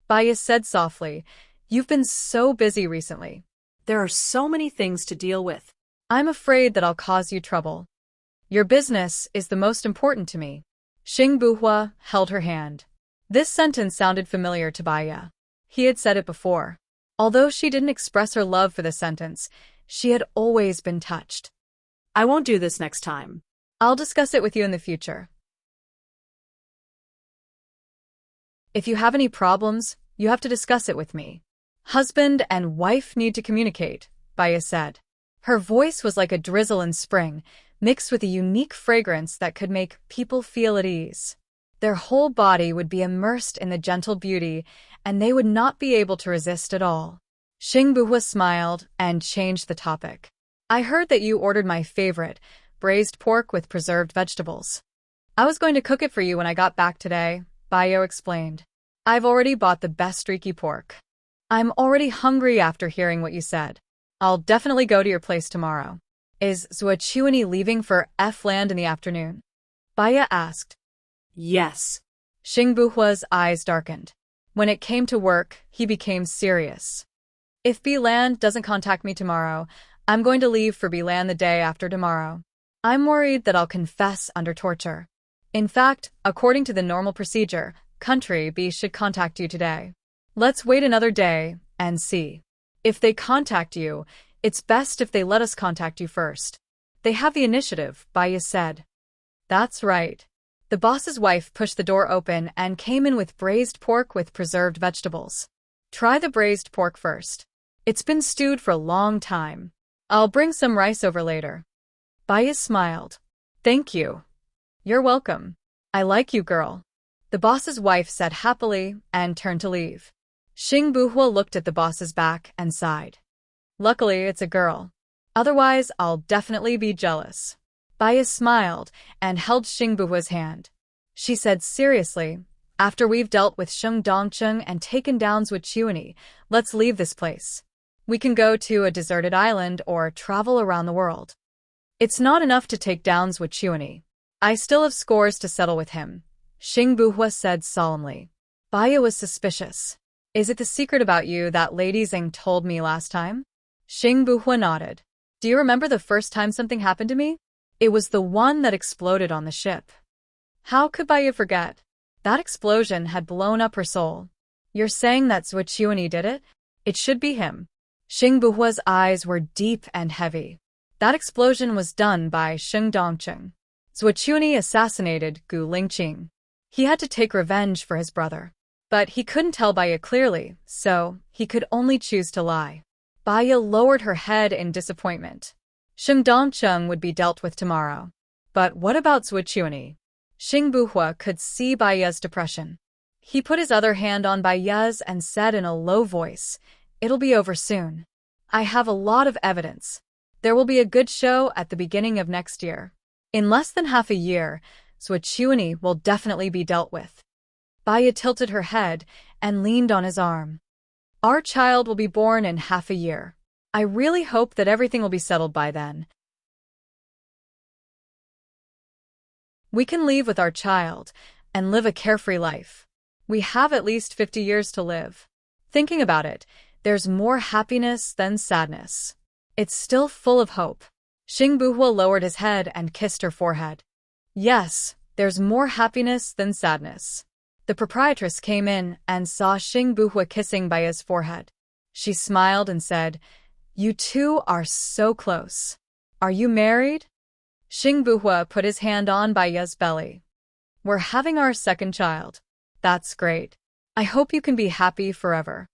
Baya said softly. You've been so busy recently. There are so many things to deal with. I'm afraid that I'll cause you trouble. Your business is the most important to me. Xing Buhua held her hand. This sentence sounded familiar to Baya. He had said it before. Although she didn't express her love for the sentence, she had always been touched. I won't do this next time. I'll discuss it with you in the future. If you have any problems, you have to discuss it with me. Husband and wife need to communicate, Baya said. Her voice was like a drizzle in spring, mixed with a unique fragrance that could make people feel at ease. Their whole body would be immersed in the gentle beauty, and they would not be able to resist at all. Xing Buhua smiled and changed the topic. I heard that you ordered my favorite, braised pork with preserved vegetables. I was going to cook it for you when I got back today, Baya explained. I've already bought the best streaky pork. I'm already hungry after hearing what you said. I'll definitely go to your place tomorrow. Is Zhuochuani leaving for F-land in the afternoon? Baya asked. Yes. Xing Buhua's eyes darkened. When it came to work, he became serious. If B-land doesn't contact me tomorrow, I'm going to leave for B-land the day after tomorrow. I'm worried that I'll confess under torture. In fact, according to the normal procedure, Country B should contact you today. Let's wait another day and see. If they contact you, it's best if they let us contact you first. They have the initiative, Baya said. That's right. The boss's wife pushed the door open and came in with braised pork with preserved vegetables. Try the braised pork first. It's been stewed for a long time. I'll bring some rice over later. Baya smiled. Thank you. You're welcome. I like you, girl. The boss's wife said happily and turned to leave. Xing Buhua looked at the boss's back and sighed. Luckily, it's a girl. Otherwise, I'll definitely be jealous. Baya smiled and held Xing Buhua's hand. She said seriously, After we've dealt with Sheng Dongcheng and taken down Zhuqiuni, let's leave this place. We can go to a deserted island or travel around the world. It's not enough to take down Zhuqiuni. I still have scores to settle with him, Xing Buhua said solemnly. Baya was suspicious. Is it the secret about you that Lady Zhang told me last time? Xing Buhua nodded. Do you remember the first time something happened to me? It was the one that exploded on the ship. How could Baya forget? That explosion had blown up her soul. You're saying that Zhuqiuni did it? It should be him. Xing Buhua's eyes were deep and heavy. That explosion was done by Sheng Dongcheng. Zhuqiuni assassinated Gu Lingqing. He had to take revenge for his brother. But he couldn't tell Baya clearly, so he could only choose to lie. Baya lowered her head in disappointment. Sheng Dongcheng would be dealt with tomorrow. But what about Zhuqiuni? Xing Buhua could see Baya's depression. He put his other hand on Baya's and said in a low voice, "It'll be over soon. I have a lot of evidence. There will be a good show at the beginning of next year. In less than half a year, Zhuqiuni will definitely be dealt with." Baya tilted her head and leaned on his arm. Our child will be born in half a year. I really hope that everything will be settled by then. We can leave with our child and live a carefree life. We have at least 50 years to live. Thinking about it, there's more happiness than sadness. It's still full of hope. Xing Buhua lowered his head and kissed her forehead. Yes, there's more happiness than sadness. The proprietress came in and saw Xing Buhua kissing Baya's forehead. She smiled and said, "You two are so close. Are you married?" Xing Buhua put his hand on Baya's belly. "We're having our second child. That's great. I hope you can be happy forever,"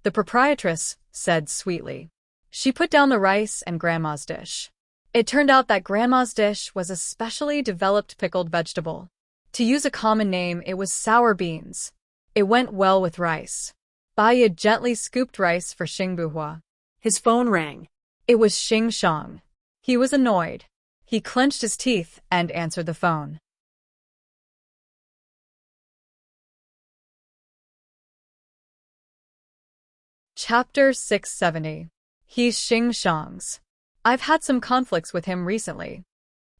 the proprietress said sweetly. She put down the rice and Grandma's dish. It turned out that Grandma's dish was a specially developed pickled vegetable. To use a common name, it was sour beans. It went well with rice. Baya gently scooped rice for Xing Buhua. His phone rang. It was Xing Shang. He was annoyed. He clenched his teeth and answered the phone. Chapter 670. He's Xing Shang's. I've had some conflicts with him recently.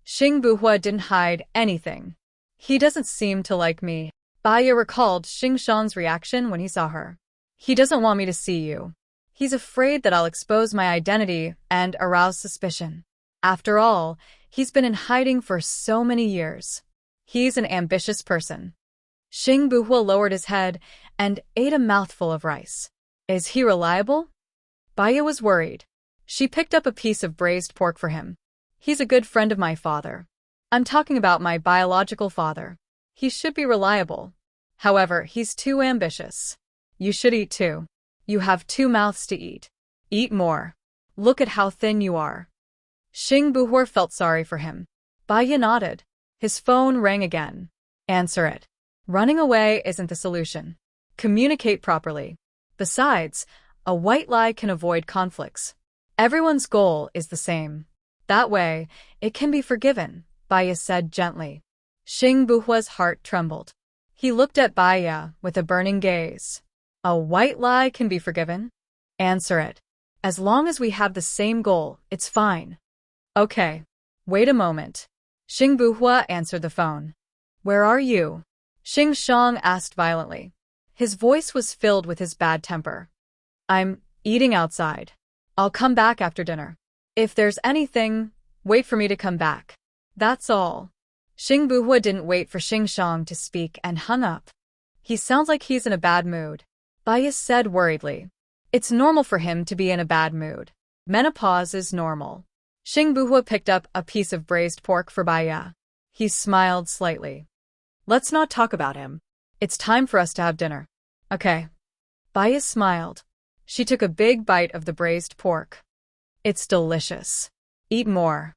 Xing Buhua didn't hide anything. He doesn't seem to like me. Baya recalled Xing Shang's reaction when he saw her. He doesn't want me to see you. He's afraid that I'll expose my identity and arouse suspicion. After all, he's been in hiding for so many years. He's an ambitious person. Xing Buhua lowered his head and ate a mouthful of rice. Is he reliable? Baya was worried. She picked up a piece of braised pork for him. He's a good friend of my father. I'm talking about my biological father. He should be reliable. However, he's too ambitious. You should eat too. You have 2 mouths to eat. Eat more. Look at how thin you are. Xing Buhua felt sorry for him. Baya nodded. His phone rang again. Answer it. Running away isn't the solution. Communicate properly. Besides, a white lie can avoid conflicts. Everyone's goal is the same. That way, it can be forgiven, Baya said gently. Xing Buhua's heart trembled. He looked at Baya with a burning gaze. A white lie can be forgiven? Answer it. As long as we have the same goal, it's fine. Okay. Wait a moment. Xing Buhua answered the phone. Where are you? Xing Shang asked violently. His voice was filled with his bad temper. I'm eating outside. I'll come back after dinner. If there's anything, wait for me to come back. That's all. Xing Buhua didn't wait for Xing Shang to speak and hung up. He sounds like he's in a bad mood. Baya said worriedly. It's normal for him to be in a bad mood. Menopause is normal. Xing Buhua picked up a piece of braised pork for Baya. He smiled slightly. Let's not talk about him. It's time for us to have dinner. Okay. Baya smiled. She took a big bite of the braised pork. It's delicious. Eat more.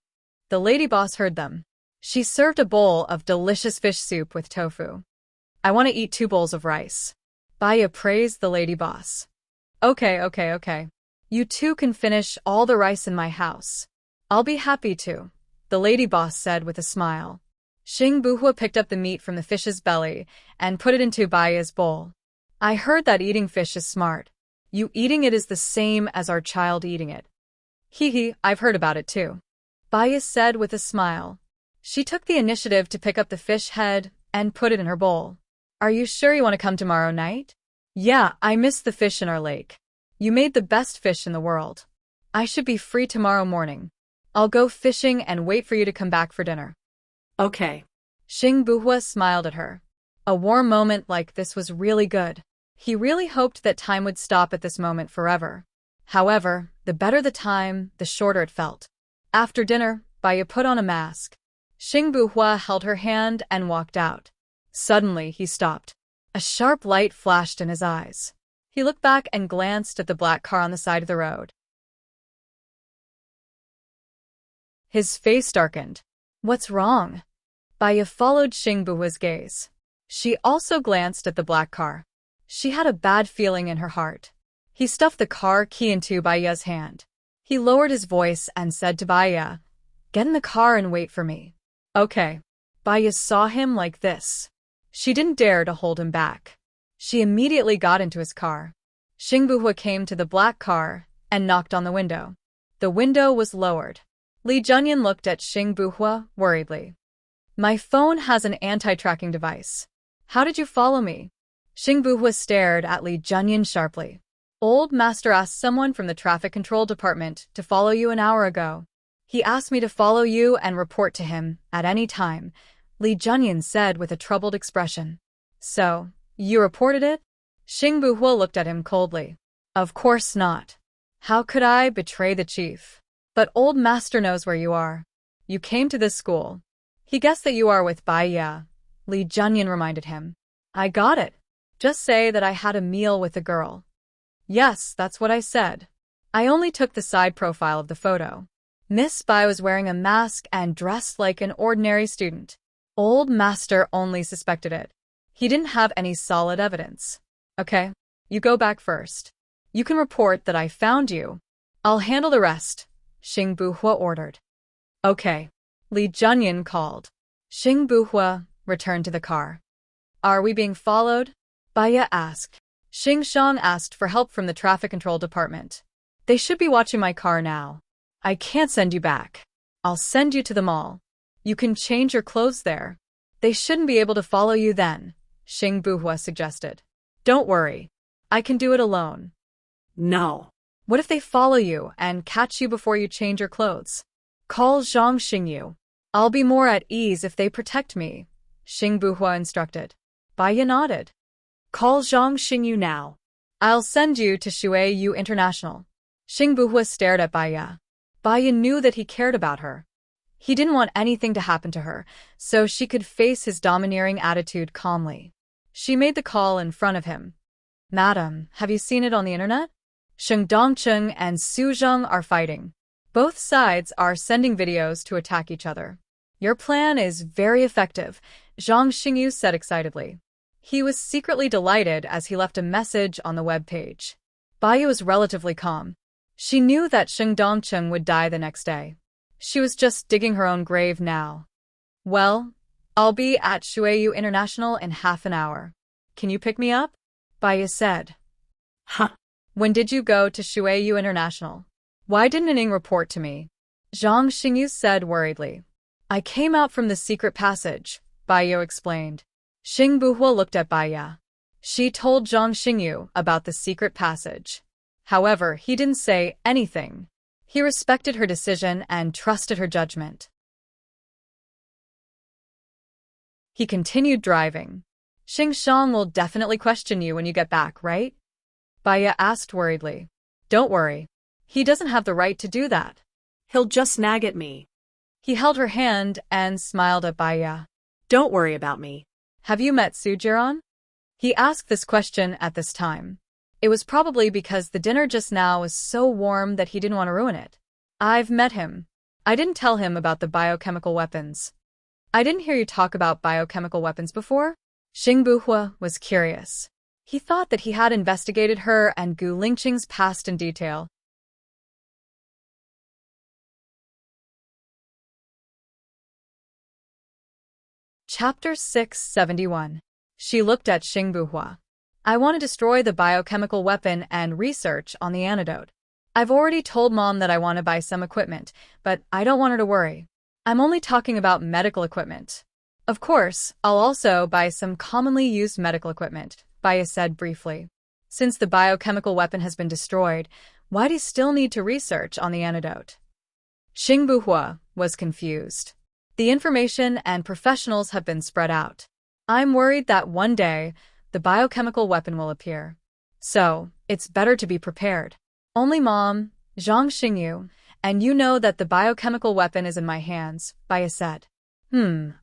The lady boss heard them. She served a bowl of delicious fish soup with tofu. I want to eat 2 bowls of rice. Baya praised the lady boss. Okay. You two can finish all the rice in my house. I'll be happy to, the lady boss said with a smile. Xing Buhua picked up the meat from the fish's belly and put it into Baiya's bowl. I heard that eating fish is smart. You eating it is the same as our child eating it. Hee, I've heard about it too. Baiya said with a smile. She took the initiative to pick up the fish head and put it in her bowl. Are you sure you want to come tomorrow night? Yeah, I miss the fish in our lake. You made the best fish in the world. I should be free tomorrow morning. I'll go fishing and wait for you to come back for dinner. Okay. Xing Buhua smiled at her. A warm moment like this was really good. He really hoped that time would stop at this moment forever. However, the better the time, the shorter it felt. After dinner, Baiya put on a mask. Xing Buhua held her hand and walked out. Suddenly, he stopped. A sharp light flashed in his eyes. He looked back and glanced at the black car on the side of the road. His face darkened. What's wrong? Baiya followed Xing Buhua's gaze. She also glanced at the black car. She had a bad feeling in her heart. He stuffed the car key into Baiya's hand. He lowered his voice and said to Baiya, "Get in the car and wait for me." Okay. Baiya saw him like this. She didn't dare to hold him back. She immediately got into his car. Xing Buhua came to the black car and knocked on the window. The window was lowered. Li Junyan looked at Xing Buhua worriedly. My phone has an anti-tracking device. How did you follow me? Xing Buhua stared at Li Junyan sharply. Old Master asked someone from the traffic control department to follow you an hour ago. He asked me to follow you and report to him at any time, Li Junyan said with a troubled expression. So, you reported it? Xing Buhua looked at him coldly. Of course not. How could I betray the chief? But Old Master knows where you are. You came to this school. He guessed that you are with Baiya, Li Junyan reminded him. I got it. Just say that I had a meal with a girl. Yes, that's what I said. I only took the side profile of the photo. Miss Bai was wearing a mask and dressed like an ordinary student. Old Master only suspected it. He didn't have any solid evidence. Okay, you go back first. You can report that I found you. I'll handle the rest, Xing Buhua ordered. Okay, Li Junyan called. Xing Buhua returned to the car. Are we being followed? Baiya asked. Xing Shang asked for help from the traffic control department. They should be watching my car now. I can't send you back. I'll send you to the mall. You can change your clothes there. They shouldn't be able to follow you then, Xing Buhua suggested. Don't worry. I can do it alone. No. What if they follow you and catch you before you change your clothes? Call Zhang Xingyu. I'll be more at ease if they protect me, Xing Buhua instructed. Baiya nodded. Call Zhang Xingyu now. I'll send you to Shuiyu International. Xing Buhua stared at Baiya. Baiya knew that he cared about her. He didn't want anything to happen to her, so she could face his domineering attitude calmly. She made the call in front of him. Madam, have you seen it on the internet? Sheng Dongcheng and Su Zheng are fighting. Both sides are sending videos to attack each other. Your plan is very effective, Zhang Xingyu said excitedly. He was secretly delighted as he left a message on the web page. Baiya was relatively calm. She knew that Sheng Dongcheng would die the next day. She was just digging her own grave now. Well, I'll be at Shuiyu International in half an hour. Can you pick me up? Baiya said. Huh. When did you go to Shuiyu International? Why didn't Ning report to me? Zhang Xingyu said worriedly. I came out from the secret passage, Baiya explained. Xing Buhua looked at Baiya. She told Zhang Xingyu about the secret passage. However, he didn't say anything. He respected her decision and trusted her judgment. He continued driving. Xing Shang will definitely question you when you get back, right? Baiya asked worriedly. Don't worry. He doesn't have the right to do that. He'll just nag at me. He held her hand and smiled at Baiya. Don't worry about me. Have you met Su Jiran? He asked this question at this time. It was probably because the dinner just now was so warm that he didn't want to ruin it. I've met him. I didn't tell him about the biochemical weapons. I didn't hear you talk about biochemical weapons before? Xing Buhua was curious. He thought that he had investigated her and Gu Lingqing's past in detail. Chapter 671. She looked at Xing Buhua. I want to destroy the biochemical weapon and research on the antidote. I've already told Mom that I want to buy some equipment, but I don't want her to worry. I'm only talking about medical equipment. Of course, I'll also buy some commonly used medical equipment, Baya said briefly. Since the biochemical weapon has been destroyed, why do you still need to research on the antidote? Xing Buhua was confused. The information and professionals have been spread out. I'm worried that one day, the biochemical weapon will appear. So, it's better to be prepared. Only Mom, Zhang Xingyu, and you know that the biochemical weapon is in my hands, Baya said.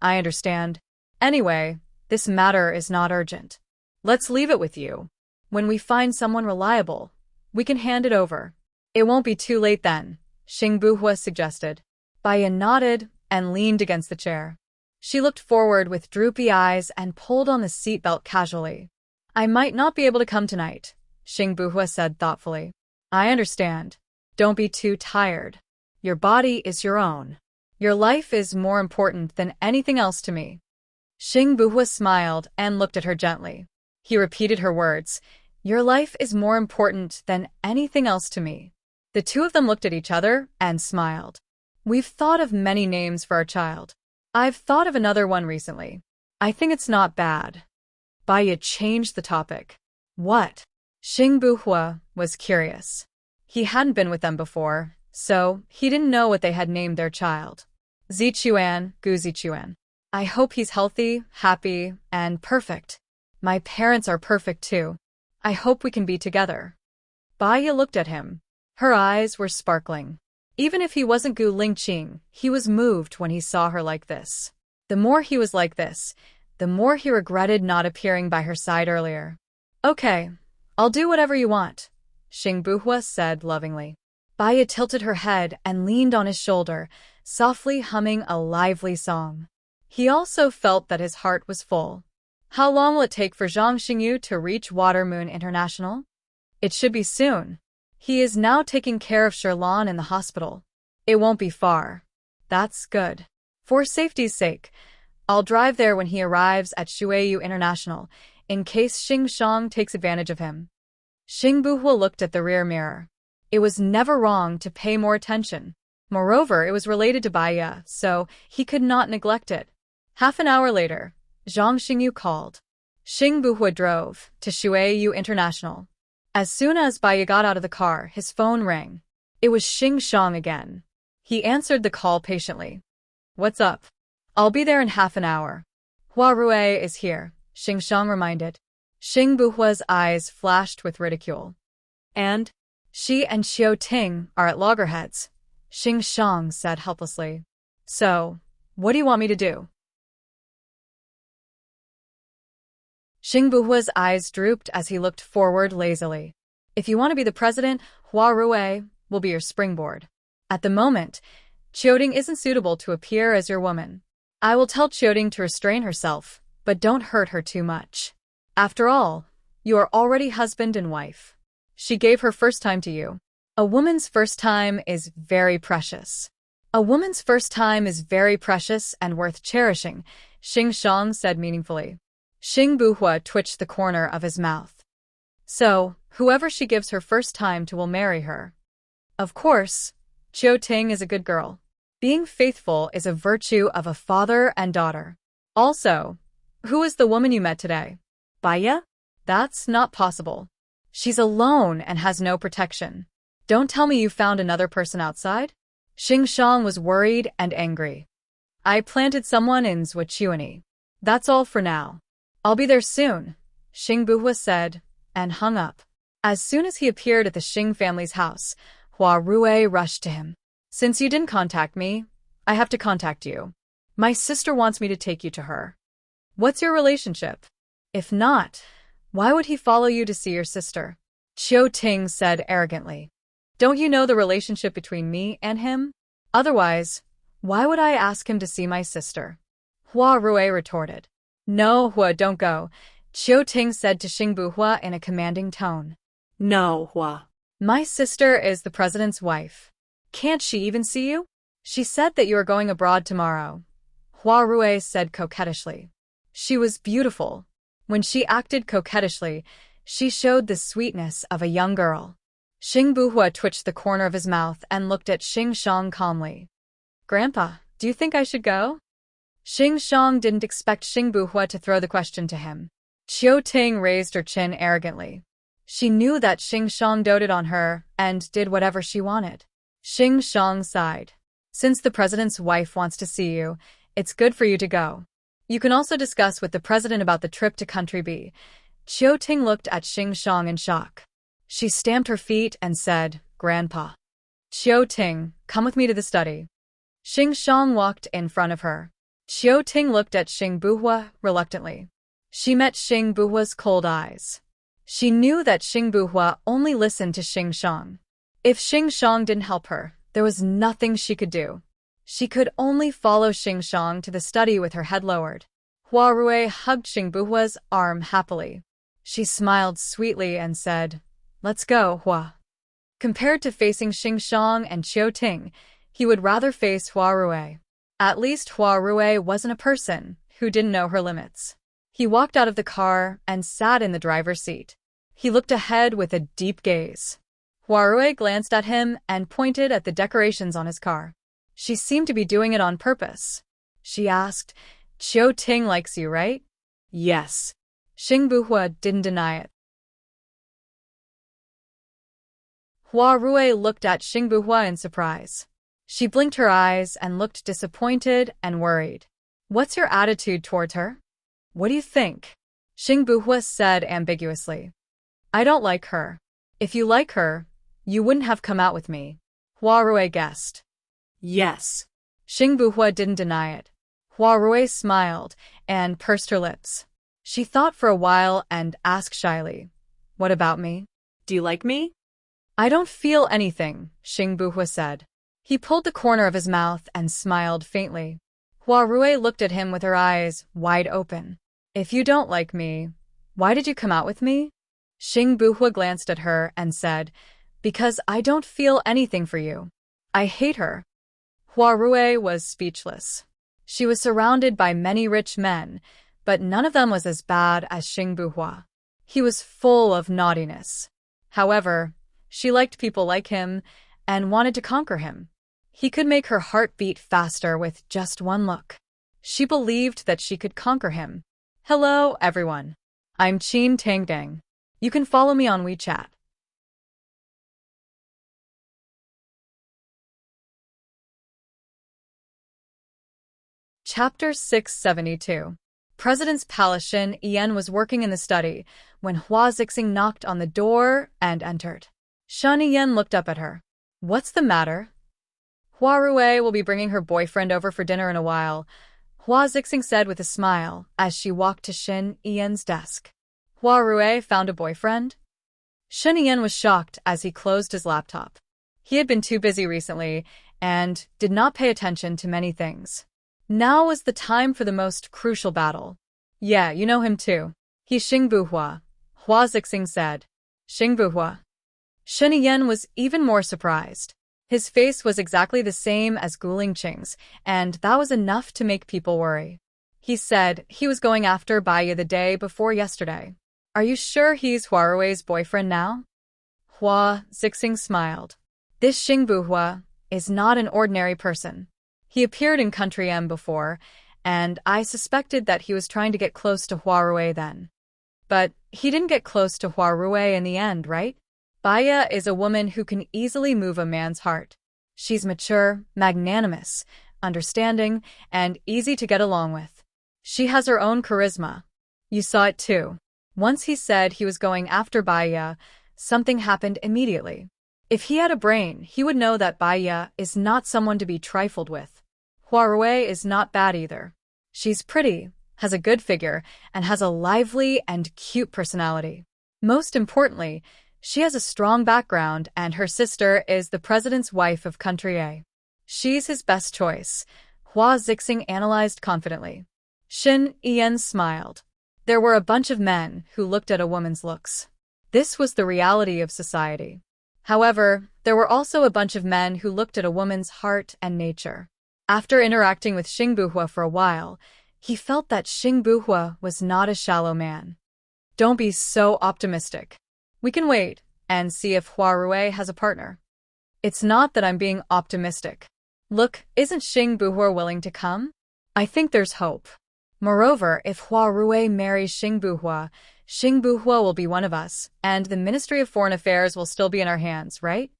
I understand. Anyway, this matter is not urgent. Let's leave it with you. When we find someone reliable, we can hand it over. It won't be too late then, Xing Buhua suggested. Baya nodded and leaned against the chair. She looked forward with droopy eyes and pulled on the seatbelt casually. I might not be able to come tonight, Xing Buhua said thoughtfully. I understand. Don't be too tired. Your body is your own. Your life is more important than anything else to me. Xing Buhua smiled and looked at her gently. He repeated her words. Your life is more important than anything else to me. The two of them looked at each other and smiled. We've thought of many names for our child. I've thought of another one recently. I think it's not bad. Baya changed the topic. What? Xing Buhua was curious. He hadn't been with them before, so he didn't know what they had named their child. Zichuan, Gu Zichuan. I hope he's healthy, happy, and perfect. My parents are perfect too. I hope we can be together. Baya looked at him. Her eyes were sparkling. Even if he wasn't Gu Lingqing, he was moved when he saw her like this. The more he was like this, the more he regretted not appearing by her side earlier. Okay, I'll do whatever you want, Xing Buhua said lovingly. Baya tilted her head and leaned on his shoulder, softly humming a lively song. He also felt that his heart was full. How long will it take for Zhang Xingyu to reach Water Moon International? It should be soon. He is now taking care of Sherlan in the hospital. It won't be far. That's good. For safety's sake, I'll drive there when he arrives at Shuiyu International, in case Xing Shang takes advantage of him. Xing Buhua looked at the rear mirror. It was never wrong to pay more attention. Moreover, it was related to Baya, so he could not neglect it. Half an hour later, Zhang Xingyu called. Xing Buhua drove to Shuiyu International. As soon as Baya got out of the car, his phone rang. It was Xing Shang again. He answered the call patiently. What's up? I'll be there in half an hour. Hua Rue is here, Xing Shang reminded. Xing Buhua's eyes flashed with ridicule. And? She and Xiao Ting are at loggerheads, Xing Shang said helplessly. So, what do you want me to do? Xing Buhua's eyes drooped as he looked forward lazily. If you want to be the president, Hua Rue will be your springboard. At the moment, Qiuting isn't suitable to appear as your woman. I will tell Qiuting to restrain herself, but don't hurt her too much. After all, you are already husband and wife. She gave her first time to you. A woman's first time is very precious. A woman's first time is very precious and worth cherishing, Xing Shang said meaningfully. Xing Buhua twitched the corner of his mouth. So, whoever she gives her first time to will marry her. Of course, Qiu Ting is a good girl. Being faithful is a virtue of a father and daughter. Also, who is the woman you met today? Baya? That's not possible. She's alone and has no protection. Don't tell me you found another person outside? Xing Shang was worried and angry. I planted someone in Zhuochuani. That's all for now. I'll be there soon, Xing Buhua said, and hung up. As soon as he appeared at the Xing family's house, Hua Rue rushed to him. Since you didn't contact me, I have to contact you. My sister wants me to take you to her. What's your relationship? If not, why would he follow you to see your sister? Qiu Ting said arrogantly. Don't you know the relationship between me and him? Otherwise, why would I ask him to see my sister? Hua Rue retorted. No, Hua, don't go, Qiu Ting said to Xing Buhua in a commanding tone. No, Hua. My sister is the president's wife. Can't she even see you? She said that you are going abroad tomorrow. Hua Rui said coquettishly. She was beautiful. When she acted coquettishly, she showed the sweetness of a young girl. Xing Buhua twitched the corner of his mouth and looked at Xing Shang calmly. Grandpa, do you think I should go? Xing Shang didn't expect Xing Buhua to throw the question to him. Qiu Ting raised her chin arrogantly. She knew that Xing Shang doted on her and did whatever she wanted. Xing Shang sighed. Since the president's wife wants to see you, it's good for you to go. You can also discuss with the president about the trip to Country B. Qiu Ting looked at Xing Shang in shock. She stamped her feet and said, Grandpa. Qiu Ting, come with me to the study. Xing Shang walked in front of her. Qiu Ting looked at Xing Buhua reluctantly. She met Xing Buhua's cold eyes. She knew that Xing Buhua only listened to Xing Shang. If Xing Shang didn't help her, there was nothing she could do. She could only follow Xing Shang to the study with her head lowered. Hua Rui hugged Xing Buhua's arm happily. She smiled sweetly and said, Let's go, Hua. Compared to facing Xing Shang and Qiu Ting, he would rather face Hua Rui. At least Hua Rui wasn't a person who didn't know her limits. He walked out of the car and sat in the driver's seat. He looked ahead with a deep gaze. Hua Rui glanced at him and pointed at the decorations on his car. She seemed to be doing it on purpose. She asked, Qiu Ting likes you, right? Yes. Xing Buhua didn't deny it. Hua Rui looked at Xing Buhua in surprise. She blinked her eyes and looked disappointed and worried. What's your attitude towards her? What do you think? Xing Buhua said ambiguously. I don't like her. If you like her, you wouldn't have come out with me. Hua Rui guessed. Yes. Xing Buhua didn't deny it. Hua Rui smiled and pursed her lips. She thought for a while and asked shyly, What about me? Do you like me? I don't feel anything, Xing Buhua said. He pulled the corner of his mouth and smiled faintly. Hua Rui looked at him with her eyes wide open. If you don't like me, why did you come out with me? Xing Buhua glanced at her and said, Because I don't feel anything for you. I hate her. Hua Rui was speechless. She was surrounded by many rich men, but none of them was as bad as Xing Buhua. He was full of naughtiness. However, she liked people like him and wanted to conquer him. He could make her heart beat faster with just one look. She believed that she could conquer him. Hello, everyone. I'm Qin Tangdang. You can follow me on WeChat. Chapter 672. President's Palace. Shen Yan was working in the study when Hua Zixing knocked on the door and entered. Shen Yan looked up at her. What's the matter? Hua Rui will be bringing her boyfriend over for dinner in a while, Hua Zixing said with a smile as she walked to Shen Yan's desk. Hua Rui found a boyfriend? Shen Yan was shocked as he closed his laptop. He had been too busy recently and did not pay attention to many things. Now was the time for the most crucial battle. Yeah, you know him too. He's Xing Buhua, Hua Zixing said. Xing Buhua. Shen Yan was even more surprised. His face was exactly the same as Guling Qing's, and that was enough to make people worry. He said he was going after Baiya the day before yesterday. Are you sure he's Hua Rui's boyfriend now? Hua Zixing smiled. This Xing Buhua is not an ordinary person. He appeared in Country M before, and I suspected that he was trying to get close to Hua Rui then. But he didn't get close to Hua Rui in the end, right? Baiya is a woman who can easily move a man's heart. She's mature, magnanimous, understanding, and easy to get along with. She has her own charisma. You saw it too. Once he said he was going after Baiya, something happened immediately. If he had a brain, he would know that Baiya is not someone to be trifled with. Hua Rui is not bad either. She's pretty, has a good figure, and has a lively and cute personality. Most importantly, she has a strong background and her sister is the president's wife of Country A. She's his best choice, Hua Zixing analyzed confidently. Shen Yan smiled. There were a bunch of men who looked at a woman's looks. This was the reality of society. However, there were also a bunch of men who looked at a woman's heart and nature. After interacting with Xingbuhua for a while, he felt that Xingbuhua was not a shallow man. Don't be so optimistic. We can wait and see if Hua Rui has a partner. It's not that I'm being optimistic. Look, isn't Xingbuhua willing to come? I think there's hope. Moreover, if Hua Rui marries Xingbuhua, Xingbuhua will be one of us, and the Ministry of Foreign Affairs will still be in our hands, right?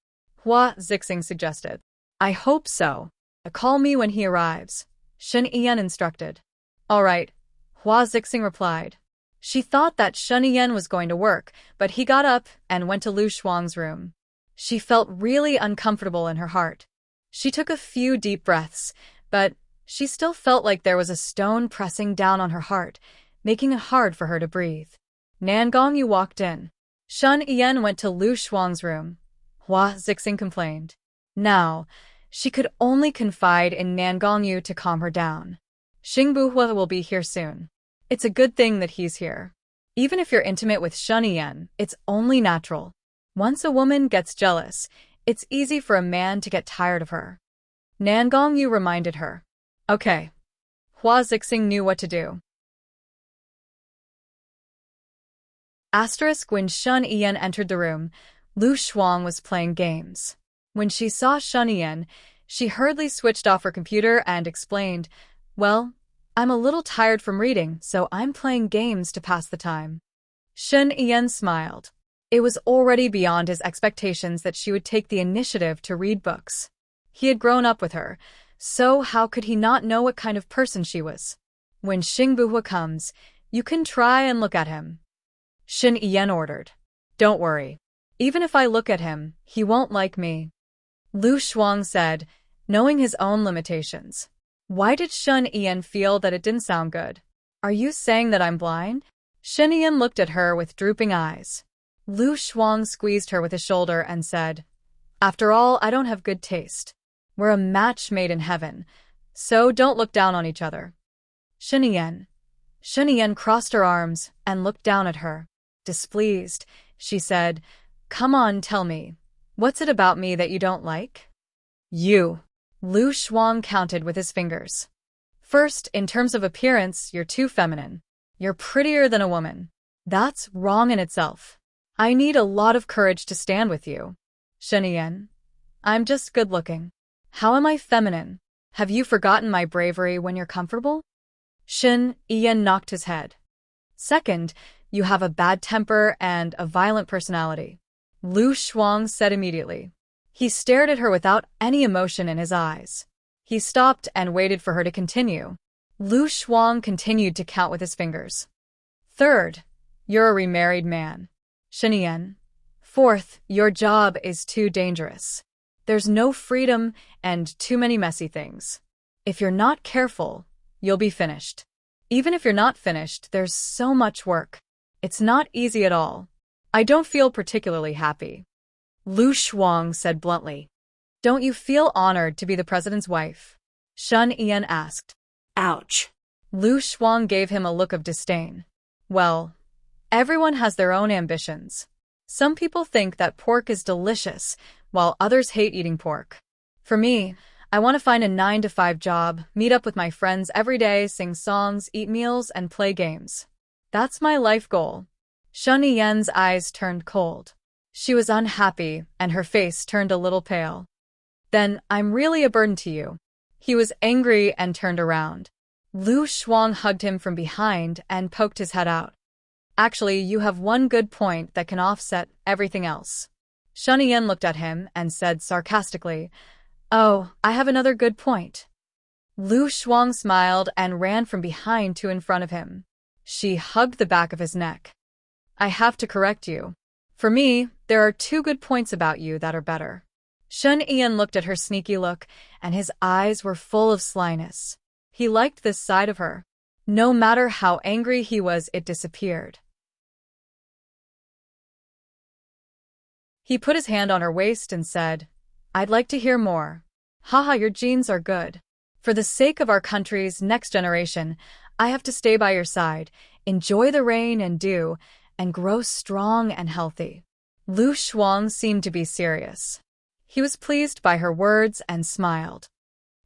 Hua Zixing suggested. I hope so. Call me when he arrives, Shen Yan instructed. All right, Hua Zixing replied. She thought that Shen Yan was going to work, but he got up and went to Lu Shuang's room. She felt really uncomfortable in her heart. She took a few deep breaths, but she still felt like there was a stone pressing down on her heart, making it hard for her to breathe. Nan Gongyu walked in. Shen Yan went to Lu Shuang's room. Hua Zixing complained. Now, she could only confide in Nan Gongyu to calm her down. Xingbuhua will be here soon. It's a good thing that he's here. Even if you're intimate with Shen Yan, it's only natural. Once a woman gets jealous, it's easy for a man to get tired of her. Nan Gongyu reminded her. Okay. Hua Zixing knew what to do. When Shen Yan entered the room, Lu Shuang was playing games. When she saw Shen Yan, she hurriedly switched off her computer and explained, Well, I'm a little tired from reading, so I'm playing games to pass the time. Shen Yan smiled. It was already beyond his expectations that she would take the initiative to read books. He had grown up with her, so how could he not know what kind of person she was? When Xingbuhua comes, you can try and look at him. Shen Yan ordered. Don't worry. Even if I look at him, he won't like me. Lu Shuang said, knowing his own limitations. Why did Shen Yan feel that it didn't sound good? Are you saying that I'm blind? Shen Yan looked at her with drooping eyes. Lu Shuang squeezed her with his shoulder and said, After all, I don't have good taste. We're a match made in heaven, so don't look down on each other. Shen Yan crossed her arms and looked down at her. Displeased, she said, Come on, tell me. What's it about me that you don't like? You. Lu Shuang counted with his fingers. First, in terms of appearance, you're too feminine. You're prettier than a woman. That's wrong in itself. I need a lot of courage to stand with you. Shen Yan, I'm just good-looking. How am I feminine? Have you forgotten my bravery when you're comfortable? Shen Yan knocked his head. Second, you have a bad temper and a violent personality. Lu Shuang said immediately. He stared at her without any emotion in his eyes. He stopped and waited for her to continue. Lu Shuang continued to count with his fingers. Third, you're a remarried man. Shen Yan. Fourth, your job is too dangerous. There's no freedom and too many messy things. If you're not careful, you'll be finished. Even if you're not finished, there's so much work. It's not easy at all. I don't feel particularly happy. Lu Shuang said bluntly. Don't you feel honored to be the president's wife? Shen Yan asked. Ouch. Lu Shuang gave him a look of disdain. Well, everyone has their own ambitions. Some people think that pork is delicious, while others hate eating pork. For me, I want to find a 9-to-5 job, meet up with my friends every day, sing songs, eat meals, and play games. That's my life goal. Shen Yan's eyes turned cold. She was unhappy, and her face turned a little pale. Then, I'm really a burden to you. He was angry and turned around. Lu Shuang hugged him from behind and poked his head out. Actually, you have one good point that can offset everything else. Shen Yan looked at him and said sarcastically, Oh, I have another good point. Lu Shuang smiled and ran from behind to in front of him. She hugged the back of his neck. I have to correct you. For me, there are 2 good points about you that are better. Shen Yan looked at her sneaky look, and his eyes were full of slyness. He liked this side of her. No matter how angry he was, it disappeared. He put his hand on her waist and said, I'd like to hear more. Haha, your genes are good. For the sake of our country's next generation, I have to stay by your side, enjoy the rain and dew, and grow strong and healthy. Lu Shuang seemed to be serious. He was pleased by her words and smiled.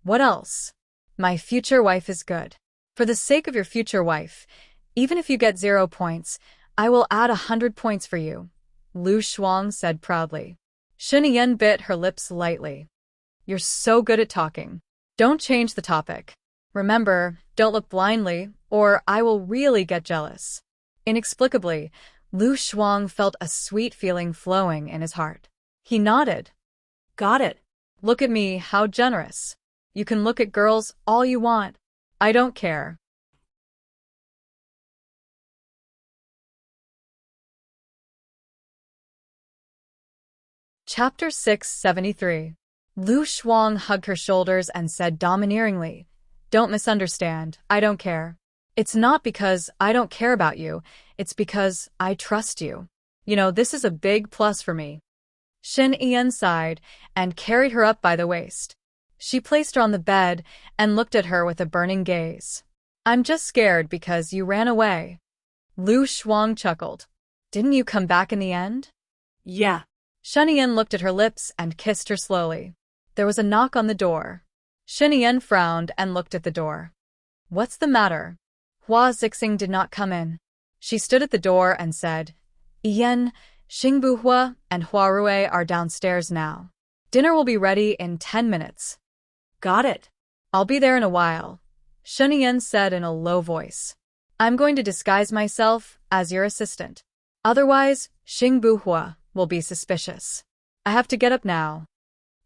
What else? My future wife is good. For the sake of your future wife, even if you get 0 points, I will add 100 points for you, Lu Shuang said proudly. Shen Yan bit her lips lightly. You're so good at talking. Don't change the topic. Remember, don't look blindly, or I will really get jealous. Inexplicably, Lu Shuang felt a sweet feeling flowing in his heart. He nodded. Got it. Look at me, how generous. You can look at girls all you want. I don't care. Chapter 673. Lu Shuang hugged her shoulders and said domineeringly, Don't misunderstand, I don't care. It's not because I don't care about you, it's because I trust you. You know, this is a big plus for me. Shen Yan sighed and carried her up by the waist. She placed her on the bed and looked at her with a burning gaze. I'm just scared because you ran away. Lu Shuang chuckled. Didn't you come back in the end? Yeah. Shen Yan looked at her lips and kissed her slowly. There was a knock on the door. Shen Yan frowned and looked at the door. What's the matter? Hua Zixing did not come in. She stood at the door and said, Yan, Xingbuhua, and Hua Rui are downstairs now. Dinner will be ready in 10 minutes. Got it. I'll be there in a while, Shen Yan said in a low voice. I'm going to disguise myself as your assistant. Otherwise, Xingbuhua will be suspicious. I have to get up now.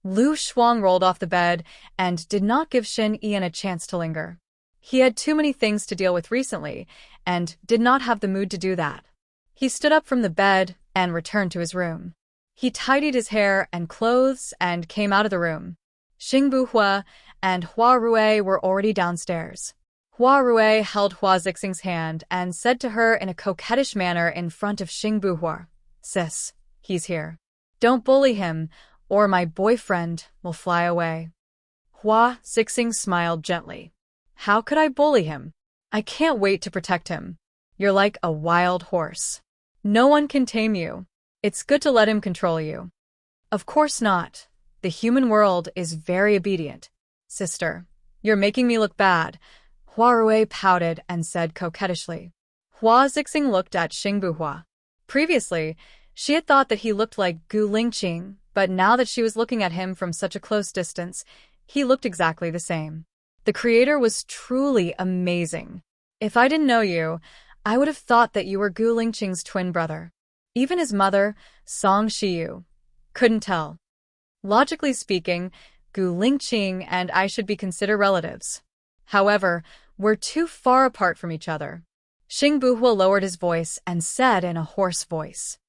Lu Shuang rolled off the bed and did not give Shen Yan a chance to linger. He had too many things to deal with recently and did not have the mood to do that. He stood up from the bed and returned to his room. He tidied his hair and clothes and came out of the room. Xingbuhua and Hua Rui were already downstairs. Hua Rui held Hua Zixing's hand and said to her in a coquettish manner in front of Xingbuhua, Sis, he's here. Don't bully him, or my boyfriend will fly away. Hua Zixing smiled gently. How could I bully him? I can't wait to protect him. You're like a wild horse. No one can tame you. It's good to let him control you. Of course not. The human world is very obedient. Sister, you're making me look bad. Hua Rui pouted and said coquettishly. Hua Zixing looked at Xingbuhua. Previously, she had thought that he looked like Gu Lingqing, but now that she was looking at him from such a close distance, he looked exactly the same. The creator was truly amazing. If I didn't know you, I would have thought that you were Gu Lingqing's twin brother. Even his mother, Song Shiyu, couldn't tell. Logically speaking, Gu Lingqing and I should be considered relatives. However, we're too far apart from each other. Xingbuhua lowered his voice and said in a hoarse voice,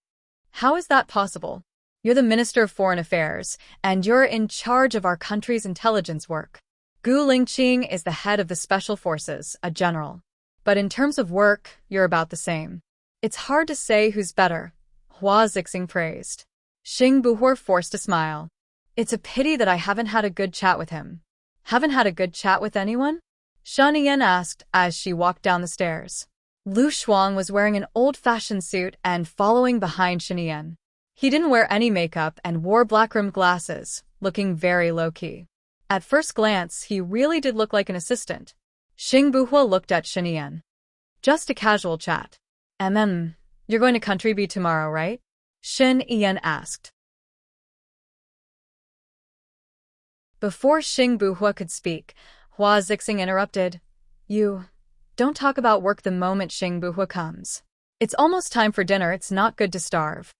How is that possible? You're the Minister of Foreign Affairs, and you're in charge of our country's intelligence work. Gu Lingqing is the head of the Special Forces, a general. But in terms of work, you're about the same. It's hard to say who's better, Hua Zixing praised. Xingbuhua forced a smile. It's a pity that I haven't had a good chat with him. Haven't had a good chat with anyone? Shen Yan asked as she walked down the stairs. Lu Shuang was wearing an old-fashioned suit and following behind Shen Yan. He didn't wear any makeup and wore black-rimmed glasses, looking very low-key. At first glance, he really did look like an assistant. Xingbuhua looked at Shen Yan. Just a casual chat. You're going to Country B tomorrow, right? Shen Yan asked. Before Xingbuhua could speak, Hua Zixing interrupted. You don't talk about work the moment Xingbuhua comes. It's almost time for dinner, it's not good to starve.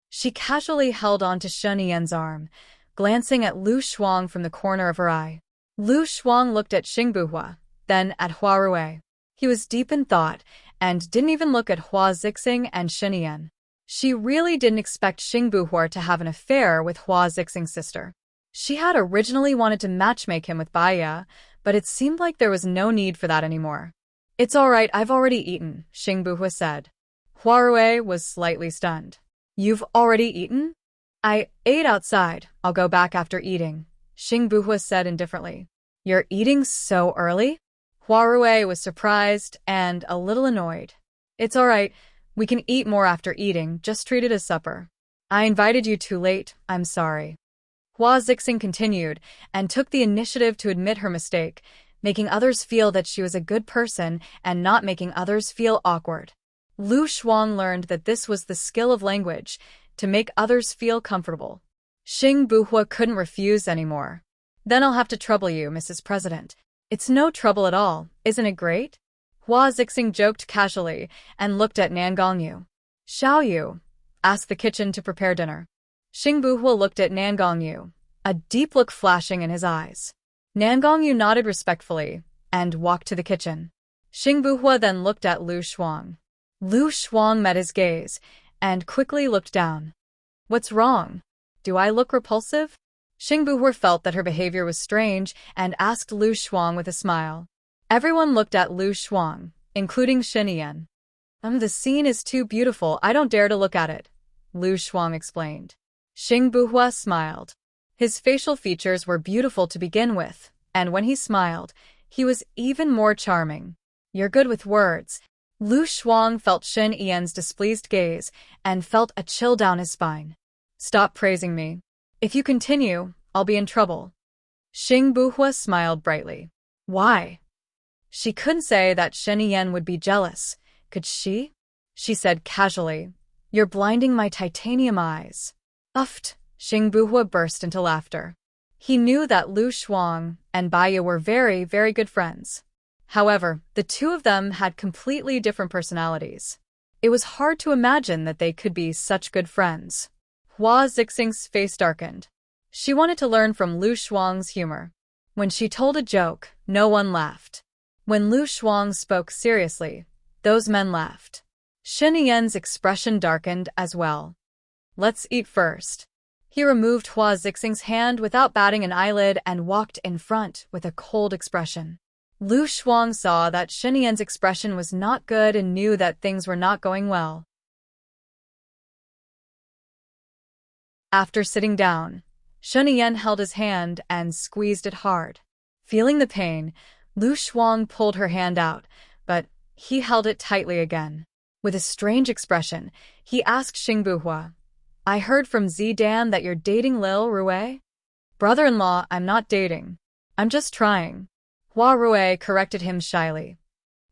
She casually held on to Shen Yan's arm, glancing at Lu Shuang from the corner of her eye. Lu Shuang looked at Xingbuhua, then at Hua Rui. He was deep in thought and didn't even look at Hua Zixing and Shen Yan. She really didn't expect Xingbuhua to have an affair with Hua Zixing's sister. She had originally wanted to matchmake him with Baya, but it seemed like there was no need for that anymore. It's all right, I've already eaten, Xingbuhua said. Hua Rui was slightly stunned. You've already eaten? I ate outside. I'll go back after eating, Xingbuhua said indifferently. You're eating so early? Hua Rui was surprised and a little annoyed. It's all right. We can eat more after eating. Just treat it as supper. I invited you too late. I'm sorry. Hua Zixing continued and took the initiative to admit her mistake, making others feel that she was a good person and not making others feel awkward. Lu Shuang learned that this was the skill of language, to make others feel comfortable. Xing Buhua couldn't refuse anymore. Then I'll have to trouble you, Mrs. President. It's no trouble at all, isn't it great? Hua Zixing joked casually and looked at Nan Gongyu. Shall you? Asked the kitchen to prepare dinner. Xing Buhua looked at Nan Gongyu, a deep look flashing in his eyes. Nan Gongyu nodded respectfully and walked to the kitchen. Xing Buhua then looked at Lu Shuang. Lu Shuang met his gaze and quickly looked down. What's wrong? Do I look repulsive? Xing Buhua felt that her behavior was strange and asked Lu Shuang with a smile. Everyone looked at Lu Shuang, including Xin Yan. The scene is too beautiful, I don't dare to look at it, Lu Shuang explained. Xing Buhua smiled. His facial features were beautiful to begin with, and when he smiled, he was even more charming. You're good with words. Lu Shuang felt Xin Yan's displeased gaze and felt a chill down his spine. Stop praising me. If you continue, I'll be in trouble. Xing Buhua smiled brightly. Why? She couldn't say that Xin Yan would be jealous, could she? She said casually. You're blinding my titanium eyes. Uffed. Xing Buhua burst into laughter. He knew that Lu Shuang and Baiya were very, very good friends. However, the two of them had completely different personalities. It was hard to imagine that they could be such good friends. Hua Zixing's face darkened. She wanted to learn from Lu Shuang's humor. When she told a joke, no one laughed. When Lu Shuang spoke seriously, those men laughed. Xin Yan's expression darkened as well. Let's eat first. He removed Hua Zixing's hand without batting an eyelid and walked in front with a cold expression. Lu Shuang saw that Xin Yan's expression was not good and knew that things were not going well. After sitting down, Xin Yan held his hand and squeezed it hard. Feeling the pain, Lu Shuang pulled her hand out, but he held it tightly again. With a strange expression, he asked Xing Buhua, I heard from Zidan that you're dating Lil Rui? Brother-in-law, I'm not dating. I'm just trying. Hua Rui corrected him shyly.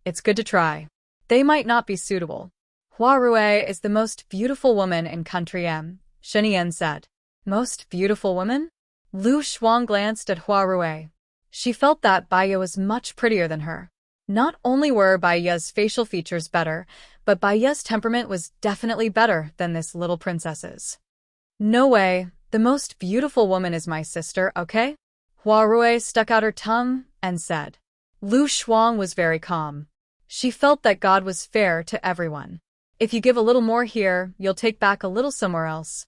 It's good to try. They might not be suitable. Hua Rui is the most beautiful woman in Country M, Xin Yan said. Most beautiful woman? Lu Shuang glanced at Hua Rui. She felt that Baiya was much prettier than her. Not only were Baiya's facial features better, but Baiya's temperament was definitely better than this little princess's. No way, the most beautiful woman is my sister, okay? Hua Rui stuck out her tongue and said. Lu Shuang was very calm. She felt that God was fair to everyone. If you give a little more here, you'll take back a little somewhere else.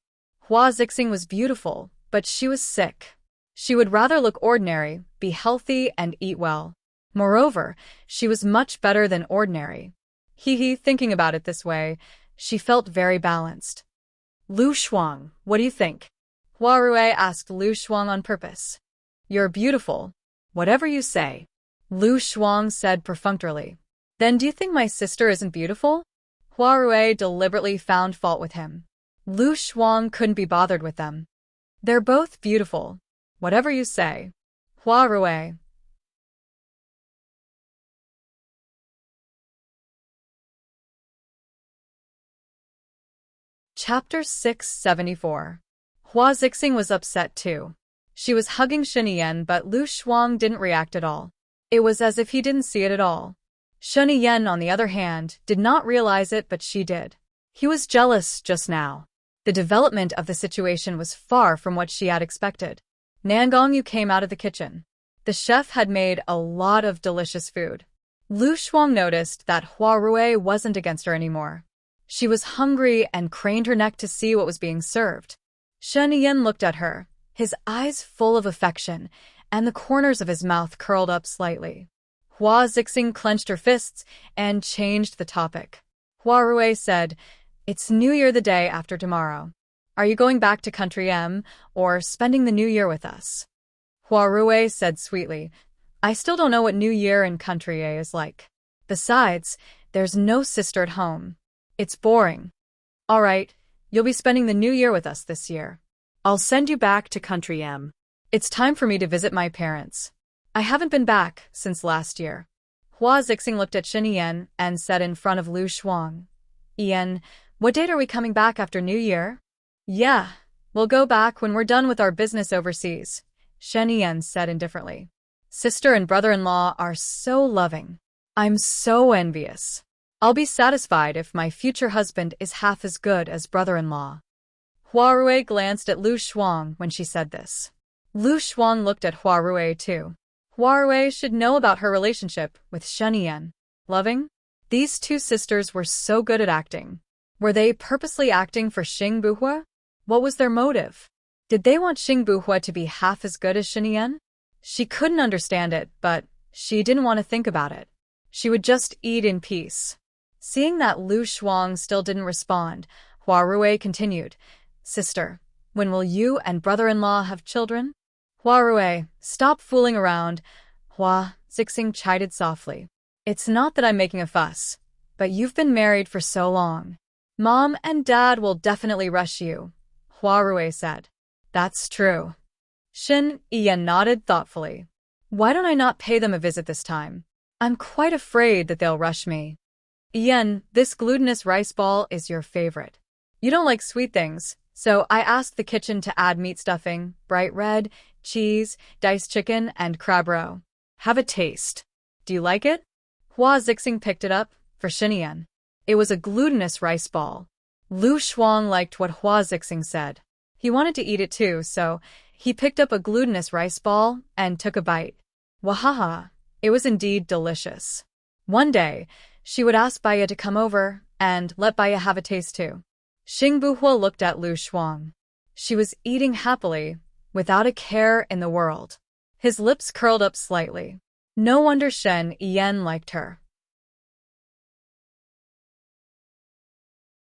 Hua Zixing was beautiful, but she was sick. She would rather look ordinary, be healthy, and eat well. Moreover, she was much better than ordinary. Thinking about it this way, she felt very balanced. Lu Shuang, what do you think? Hua Rui asked Lu Shuang on purpose. You're beautiful. Whatever you say. Lu Shuang said perfunctorily. Then do you think my sister isn't beautiful? Hua Rui deliberately found fault with him. Lu Shuang couldn't be bothered with them. They're both beautiful. Whatever you say. Hua Rui. Chapter 674. Hua Zixing was upset too. She was hugging Xin Yan, but Lu Shuang didn't react at all. It was as if he didn't see it at all. Xin Yan, on the other hand, did not realize it, but she did. He was jealous just now. The development of the situation was far from what she had expected. Nan Gongyu came out of the kitchen. The chef had made a lot of delicious food. Lu Shuang noticed that Hua Rui wasn't against her anymore. She was hungry and craned her neck to see what was being served. Xin Yan looked at her, his eyes full of affection, and the corners of his mouth curled up slightly. Hua Zixing clenched her fists and changed the topic. Hua Rui said, It's New Year the day after tomorrow. Are you going back to Country M or spending the New Year with us? Hua Rui said sweetly, I still don't know what New Year in Country A is like. Besides, there's no sister at home. It's boring. All right, you'll be spending the New Year with us this year. I'll send you back to Country M. It's time for me to visit my parents. I haven't been back since last year. Hua Zixing looked at Shen Yan and said in front of Lu Shuang, Ian, what date are we coming back after New Year? Yeah, we'll go back when we're done with our business overseas, Shen Yan said indifferently. Sister and brother-in-law are so loving. I'm so envious. I'll be satisfied if my future husband is half as good as brother-in-law. Hua Rui glanced at Lu Shuang when she said this. Lu Shuang looked at Hua Rui too. Hua Rui should know about her relationship with Shen Yan. Loving? These two sisters were so good at acting. Were they purposely acting for Xing Buhua? What was their motive? Did they want Xing Buhua to be half as good as Shen Yan? She couldn't understand it, but she didn't want to think about it. She would just eat in peace. Seeing that Lu Shuang still didn't respond, Hua Rui continued, Sister, when will you and brother-in-law have children? Hua Rui, stop fooling around, Hua Zixing chided softly. It's not that I'm making a fuss, but you've been married for so long. Mom and Dad will definitely rush you, Hua Rui said. That's true. Shen Yan nodded thoughtfully. Why don't I not pay them a visit this time? I'm quite afraid that they'll rush me. Yan, this glutinous rice ball is your favorite. You don't like sweet things, so I asked the kitchen to add meat stuffing, bright red, cheese, diced chicken, and crab roe. Have a taste. Do you like it? Hua Zixing picked it up for Shen Yan. It was a glutinous rice ball. Lu Shuang liked what Hua Zixing said. He wanted to eat it too, so he picked up a glutinous rice ball and took a bite. Wahaha, it was indeed delicious. One day, she would ask Baya to come over and let Baya have a taste too. Xing Buhua looked at Lu Shuang. She was eating happily, without a care in the world. His lips curled up slightly. No wonder Shen Yan liked her.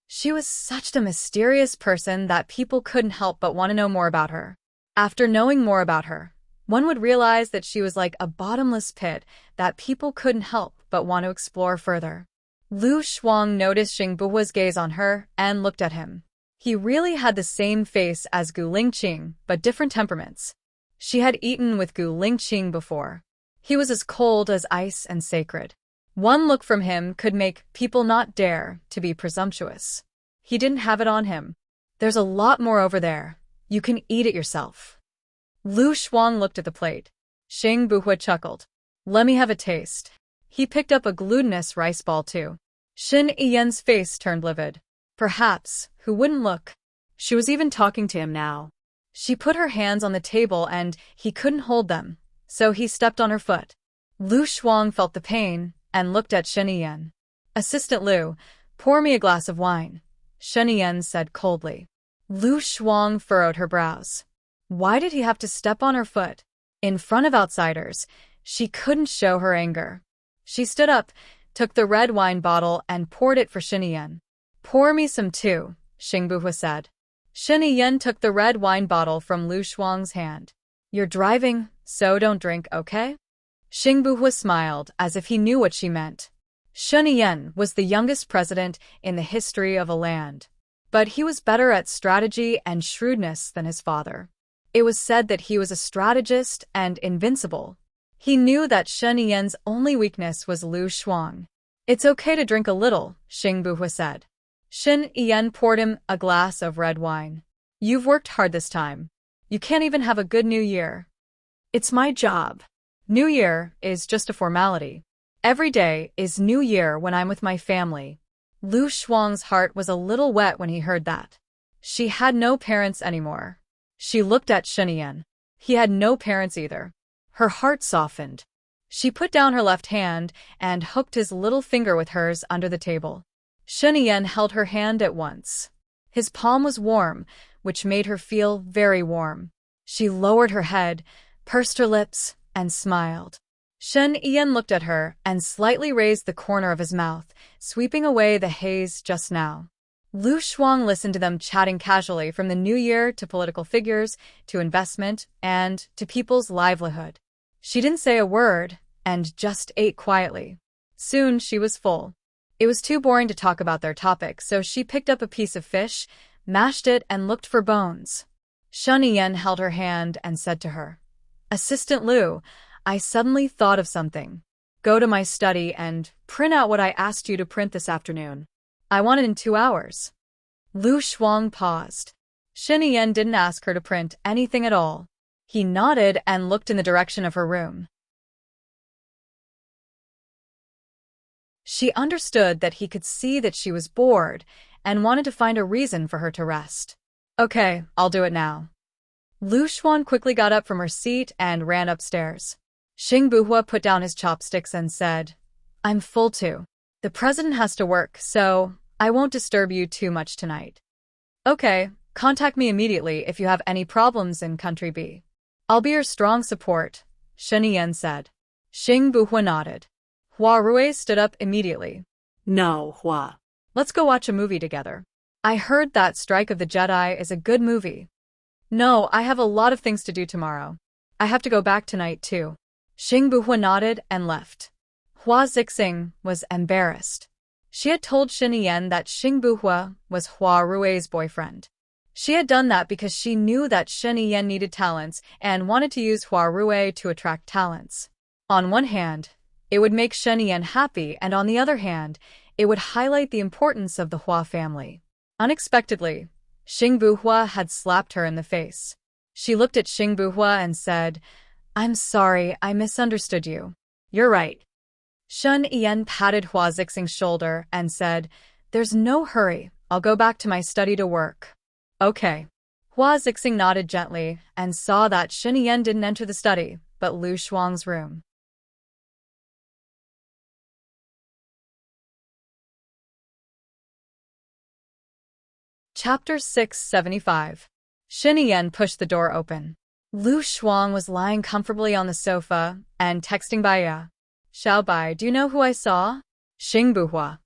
She was such a mysterious person that people couldn't help but want to know more about her. After knowing more about her, one would realize that she was like a bottomless pit that people couldn't help but want to explore further. Lu Shuang noticed Xing Buhua's gaze on her and looked at him. He really had the same face as Gu Lingqing, but different temperaments. She had eaten with Gu Lingqing before. He was as cold as ice and sacred. One look from him could make people not dare to be presumptuous. He didn't have it on him. There's a lot more over there. You can eat it yourself. Lu Shuang looked at the plate. Xing Buhua chuckled. Let me have a taste. He picked up a glutinous rice ball too. Shen Yan's face turned livid. Perhaps, who wouldn't look? She was even talking to him now. She put her hands on the table and he couldn't hold them, so he stepped on her foot. Lu Shuang felt the pain and looked at Shen Yan. Assistant Lu, pour me a glass of wine, Shen Yan said coldly. Lu Shuang furrowed her brows. Why did he have to step on her foot? In front of outsiders, she couldn't show her anger. She stood up, took the red wine bottle and poured it for Shen Yan. Pour me some too, Xing Buhua said. Shen Yan took the red wine bottle from Lu Shuang's hand. You're driving, so don't drink, okay? Xing Buhua smiled as if he knew what she meant. Shen Yan was the youngest president in the history of a land. But he was better at strategy and shrewdness than his father. It was said that he was a strategist and invincible. He knew that Shen Yan's only weakness was Lu Shuang. It's okay to drink a little, Xing Buhua said. Shen Yan poured him a glass of red wine. You've worked hard this time. You can't even have a good New Year. It's my job. New Year is just a formality. Every day is New Year when I'm with my family. Lu Shuang's heart was a little wet when he heard that. She had no parents anymore. She looked at Shen Yan. He had no parents either. Her heart softened. She put down her left hand and hooked his little finger with hers under the table. Shen Yan held her hand at once. His palm was warm, which made her feel very warm. She lowered her head, pursed her lips, and smiled. Shen Yan looked at her and slightly raised the corner of his mouth, sweeping away the haze just now. Lu Shuang listened to them chatting casually from the new year to political figures, to investment, and to people's livelihood. She didn't say a word and just ate quietly. Soon she was full. It was too boring to talk about their topic, so she picked up a piece of fish, mashed it, and looked for bones. Shun Yen held her hand and said to her, Assistant Lu, I suddenly thought of something. Go to my study and print out what I asked you to print this afternoon. I want it in 2 hours. Lu Shuang paused. Shin Yen didn't ask her to print anything at all. He nodded and looked in the direction of her room. She understood that he could see that she was bored and wanted to find a reason for her to rest. Okay, I'll do it now. Lu Xuan quickly got up from her seat and ran upstairs. Xing Buhua put down his chopsticks and said, I'm full too. The president has to work, so I won't disturb you too much tonight. Okay, contact me immediately if you have any problems in Country B. I'll be your strong support, Shen Yan said. Xing Buhua nodded. Hua Rui stood up immediately. No, Hua. Let's go watch a movie together. I heard that Strike of the Jedi is a good movie. No, I have a lot of things to do tomorrow. I have to go back tonight too. Xing Buhua nodded and left. Hua Zixing was embarrassed. She had told Shin Yen that Xing Buhua was Hua Rui's boyfriend. She had done that because she knew that Shin Yen needed talents and wanted to use Hua Rui to attract talents. On one hand, it would make Shen Yen happy, and on the other hand, it would highlight the importance of the Hua family. Unexpectedly, Xing Buhua had slapped her in the face. She looked at Xing Buhua and said, I'm sorry, I misunderstood you. You're right. Shen Yen patted Hua Zixing's shoulder and said, There's no hurry, I'll go back to my study to work. Okay. Hua Zixing nodded gently and saw that Shen Yen didn't enter the study, but Lu Shuang's room. Chapter 675. Shin Yen pushed the door open. Lu Shuang was lying comfortably on the sofa and texting Baiya. Xiao Bai, do you know who I saw? Xing Buhua.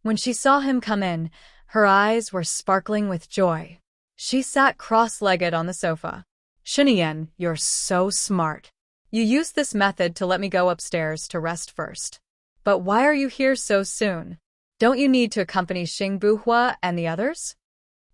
When she saw him come in, her eyes were sparkling with joy. She sat cross-legged on the sofa. Shin Yen, you're so smart. You used this method to let me go upstairs to rest first. But why are you here so soon? Don't you need to accompany Xing Buhua and the others?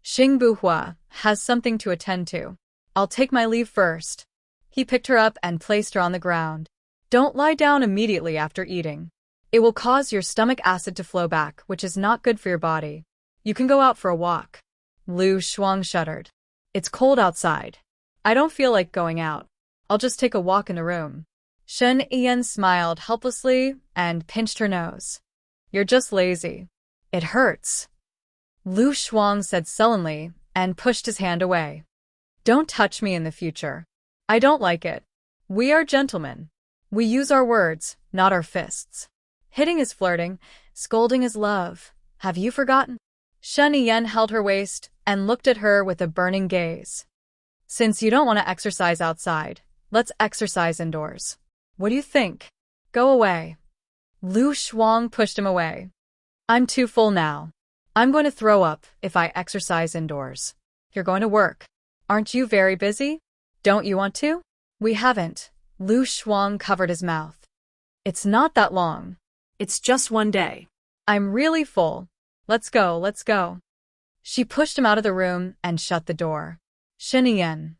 Xing Buhua has something to attend to. I'll take my leave first. He picked her up and placed her on the ground. Don't lie down immediately after eating. It will cause your stomach acid to flow back, which is not good for your body. You can go out for a walk. Lu Shuang shuddered. It's cold outside. I don't feel like going out. I'll just take a walk in the room. Shen Yen smiled helplessly and pinched her nose. You're just lazy. It hurts. Lu Shuang said sullenly and pushed his hand away. Don't touch me in the future. I don't like it. We are gentlemen. We use our words, not our fists. Hitting is flirting, scolding is love. Have you forgotten? Shen Yen held her waist and looked at her with a burning gaze. Since you don't want to exercise outside, let's exercise indoors. What do you think? Go away. Lu Shuang pushed him away. I'm too full now. I'm going to throw up if I exercise indoors. You're going to work. Aren't you very busy? Don't you want to? We haven't. Lu Shuang covered his mouth. It's not that long. It's just 1 day. I'm really full. Let's go, let's go. She pushed him out of the room and shut the door. Shin Yen.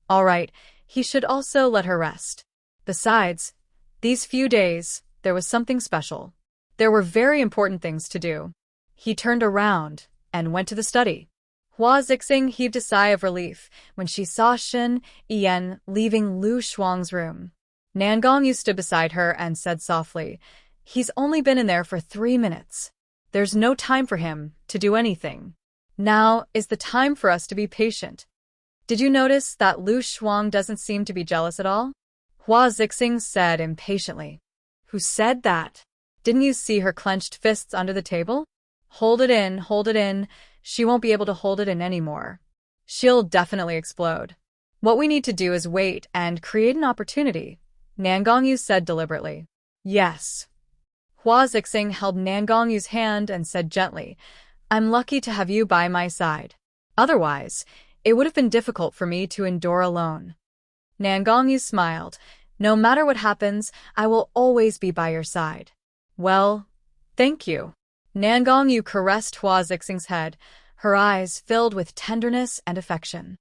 All right, he should also let her rest. Besides, these few days, there was something special. There were very important things to do. He turned around and went to the study. Hua Zixing heaved a sigh of relief when she saw Shin Yen leaving Lu Shuang's room. Nangong stood beside her and said softly, He's only been in there for 3 minutes. There's no time for him to do anything. Now is the time for us to be patient. Did you notice that Lu Shuang doesn't seem to be jealous at all? Hua Zixing said impatiently. Who said that? Didn't you see her clenched fists under the table? Hold it in, hold it in. She won't be able to hold it in anymore. She'll definitely explode. What we need to do is wait and create an opportunity, Nangongyu said deliberately. Yes. Hua Zixing held Nangongyu's hand and said gently, I'm lucky to have you by my side. Otherwise, it would have been difficult for me to endure alone. Nangongyu smiled. No matter what happens, I will always be by your side. Well, thank you. Nangongyu caressed Hua Zixing's head, her eyes filled with tenderness and affection.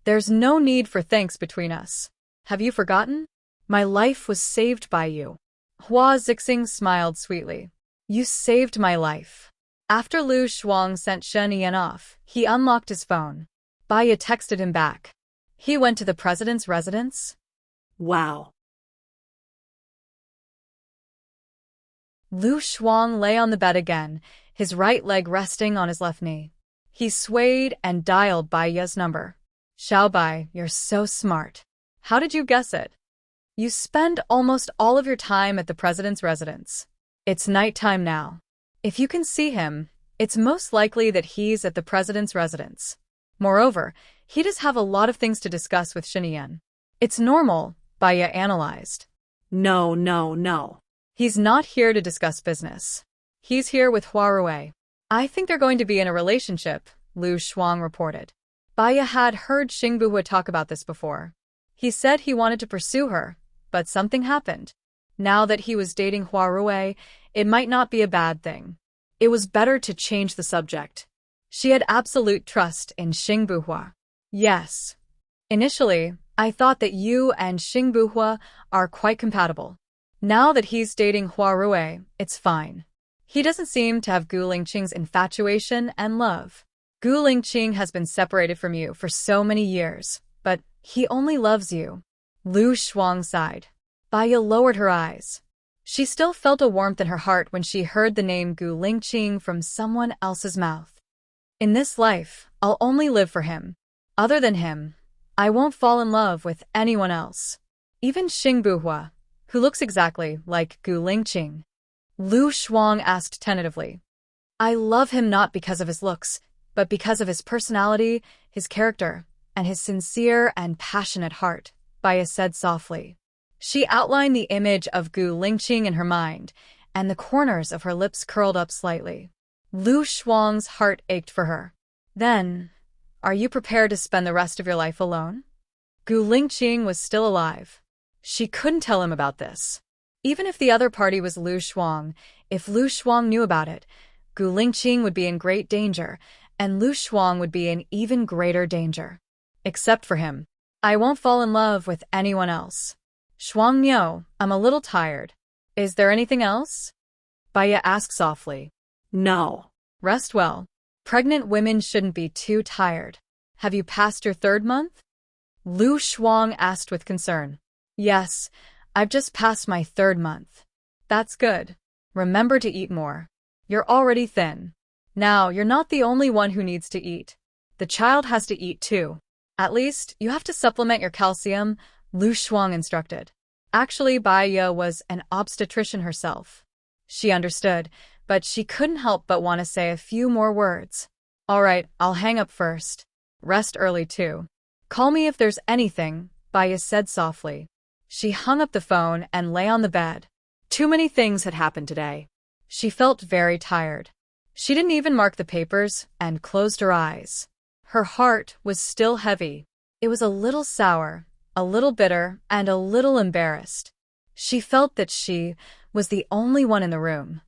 There's no need for thanks between us. Have you forgotten? My life was saved by you. Hua Zixing smiled sweetly. You saved my life. After Lu Shuang sent Shen Yan off, he unlocked his phone. Baya texted him back. He went to the president's residence? Wow. Lu Shuang lay on the bed again, his right leg resting on his left knee. He swayed and dialed Baya's number. Xiaobai, you're so smart. How did you guess it? You spend almost all of your time at the president's residence. It's nighttime now. If you can see him, it's most likely that he's at the president's residence. Moreover, he does have a lot of things to discuss with Shinian. It's normal, Baya analyzed. No. He's not here to discuss business. He's here with Huarui. I think they're going to be in a relationship, Lu Shuang reported. Baya had heard Xingbuhua talk about this before. He said he wanted to pursue her, but something happened. Now that he was dating Huarui, it might not be a bad thing. It was better to change the subject. She had absolute trust in Xingbuhua. Yes. Initially, I thought that you and Xingbuhua are quite compatible. Now that he's dating Huarui, it's fine. He doesn't seem to have Gu Lingqing's infatuation and love. Gu Lingqing has been separated from you for so many years, but he only loves you. Lu Shuang sighed. Baya lowered her eyes. She still felt a warmth in her heart when she heard the name Gu Lingqing from someone else's mouth. In this life, I'll only live for him. Other than him, I won't fall in love with anyone else. Even Xingbuhua, who looks exactly like Gu Lingqing. Lu Shuang asked tentatively. I love him not because of his looks, but because of his personality, his character, and his sincere and passionate heart, Baya said softly. She outlined the image of Gu Lingqing in her mind, and the corners of her lips curled up slightly. Lu Shuang's heart ached for her. Then, are you prepared to spend the rest of your life alone? Gu Lingqing was still alive. She couldn't tell him about this. Even if the other party was Lu Shuang, if Lu Shuang knew about it, Gu Lingqing would be in great danger, and Lu Shuang would be in even greater danger. Except for him. I won't fall in love with anyone else. Shuang Miao, I'm a little tired. Is there anything else? Baya asked softly. No. Rest well. Pregnant women shouldn't be too tired. Have you passed your 3rd month? Lu Shuang asked with concern. Yes, I've just passed my 3rd month. That's good. Remember to eat more. You're already thin. Now, you're not the only one who needs to eat. The child has to eat too. At least, you have to supplement your calcium, Lu Shuang instructed. Actually, Baya was an obstetrician herself. She understood, but she couldn't help but want to say a few more words. All right, I'll hang up first. Rest early too. Call me if there's anything, Baya said softly. She hung up the phone and lay on the bed. Too many things had happened today. She felt very tired. She didn't even mark the papers and closed her eyes. Her heart was still heavy. It was a little sour, a little bitter, and a little embarrassed. She felt that she was the only one in the room.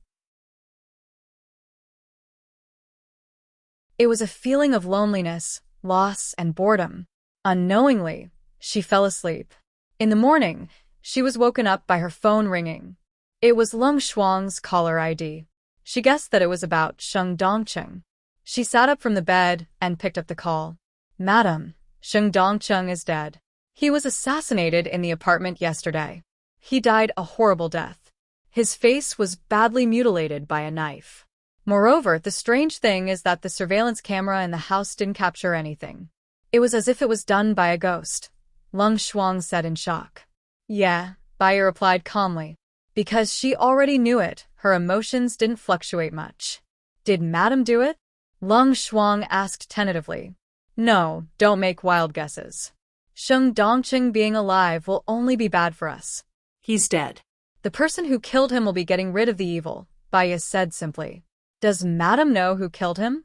It was a feeling of loneliness, loss, and boredom. Unknowingly, she fell asleep. In the morning, she was woken up by her phone ringing. It was Lung Shuang's caller ID. She guessed that it was about Sheng Dongcheng. She sat up from the bed and picked up the call. Madam, Sheng Dongcheng is dead. He was assassinated in the apartment yesterday. He died a horrible death. His face was badly mutilated by a knife. Moreover, the strange thing is that the surveillance camera in the house didn't capture anything. It was as if it was done by a ghost, Lung Shuang said in shock. Yeah, Baya replied calmly. Because she already knew it, her emotions didn't fluctuate much. Did Madam do it? Lung Shuang asked tentatively. No, don't make wild guesses. Sheng Dongcheng being alive will only be bad for us. He's dead. The person who killed him will be getting rid of the evil, Baya said simply. Does Madam know who killed him?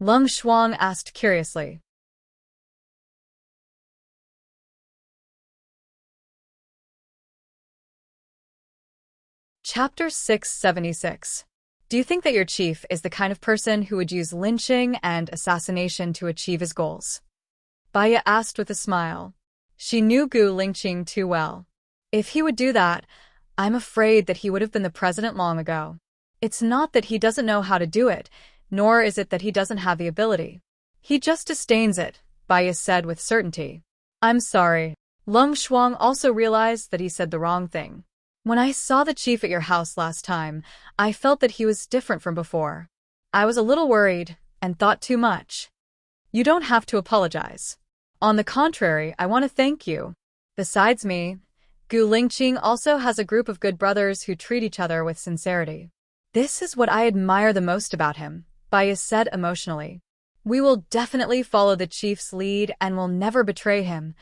Lung Shuang asked curiously. Chapter 676. Do you think that your chief is the kind of person who would use lynching and assassination to achieve his goals? Baya asked with a smile. She knew Gu Lingqing too well. If he would do that, I'm afraid that he would have been the president long ago. It's not that he doesn't know how to do it, nor is it that he doesn't have the ability. He just disdains it, Baya said with certainty. I'm sorry. Leng Shuang also realized that he said the wrong thing. When I saw the chief at your house last time, I felt that he was different from before. I was a little worried and thought too much. You don't have to apologize. On the contrary, I want to thank you. Besides me, Gu Lingqing also has a group of good brothers who treat each other with sincerity. This is what I admire the most about him, Baya said emotionally. We will definitely follow the chief's lead and will never betray him,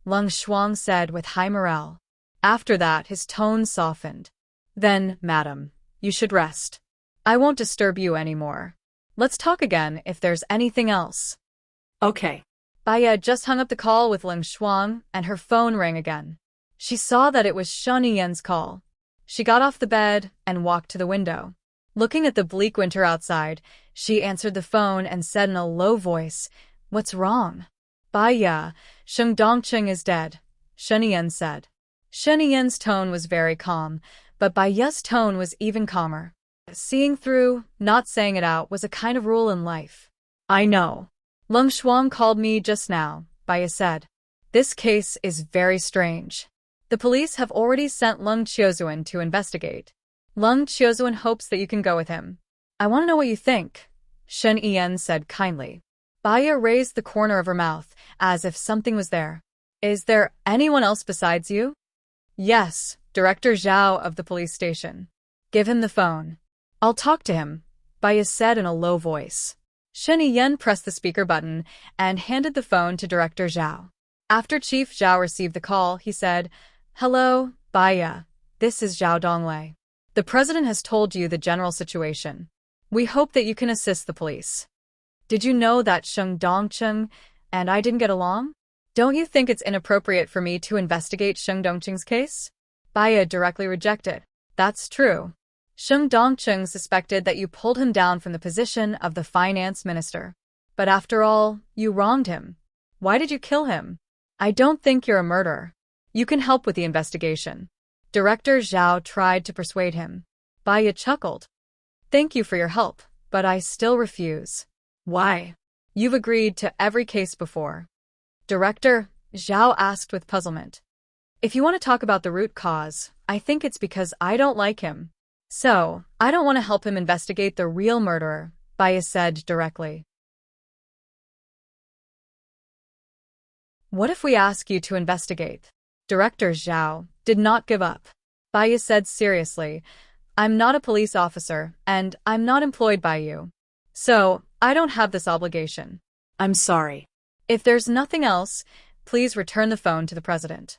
Leng Shuang said with high morale. After that, his tone softened. Then, madam, you should rest. I won't disturb you anymore. Let's talk again if there's anything else. Okay. Baya just hung up the call with Leng Shuang and her phone rang again. She saw that it was Shen Yian's call. She got off the bed and walked to the window. Looking at the bleak winter outside, she answered the phone and said in a low voice, "What's wrong?" "Baya, Sheng Dongcheng is dead," Shen Yan said. Shen Yan's tone was very calm, but Baya's tone was even calmer. Seeing through, not saying it out, was a kind of rule in life. I know. Leng Shuang called me just now, Baya said. This case is very strange. The police have already sent Leng Qiuzuan to investigate. Leng Qiuzuan hopes that you can go with him. I want to know what you think, Shen Yan said kindly. Baya raised the corner of her mouth, as if something was there. Is there anyone else besides you? Yes, Director Zhao of the police station. Give him the phone. I'll talk to him, Baya said in a low voice. Shen Yan pressed the speaker button and handed the phone to Director Zhao. After Chief Zhao received the call, he said, Hello, Baya. This is Zhao Donglei. The president has told you the general situation. We hope that you can assist the police. Did you know that Sheng Dongcheng and I didn't get along? Don't you think it's inappropriate for me to investigate Sheng Dongcheng's case? Baya directly rejected. That's true. Sheng Dongcheng suspected that you pulled him down from the position of the finance minister. But after all, you wronged him. Why did you kill him? I don't think you're a murderer. You can help with the investigation. Director Zhao tried to persuade him. Baya chuckled. Thank you for your help, but I still refuse. Why? You've agreed to every case before. Director, Zhao asked with puzzlement. If you want to talk about the root cause, I think it's because I don't like him. So, I don't want to help him investigate the real murderer, Baya said directly. What if we ask you to investigate? Director Zhao did not give up. Baya said seriously, I'm not a police officer, and I'm not employed by you. So, I don't have this obligation. I'm sorry. If there's nothing else, please return the phone to the president.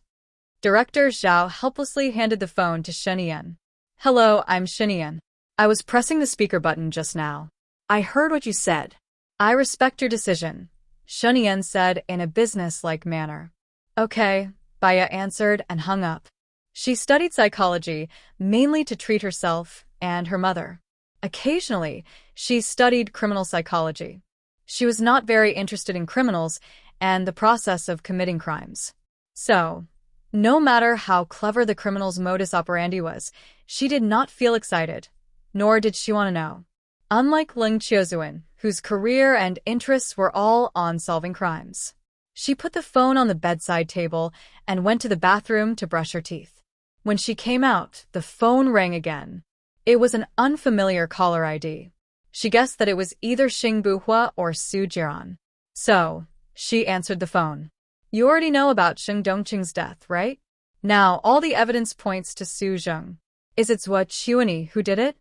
Director Zhao helplessly handed the phone to Shen Yan. Hello, I'm Shen Yan. I was pressing the speaker button just now. I heard what you said. I respect your decision, Shen Yan said in a business-like manner. Okay, Baya answered and hung up. She studied psychology, mainly to treat herself and her mother. Occasionally, she studied criminal psychology. She was not very interested in criminals and the process of committing crimes. So, no matter how clever the criminal's modus operandi was, she did not feel excited, nor did she want to know. Unlike Leng Qiuzuan, whose career and interests were all on solving crimes. She put the phone on the bedside table and went to the bathroom to brush her teeth. When she came out, the phone rang again. It was an unfamiliar caller ID. She guessed that it was either Xing Buhua or Su Jiran. So, she answered the phone. You already know about Sheng Dongcheng's death, right? Now, all the evidence points to Su Zheng. Is it Zhua Chuani who did it?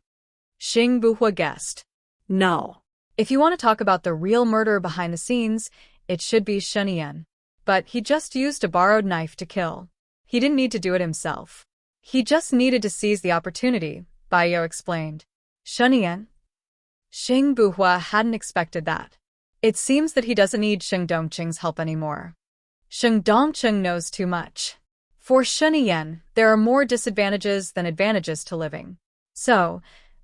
Xing Buhua guessed. No. If you want to talk about the real murderer behind the scenes, it should be Shen Yan. But he just used a borrowed knife to kill. He didn't need to do it himself. He just needed to seize the opportunity, Baya explained. Shen Yan? Xing Buhua hadn't expected that. It seems that he doesn't need Sheng Dongcheng's help anymore. Sheng Dongcheng knows too much. For Shen Yan, there are more disadvantages than advantages to living. So,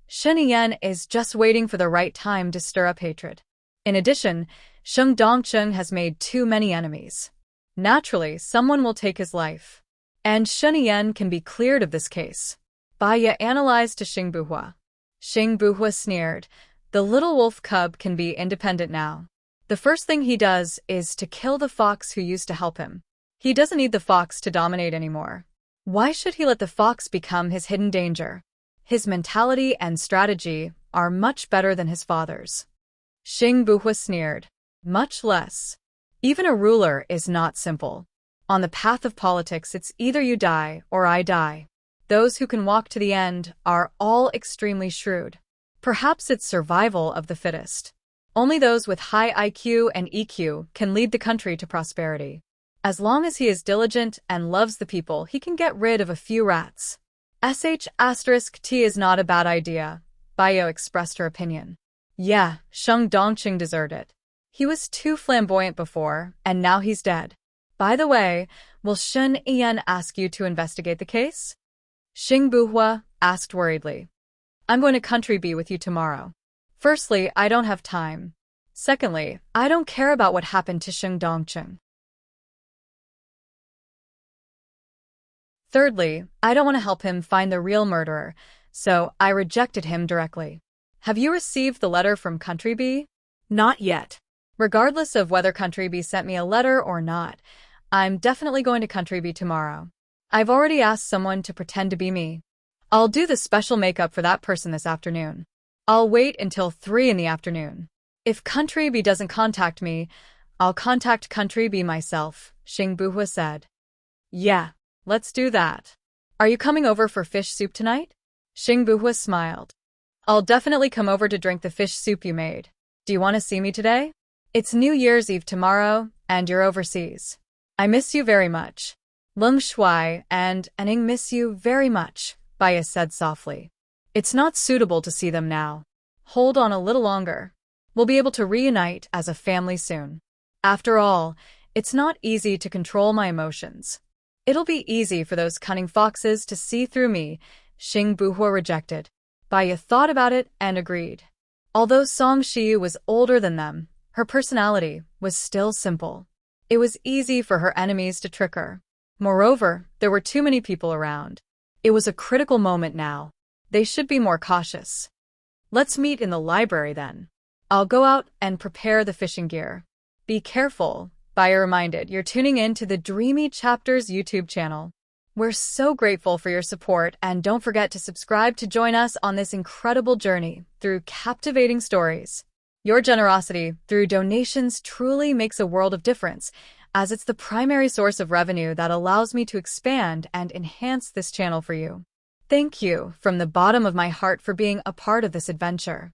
Shen Yan is just waiting for the right time to stir up hatred. In addition, Sheng Dongcheng has made too many enemies. Naturally, someone will take his life. And Shunyan can be cleared of this case. Baya analyzed to Xing Buhua. Xing Buhua sneered. The little wolf cub can be independent now. The first thing he does is to kill the fox who used to help him. He doesn't need the fox to dominate anymore. Why should he let the fox become his hidden danger? His mentality and strategy are much better than his father's. Xing Buhua sneered. Much less. Even a ruler is not simple. On the path of politics, it's either you die or I die. Those who can walk to the end are all extremely shrewd. Perhaps it's survival of the fittest. Only those with high IQ and EQ can lead the country to prosperity. As long as he is diligent and loves the people, he can get rid of a few rats. *T is not a bad idea, Bayo expressed her opinion. Yeah, Sheng Dongqing deserved it. He was too flamboyant before, and now he's dead. By the way, will Shun Yan ask you to investigate the case? Xing Buhua asked worriedly. I'm going to Country B with you tomorrow. Firstly, I don't have time. Secondly, I don't care about what happened to Sheng Dongqing. Thirdly, I don't want to help him find the real murderer, so I rejected him directly. Have you received the letter from Country B? Not yet. Regardless of whether Country B sent me a letter or not, I'm definitely going to Country B tomorrow. I've already asked someone to pretend to be me. I'll do the special makeup for that person this afternoon. I'll wait until 3 in the afternoon. If Country B doesn't contact me, I'll contact Country B myself, Xing Buhua said. Yeah, let's do that. Are you coming over for fish soup tonight? Xing Buhua smiled. I'll definitely come over to drink the fish soup you made. Do you want to see me today? It's New Year's Eve tomorrow, and you're overseas. I miss you very much. Lung Shuai and Aning miss you very much, Baya said softly. It's not suitable to see them now. Hold on a little longer. We'll be able to reunite as a family soon. After all, it's not easy to control my emotions. It'll be easy for those cunning foxes to see through me, Xing Buhua rejected. Baya thought about it and agreed. Although Song Shi was older than them, her personality was still simple. It was easy for her enemies to trick her. Moreover, there were too many people around. It was a critical moment now. They should be more cautious. Let's meet in the library then. I'll go out and prepare the fishing gear. Be careful, Baya reminded. You're tuning in to the Dreamy Chapters YouTube channel. We're so grateful for your support, and don't forget to subscribe to join us on this incredible journey through captivating stories. Your generosity through donations truly makes a world of difference, as it's the primary source of revenue that allows me to expand and enhance this channel for you. Thank you from the bottom of my heart for being a part of this adventure.